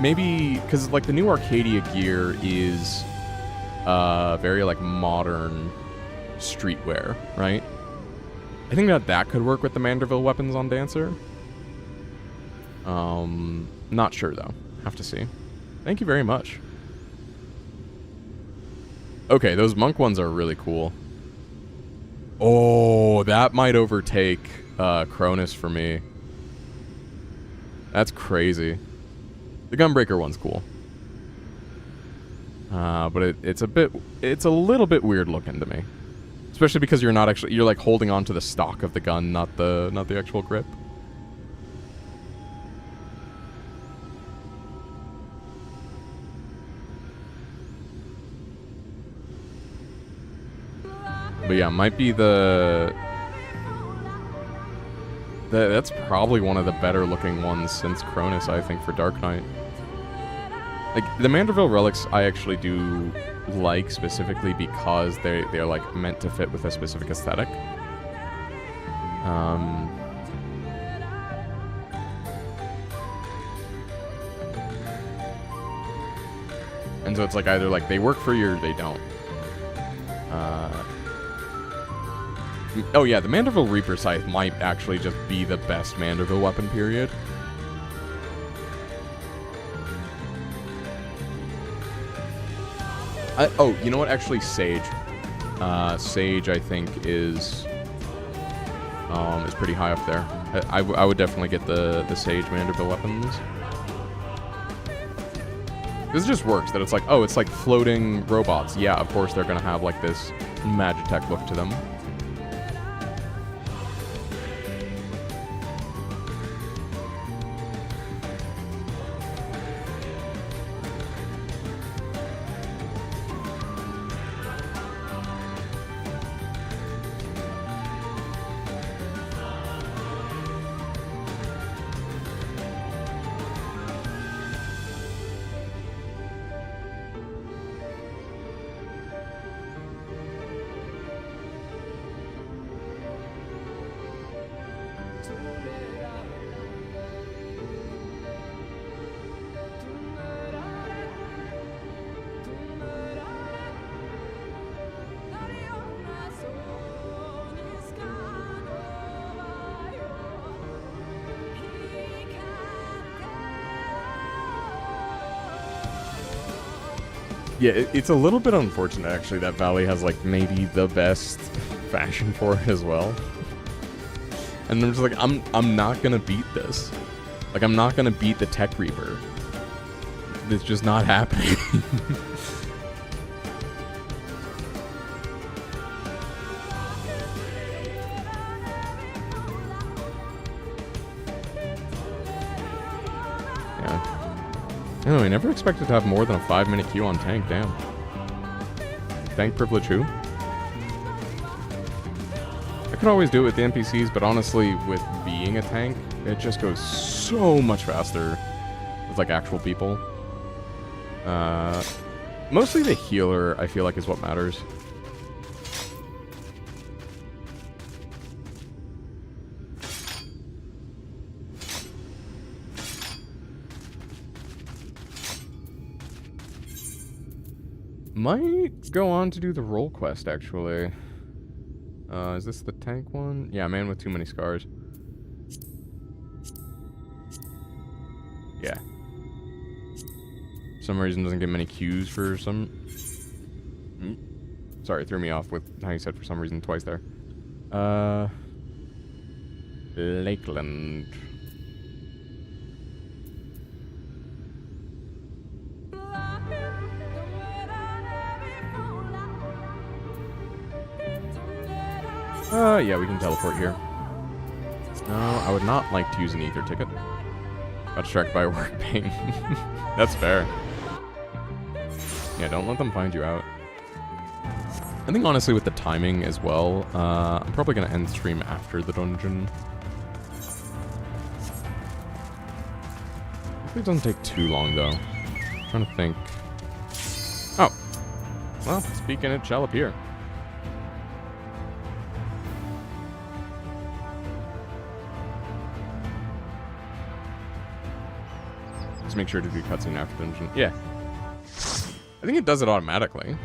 maybe, because, like, the new Arcadia gear is very, like, modern streetwear, right? I think that could work with the Manderville weapons on Dancer. Not sure, though. Have to see. Thank you very much. Okay, those monk ones are really cool. Oh, that might overtake Cronus for me. That's crazy. The Gunbreaker one's cool. But it's a little bit weird looking to me. Especially because you're like holding on to the stock of the gun, not the actual grip. But yeah, might be that's probably one of the better looking ones since Cronus, I think, for Dark Knight. Like, the Manderville relics I actually do like specifically because they're like meant to fit with a specific aesthetic. And so it's like either like they work for you or they don't. Oh yeah, the Manderville Reaper Scythe might actually just be the best Manderville weapon, period. Oh, you know what? Actually, Sage. Sage, I think, is pretty high up there. I would definitely get the Sage Manderville weapons. This just works, that it's like, oh, it's like floating robots. Yeah, of course they're gonna have like this Magitech look to them. Yeah, it's a little bit unfortunate, actually, that Valley has, like, maybe the best fashion for it as well. And I'm just like, I'm not gonna beat this. Like, I'm not gonna beat the Tech Reaper. It's just not happening. I never expected to have more than a 5-minute queue on tank, damn. Tank privilege who? I could always do it with the NPCs, but honestly, with being a tank, it just goes so much faster with, like, actual people. Mostly the healer, I feel like, is what matters. Might go on to do the role quest, actually. Is this the tank one? Yeah, man with too many scars. Yeah. For some reason doesn't get many cues for some... Sorry, it threw me off with how you said for some reason twice there. Lakeland. Yeah, we can teleport here. No, I would not like to use an ether ticket. Got distracted by a work pain. That's fair. Yeah, don't let them find you out. I think, honestly, with the timing as well, I'm probably going to end stream after the dungeon. Hopefully it doesn't take too long, though. I'm trying to think. Oh. Well, speaking, it shall appear. Just make sure to do cutscene after the dungeon. Yeah. I think it does it automatically.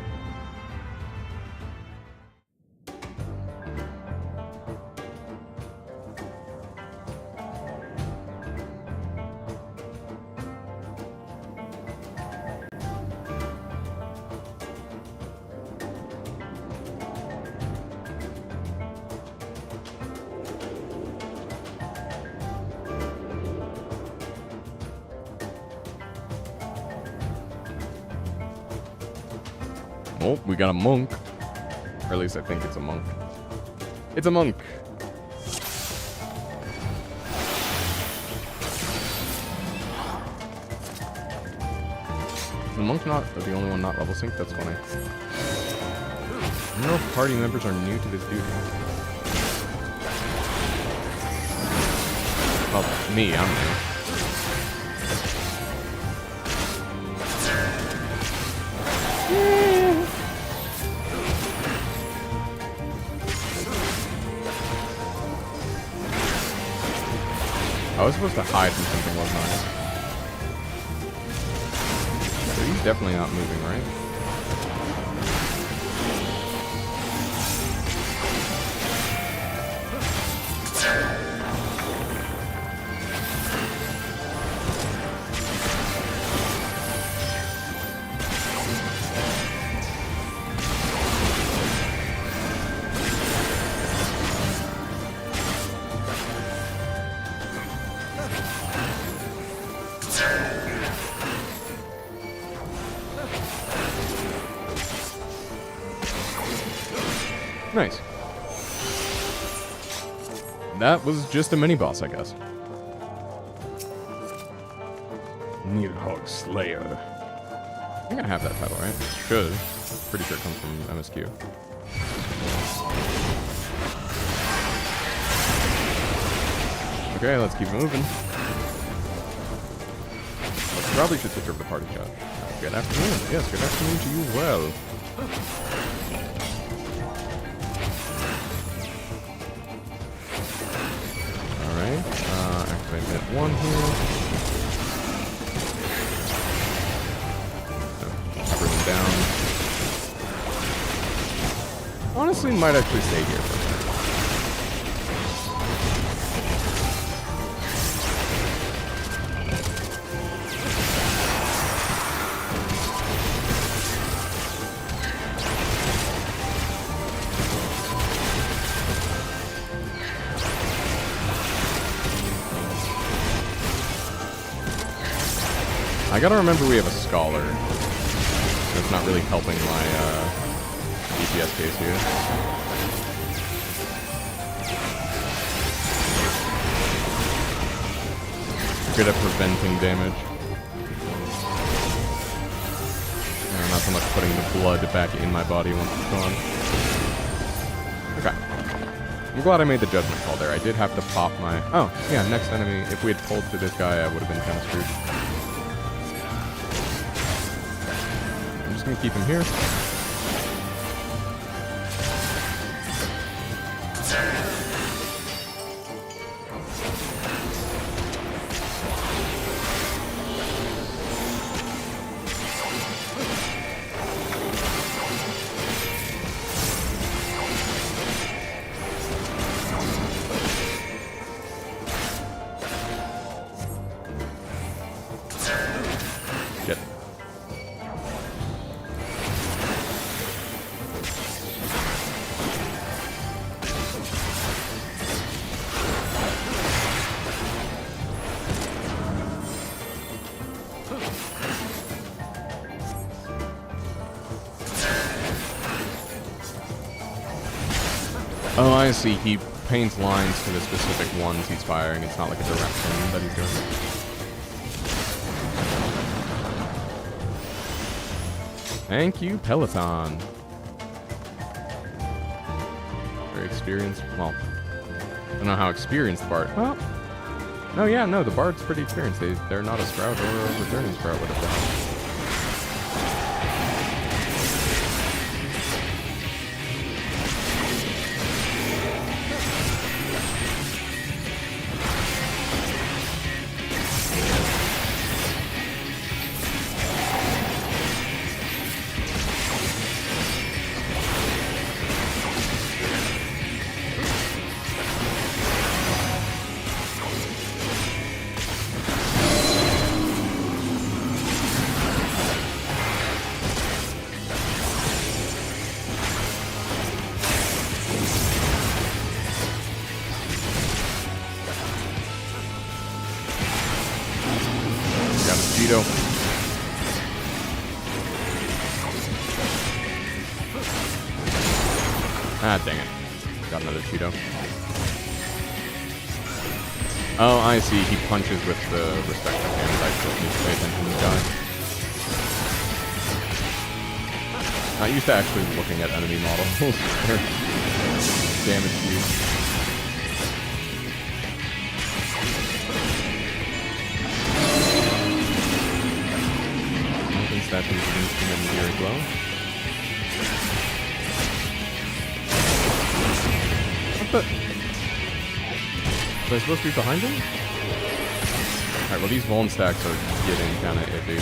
Oh, we got a monk. Or at least I think it's a monk. It's a monk. The monk not the only one not level synced? That's funny. I don't know if party members are new to this dude. Well, me, I'm new. I was supposed to hide from something, wasn't I? So he's definitely not moving, right? Nice. That was just a mini-boss, I guess. Needlehog Slayer. I think I have that title, right? Should. Pretty sure it comes from MSQ. Okay, let's keep moving. Probably should switch over to party chat. Good afternoon. Yes, good afternoon to you well. Activate minute 1 here. Everyone down. Honestly, might actually stay here for a minute. I gotta remember we have a scholar. That's not really helping my DPS case here. Good at preventing damage. Not so much putting the blood back in my body once it's gone. Okay. I'm glad I made the judgment call there. I did have to pop my... Oh, yeah, next enemy. If we had pulled to this guy, I would have been kind of screwed. Gonna keep him here. Get. Oh, I see. He paints lines to the specific ones he's firing. It's not like a direct thing that he's doing. Thank you, Peloton. Very experienced. Well, I don't know how experienced the Bard. Well, no, yeah, no, the Bard's pretty experienced. They're not a Sprout or a returning Sprout would have done. Ah, dang it. Got another Cheeto. Oh, I see. He punches with the respective hand. I still need to pay attention to the guy. Not used to actually looking at enemy models. Damage to you. Mountain statues against him in here as well. What the? Was I supposed to be behind him? Alright, well these Vuln stacks are getting kinda iffy.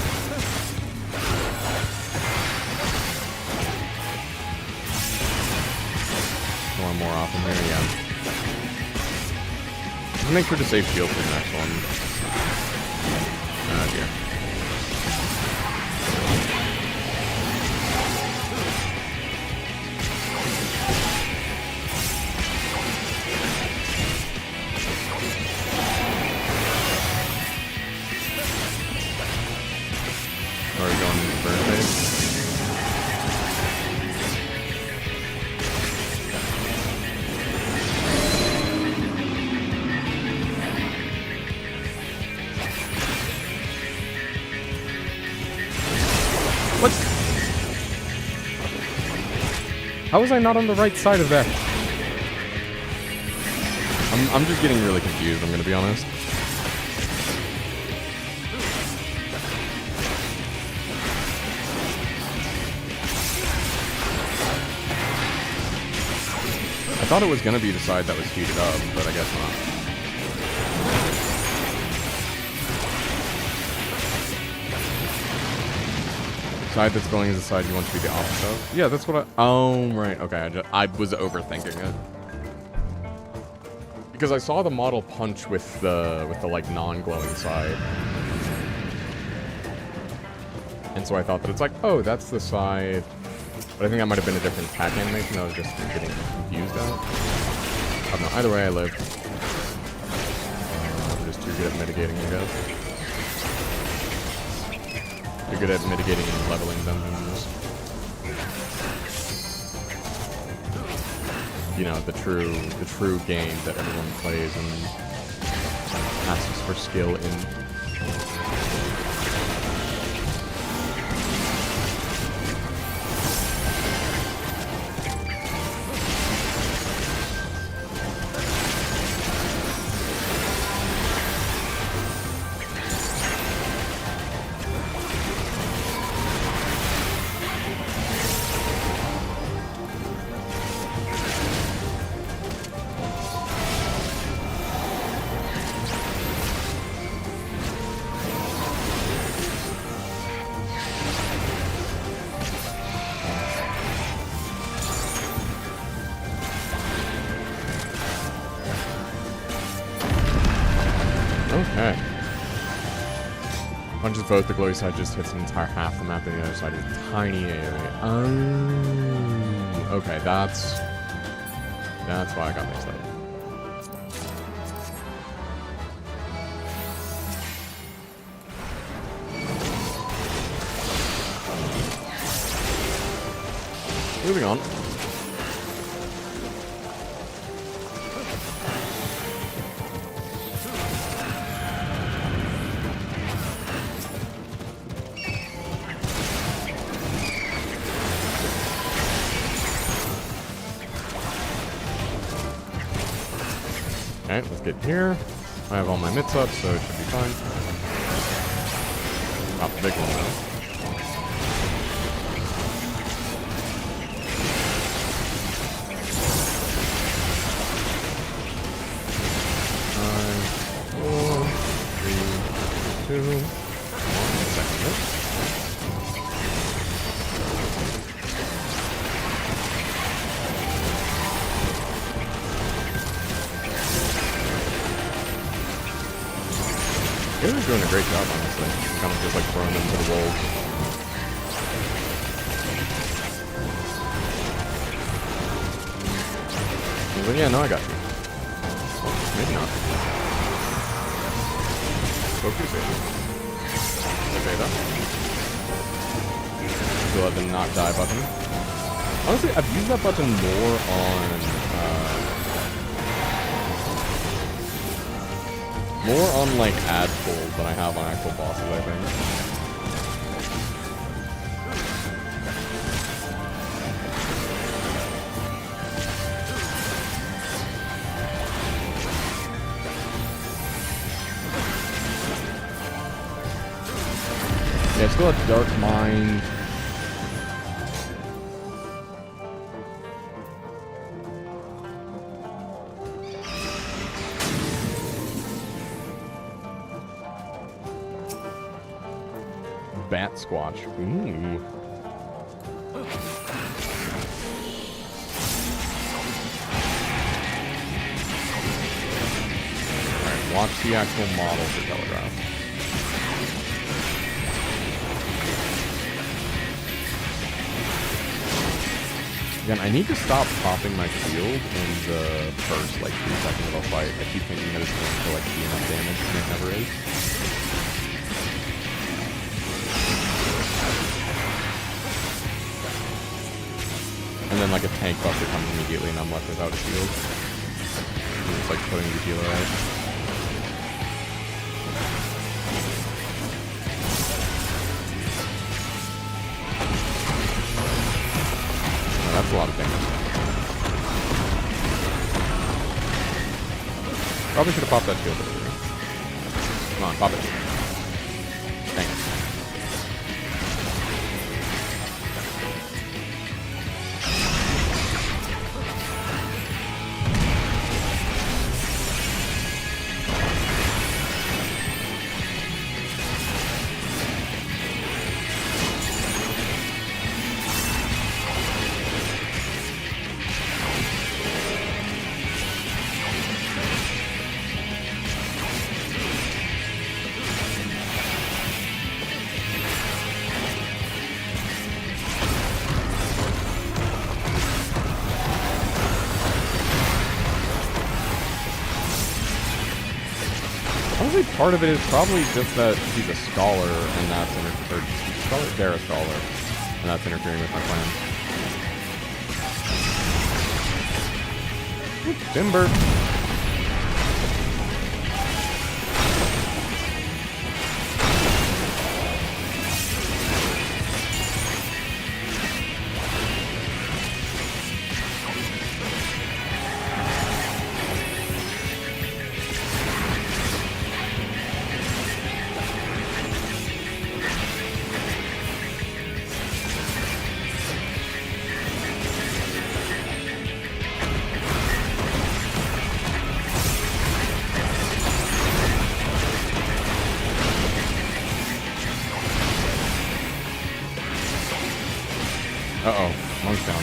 More often here, yeah. Just make sure to save shield for the next one. Ah, dear. Are we going into burn phase? What? How was I not on the right side of that? I'm just getting really confused, I'm gonna be honest. I thought it was gonna be the side that was heated up, but I guess not. Side that's going is the side you want to be the opposite of? Yeah, that's what I... Oh, right. Okay, I was overthinking it. Because I saw the model punch with the like, non-glowing side. And so I thought that it's like, oh, that's the side... But I think that might have been a different attack animation. I was just getting confused out. I don't know. Either way, I live. I'm just too good at mitigating, I guess. Too good at mitigating and leveling dungeons. You know, the true game that everyone plays and asks for skill in. Okay. Punches both, the glowy side just hits an entire half the map, and the other side is tiny area. Okay, that's why I got mixed up. Moving on. Okay, let's get here. I have all my mitts up, so it should be fine. Not the big one though. They're doing a great job, honestly. Kind of just like throwing them to the wolves. He's like, yeah, no, I got you. Well, maybe not. Spoke too soon. Okay, though. Still have the not die button. Honestly, I've used that button more on like ad pulls than I have on actual bosses, I think. Yeah, still a Dark Mind. Bat Squatch. Ooh. Alright, watch the actual model for Telegraph. Again, I need to stop popping my shield in the first, like, 3 seconds of a fight. I keep thinking that it's going to, like, be enough damage, and it never is. And then, like, a tank buster comes immediately, and I'm left without a shield. And it's like putting the healer out. That's a lot of damage. Probably should have popped that shield earlier. Come on, pop it. Thanks. Part of it is probably just that he's a scholar, and that's they're a scholar, and that's interfering with my plan. Timber. Uh-oh, monk's down.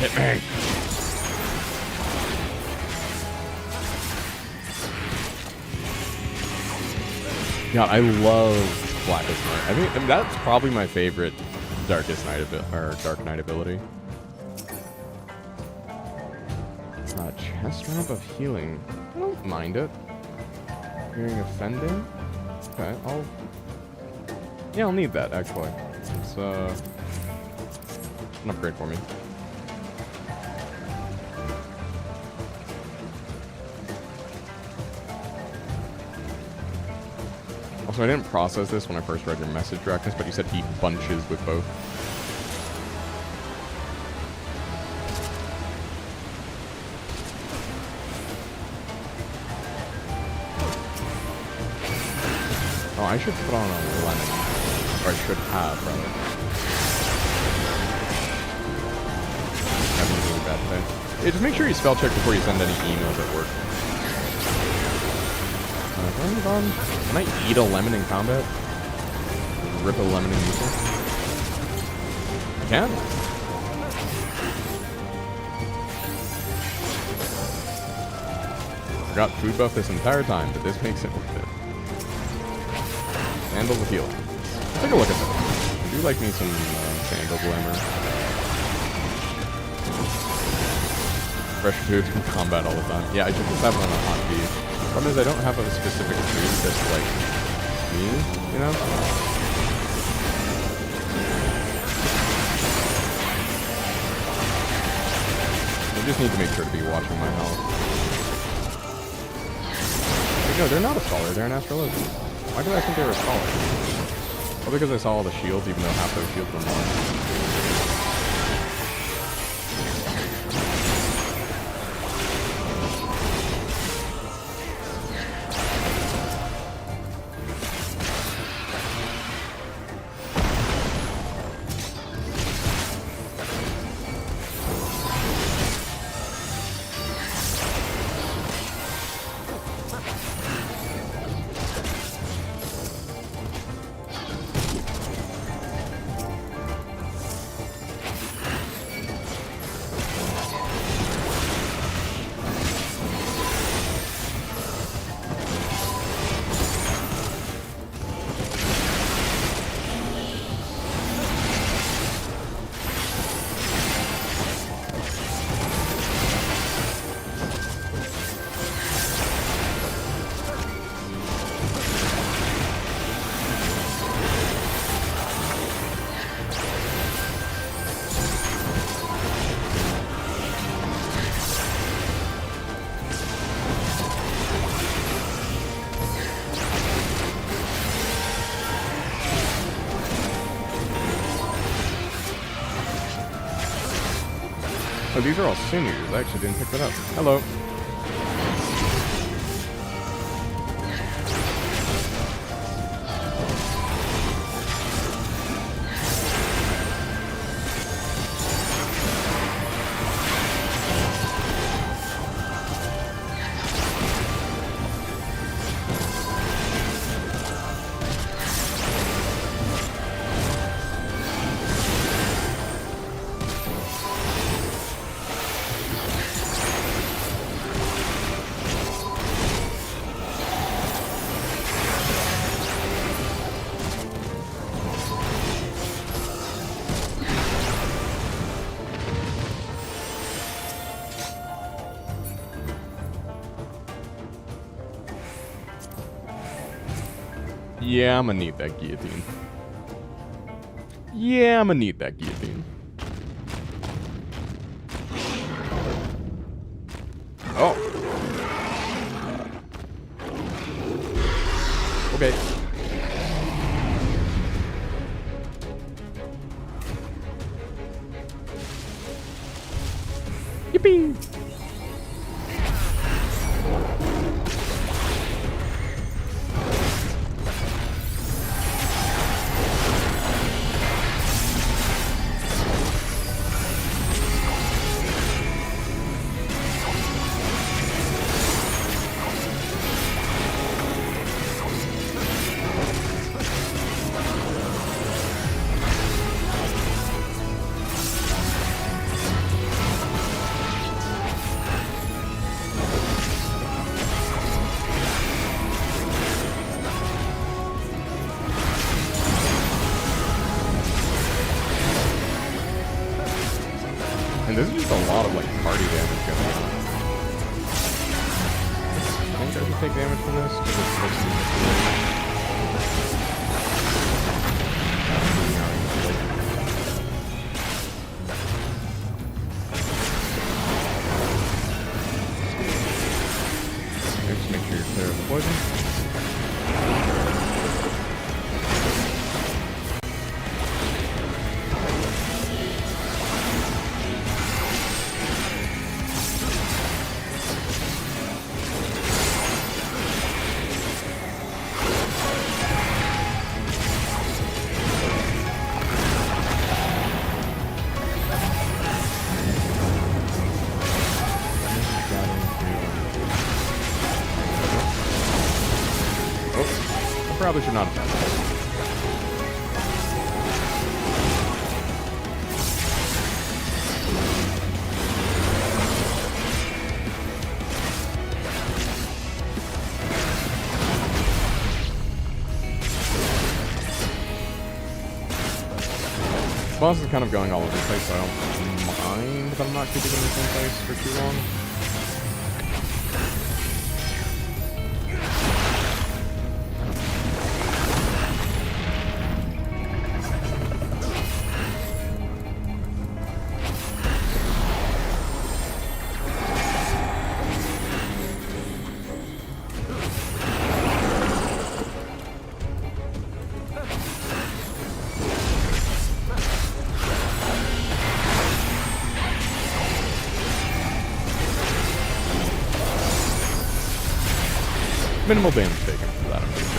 Hit me. God, I love Blackest Night. I mean, that's probably my favorite Dark Knight ability. Chest ramp of healing. I don't mind it. Hearing offending. Okay, I'll need that actually. It's an upgrade for me. Also, I didn't process this when I first read your message, Dracus, but you said he bunches with both. Oh, I should put on a lemon. Or I should have, rather. Having a really bad day. Yeah, just make sure you spell check before you send any emails at work. Can I eat a lemon in combat? Rip a lemon in neutral? I can. I got food buff this entire time, but this makes it worth it. Sandals of healing. Take a look at this. I do like me some sandal glamour. fresh food in combat all the time. Yeah, I should just have it on a hot beat. Problem is I don't have a specific food that's like me, you know? I just need to make sure to be watching my health. Wait, no, they're not a scholar, they're an astrologian. Why did I think they were a scholar? Well, because I saw all the shields, even though half those shields were marked. Oh, these are all sinews. I actually didn't pick that up. Hello. Yeah, I'm gonna need that guillotine. Yeah, I'm gonna need that guillotine. Oh. Okay. Yippee! And there's just a lot of like party damage going on. I think I should take damage from this because it's supposed to be just make sure you're clear of the poison. Probably should not have done that. boss is kind of going all over the place, so I don't mind that I'm not keeping in the same place for too long. Minimal damage taken for that, I'm pretty sure.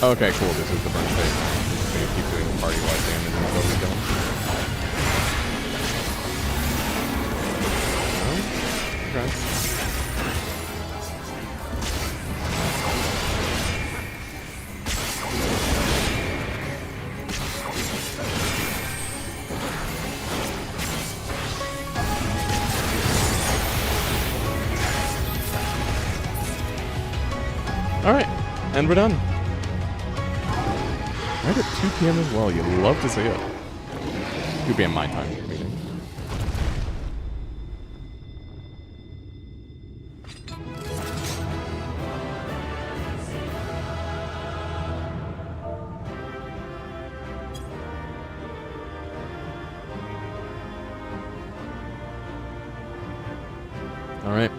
Okay, cool. This is the burn phase. I'm just gonna keep doing party-wide damage until we kill him. Okay. Alright, and we're done. Right at 2 p.m. as well. You love to see it. 2 p.m. my time meeting. All right.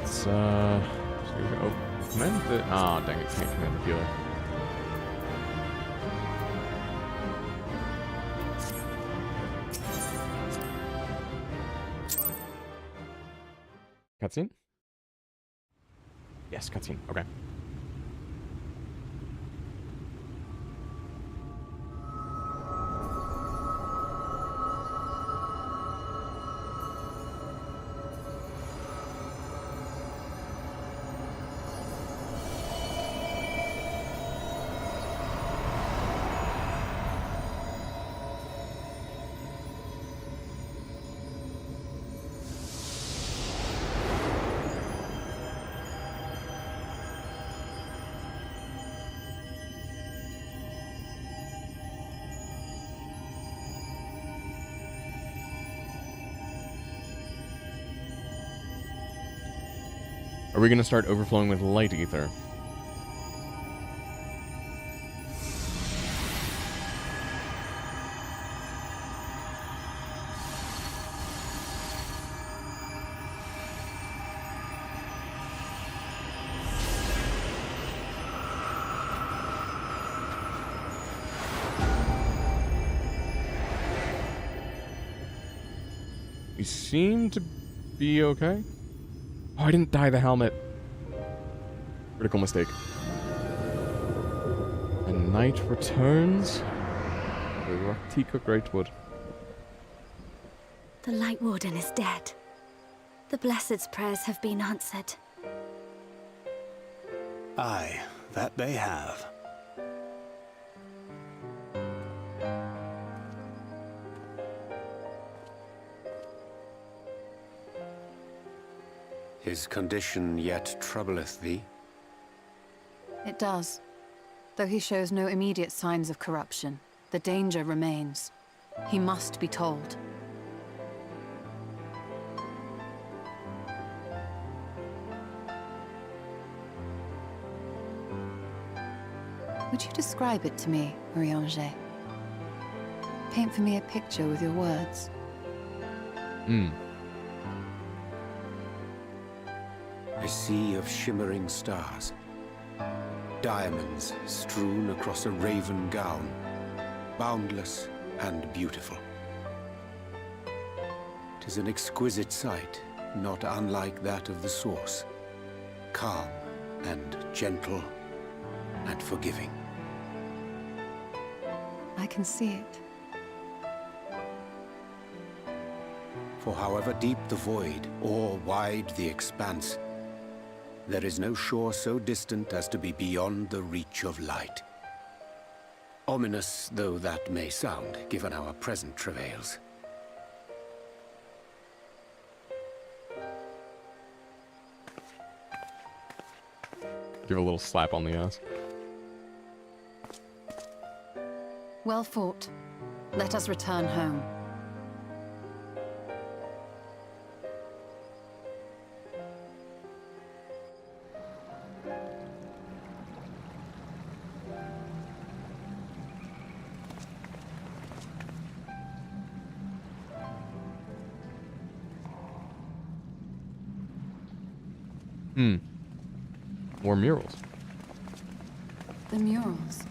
Let's oh. Command the... Ah, oh, dang it, can't command the healer. Cutscene? Yes, cutscene. Okay. Are we going to start overflowing with light ether? You seem to be okay. Oh, I didn't dye the helmet. Critical mistake. And night returns. The Raktika Greatwood. The Light Warden is dead. The Blessed's prayers have been answered. Aye, that they have. His condition yet troubleth thee? It does. Though he shows no immediate signs of corruption, the danger remains. He must be told. Would you describe it to me, Marie-Ange? Paint for me a picture with your words. A sea of shimmering stars. diamonds strewn across a raven gown, boundless and beautiful. 'Tis an exquisite sight, not unlike that of the source, calm and gentle and forgiving. I can see it. For however deep the void or wide the expanse, there is no shore so distant as to be beyond the reach of light. Ominous though that may sound, given our present travails. Give a little slap on the ass. Well fought. Let us return home. More murals. The murals.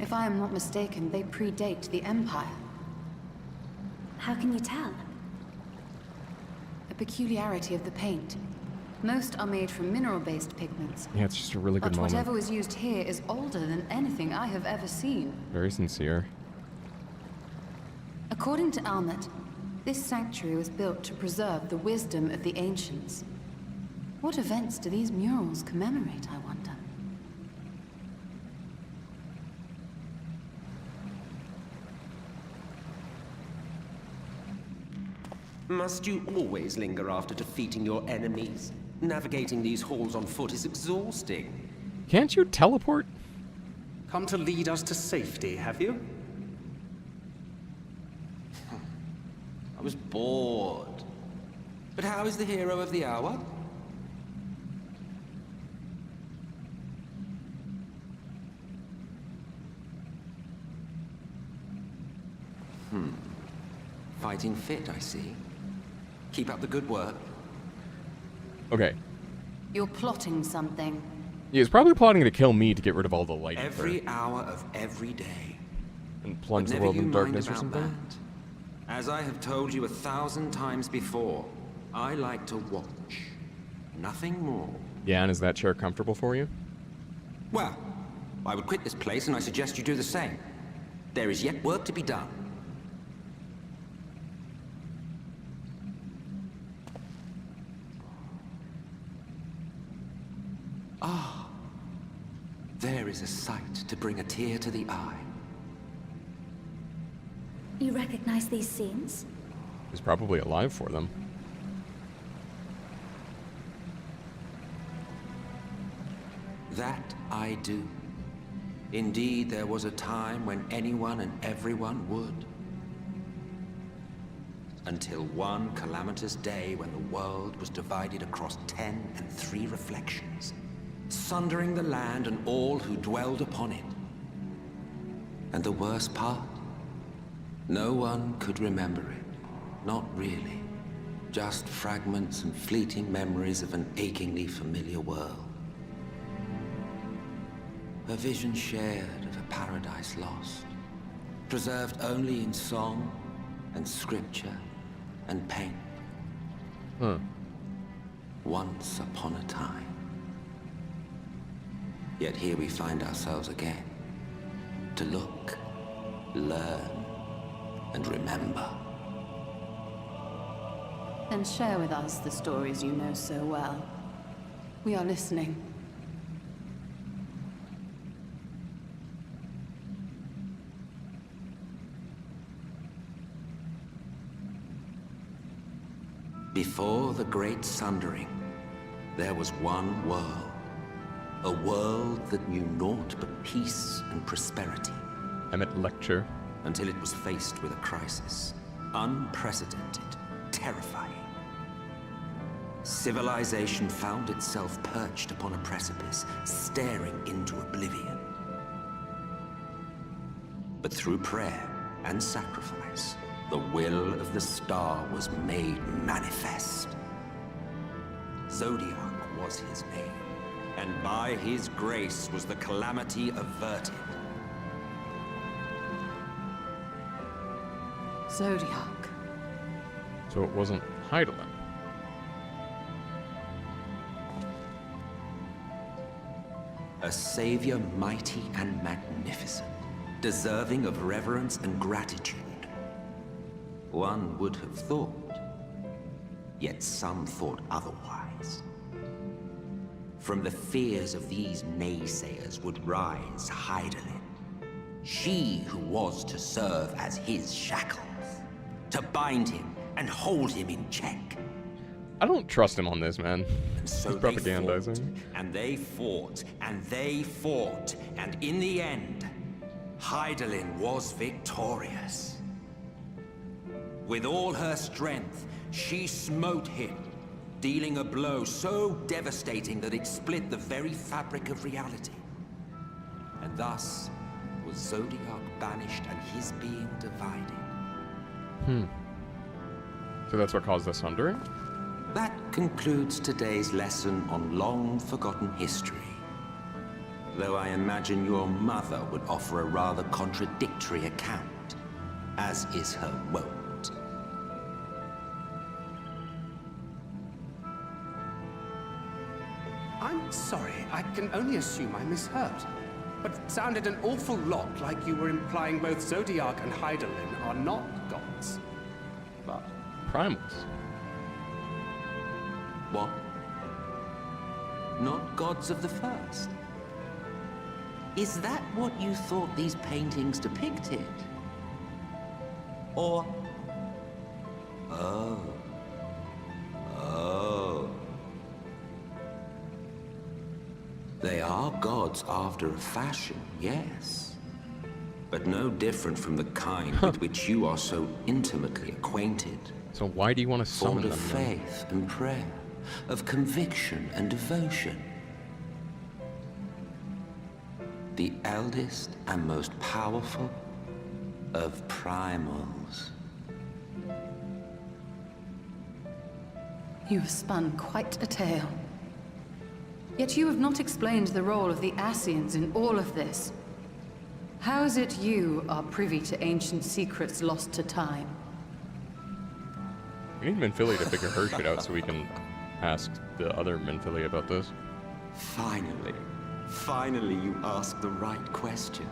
If I am not mistaken, they predate the Empire. How can you tell? A peculiarity of the paint. Most are made from mineral-based pigments. Yeah, it's just a really good But moment. whatever was used here is older than anything I have ever seen. Very sincere. According to Almet, this sanctuary was built to preserve the wisdom of the ancients. What events do these murals commemorate, I wonder? Must you always linger after defeating your enemies? Navigating these halls on foot is exhausting. Can't you teleport? Come to lead us to safety, have you? I was bored. But how is the hero of the hour? Fighting fit, I see. Keep up the good work. Okay. You're plotting something. He was probably plotting to kill me to get rid of all the light. Every hour of every day. And plunge But the never world you in mind darkness or about something? that. As I have told you 1,000 times before, I like to watch. Nothing more. Yeah, and is that chair comfortable for you? Well, I would quit this place and I suggest you do the same. There is yet work to be done. Ah, there is a sight to bring a tear to the eye. You recognize these scenes? He's probably alive for them. That I do. Indeed, there was a time when anyone and everyone would. Until one calamitous day when the world was divided across 10 and 3 reflections, sundering the land and all who dwelled upon it. And the worst part? No one could remember it. Not really. Just fragments and fleeting memories of an achingly familiar world. A vision shared of a paradise lost, preserved only in song and scripture and paint. Once upon a time. Yet here we find ourselves again, to look, learn, and remember. And share with us the stories you know so well. We are listening. Before the Great Sundering, there was one world. A world that knew naught but peace and prosperity. Emmett lecture. Until it was faced with a crisis. Unprecedented, terrifying. Civilization found itself perched upon a precipice, staring into oblivion. But through prayer and sacrifice, the will of the star was made manifest. Zodiac was his name, and by his grace was the calamity averted. Zodiac. So it wasn't Hydaelyn. A savior mighty and magnificent, deserving of reverence and gratitude. One would have thought, yet some thought otherwise. From the fears of these naysayers would rise Hydaelyn, she who was to serve as his shackles, to bind him and hold him in check. I don't trust him on this, man. So He's propagandizing. and they fought, and they fought, and in the end, Hydaelyn was victorious. With all her strength, she smote him, dealing a blow so devastating that it split the very fabric of reality. And thus was Zodiac banished and his being divided. So that's what caused the sundering? That concludes today's lesson on long-forgotten history. Though I imagine your mother would offer a rather contradictory account, as is her wont. I'm sorry, I can only assume I misheard. But it sounded an awful lot like you were implying both Zodiac and Hydaelyn are not gods. But... Primals. What? Not gods of the first? Is that what you thought these paintings depicted? Or... Oh. They are gods after a fashion, yes. But no different from the kind with which you are so intimately acquainted. So why do you want to summon Fond them? of then? faith and prayer, of conviction and devotion. The eldest and most powerful of primals. You have spun quite a tale. Yet you have not explained the role of the Ascians in all of this. How is it you are privy to ancient secrets lost to time? We need Menphili to figure her shit out so we can ask the other Menphili about this. Finally you ask the right question.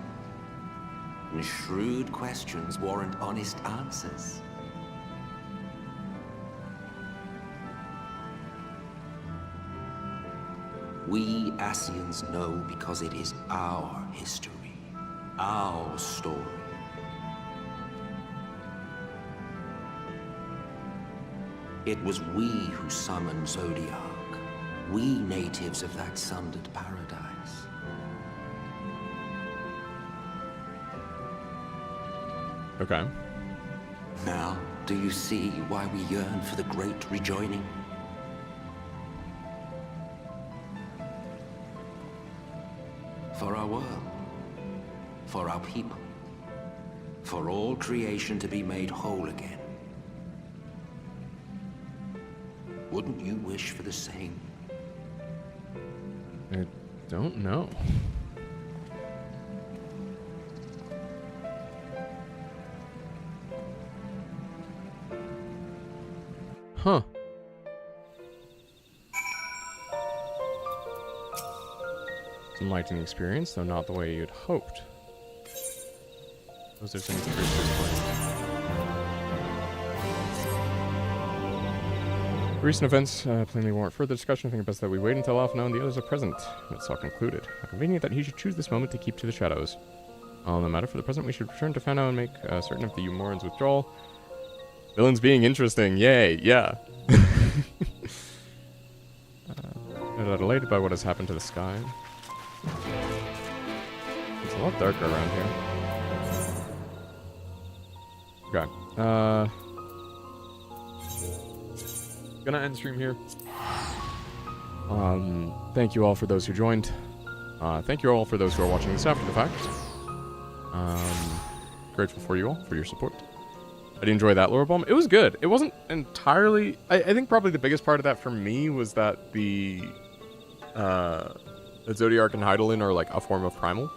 And shrewd questions warrant honest answers. We Ascians know because it is our history, our story. It was we who summoned Zodiac, we natives of that sundered paradise. Okay. Now, do you see why we yearn for the great rejoining? For our world, for our people, for all creation to be made whole again. Wouldn't you wish for the same? I don't know. Huh. It's an enlightening experience, though not the way you'd hoped. Those are some recent events plainly warrant further discussion. I think it best that we wait until Alpha and the others are present. It's all concluded. How convenient that he should choose this moment to keep to the shadows. No matter, for the present, we should return to Fano and make certain of the Umorans' withdrawal. Villains being interesting, yay, yeah. Elated by what has happened to the sky. It's a lot darker around here. Okay. Gonna end stream here. Thank you all for those who joined. Thank you all for those who are watching this after the fact. Grateful for you all, for your support. I did enjoy that lore bomb. It was good. It wasn't entirely... I think probably the biggest part of that for me was that the that Zodiark and Hydaelyn are like a form of primal.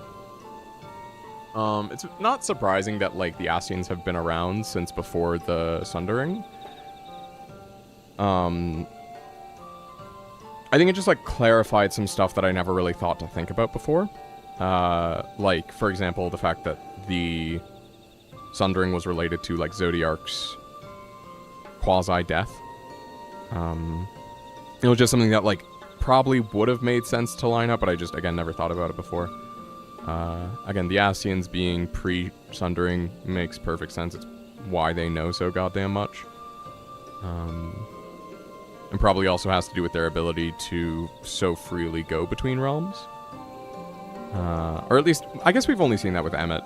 It's not surprising that like the Ascians have been around since before the Sundering. I think it just like clarified some stuff that I never really thought to think about before. Like, for example, the fact that the Sundering was related to like Zodiark's quasi-death. It was just something that like probably would have made sense to line up, but I just again never thought about it before. Again, the Ascians being pre-Sundering makes perfect sense. It's why they know so goddamn much. And probably also has to do with their ability to so freely go between realms. Or at least, I guess we've only seen that with Emmet.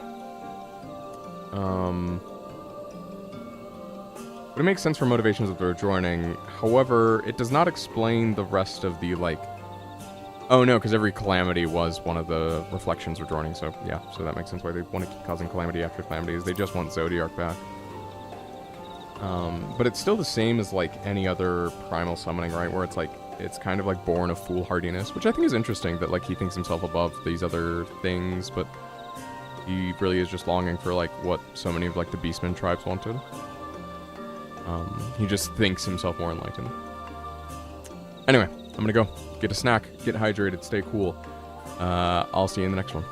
But it makes sense for motivations of their joining. However, it does not explain the rest of the, like... Oh, no, because every calamity was one of the reflections of joining, so yeah. So that makes sense why they want to keep causing calamity after calamities. They just want Zodiark back. But it's still the same as, like, any other primal summoning, right? Where it's, like, it's kind of, like, born of foolhardiness, which I think is interesting that, like, he thinks himself above these other things, but he really is just longing for, like, what so many of, like, the Beastmen tribes wanted. He just thinks himself more enlightened. Anyway, I'm gonna go get a snack, get hydrated, stay cool. I'll see you in the next one.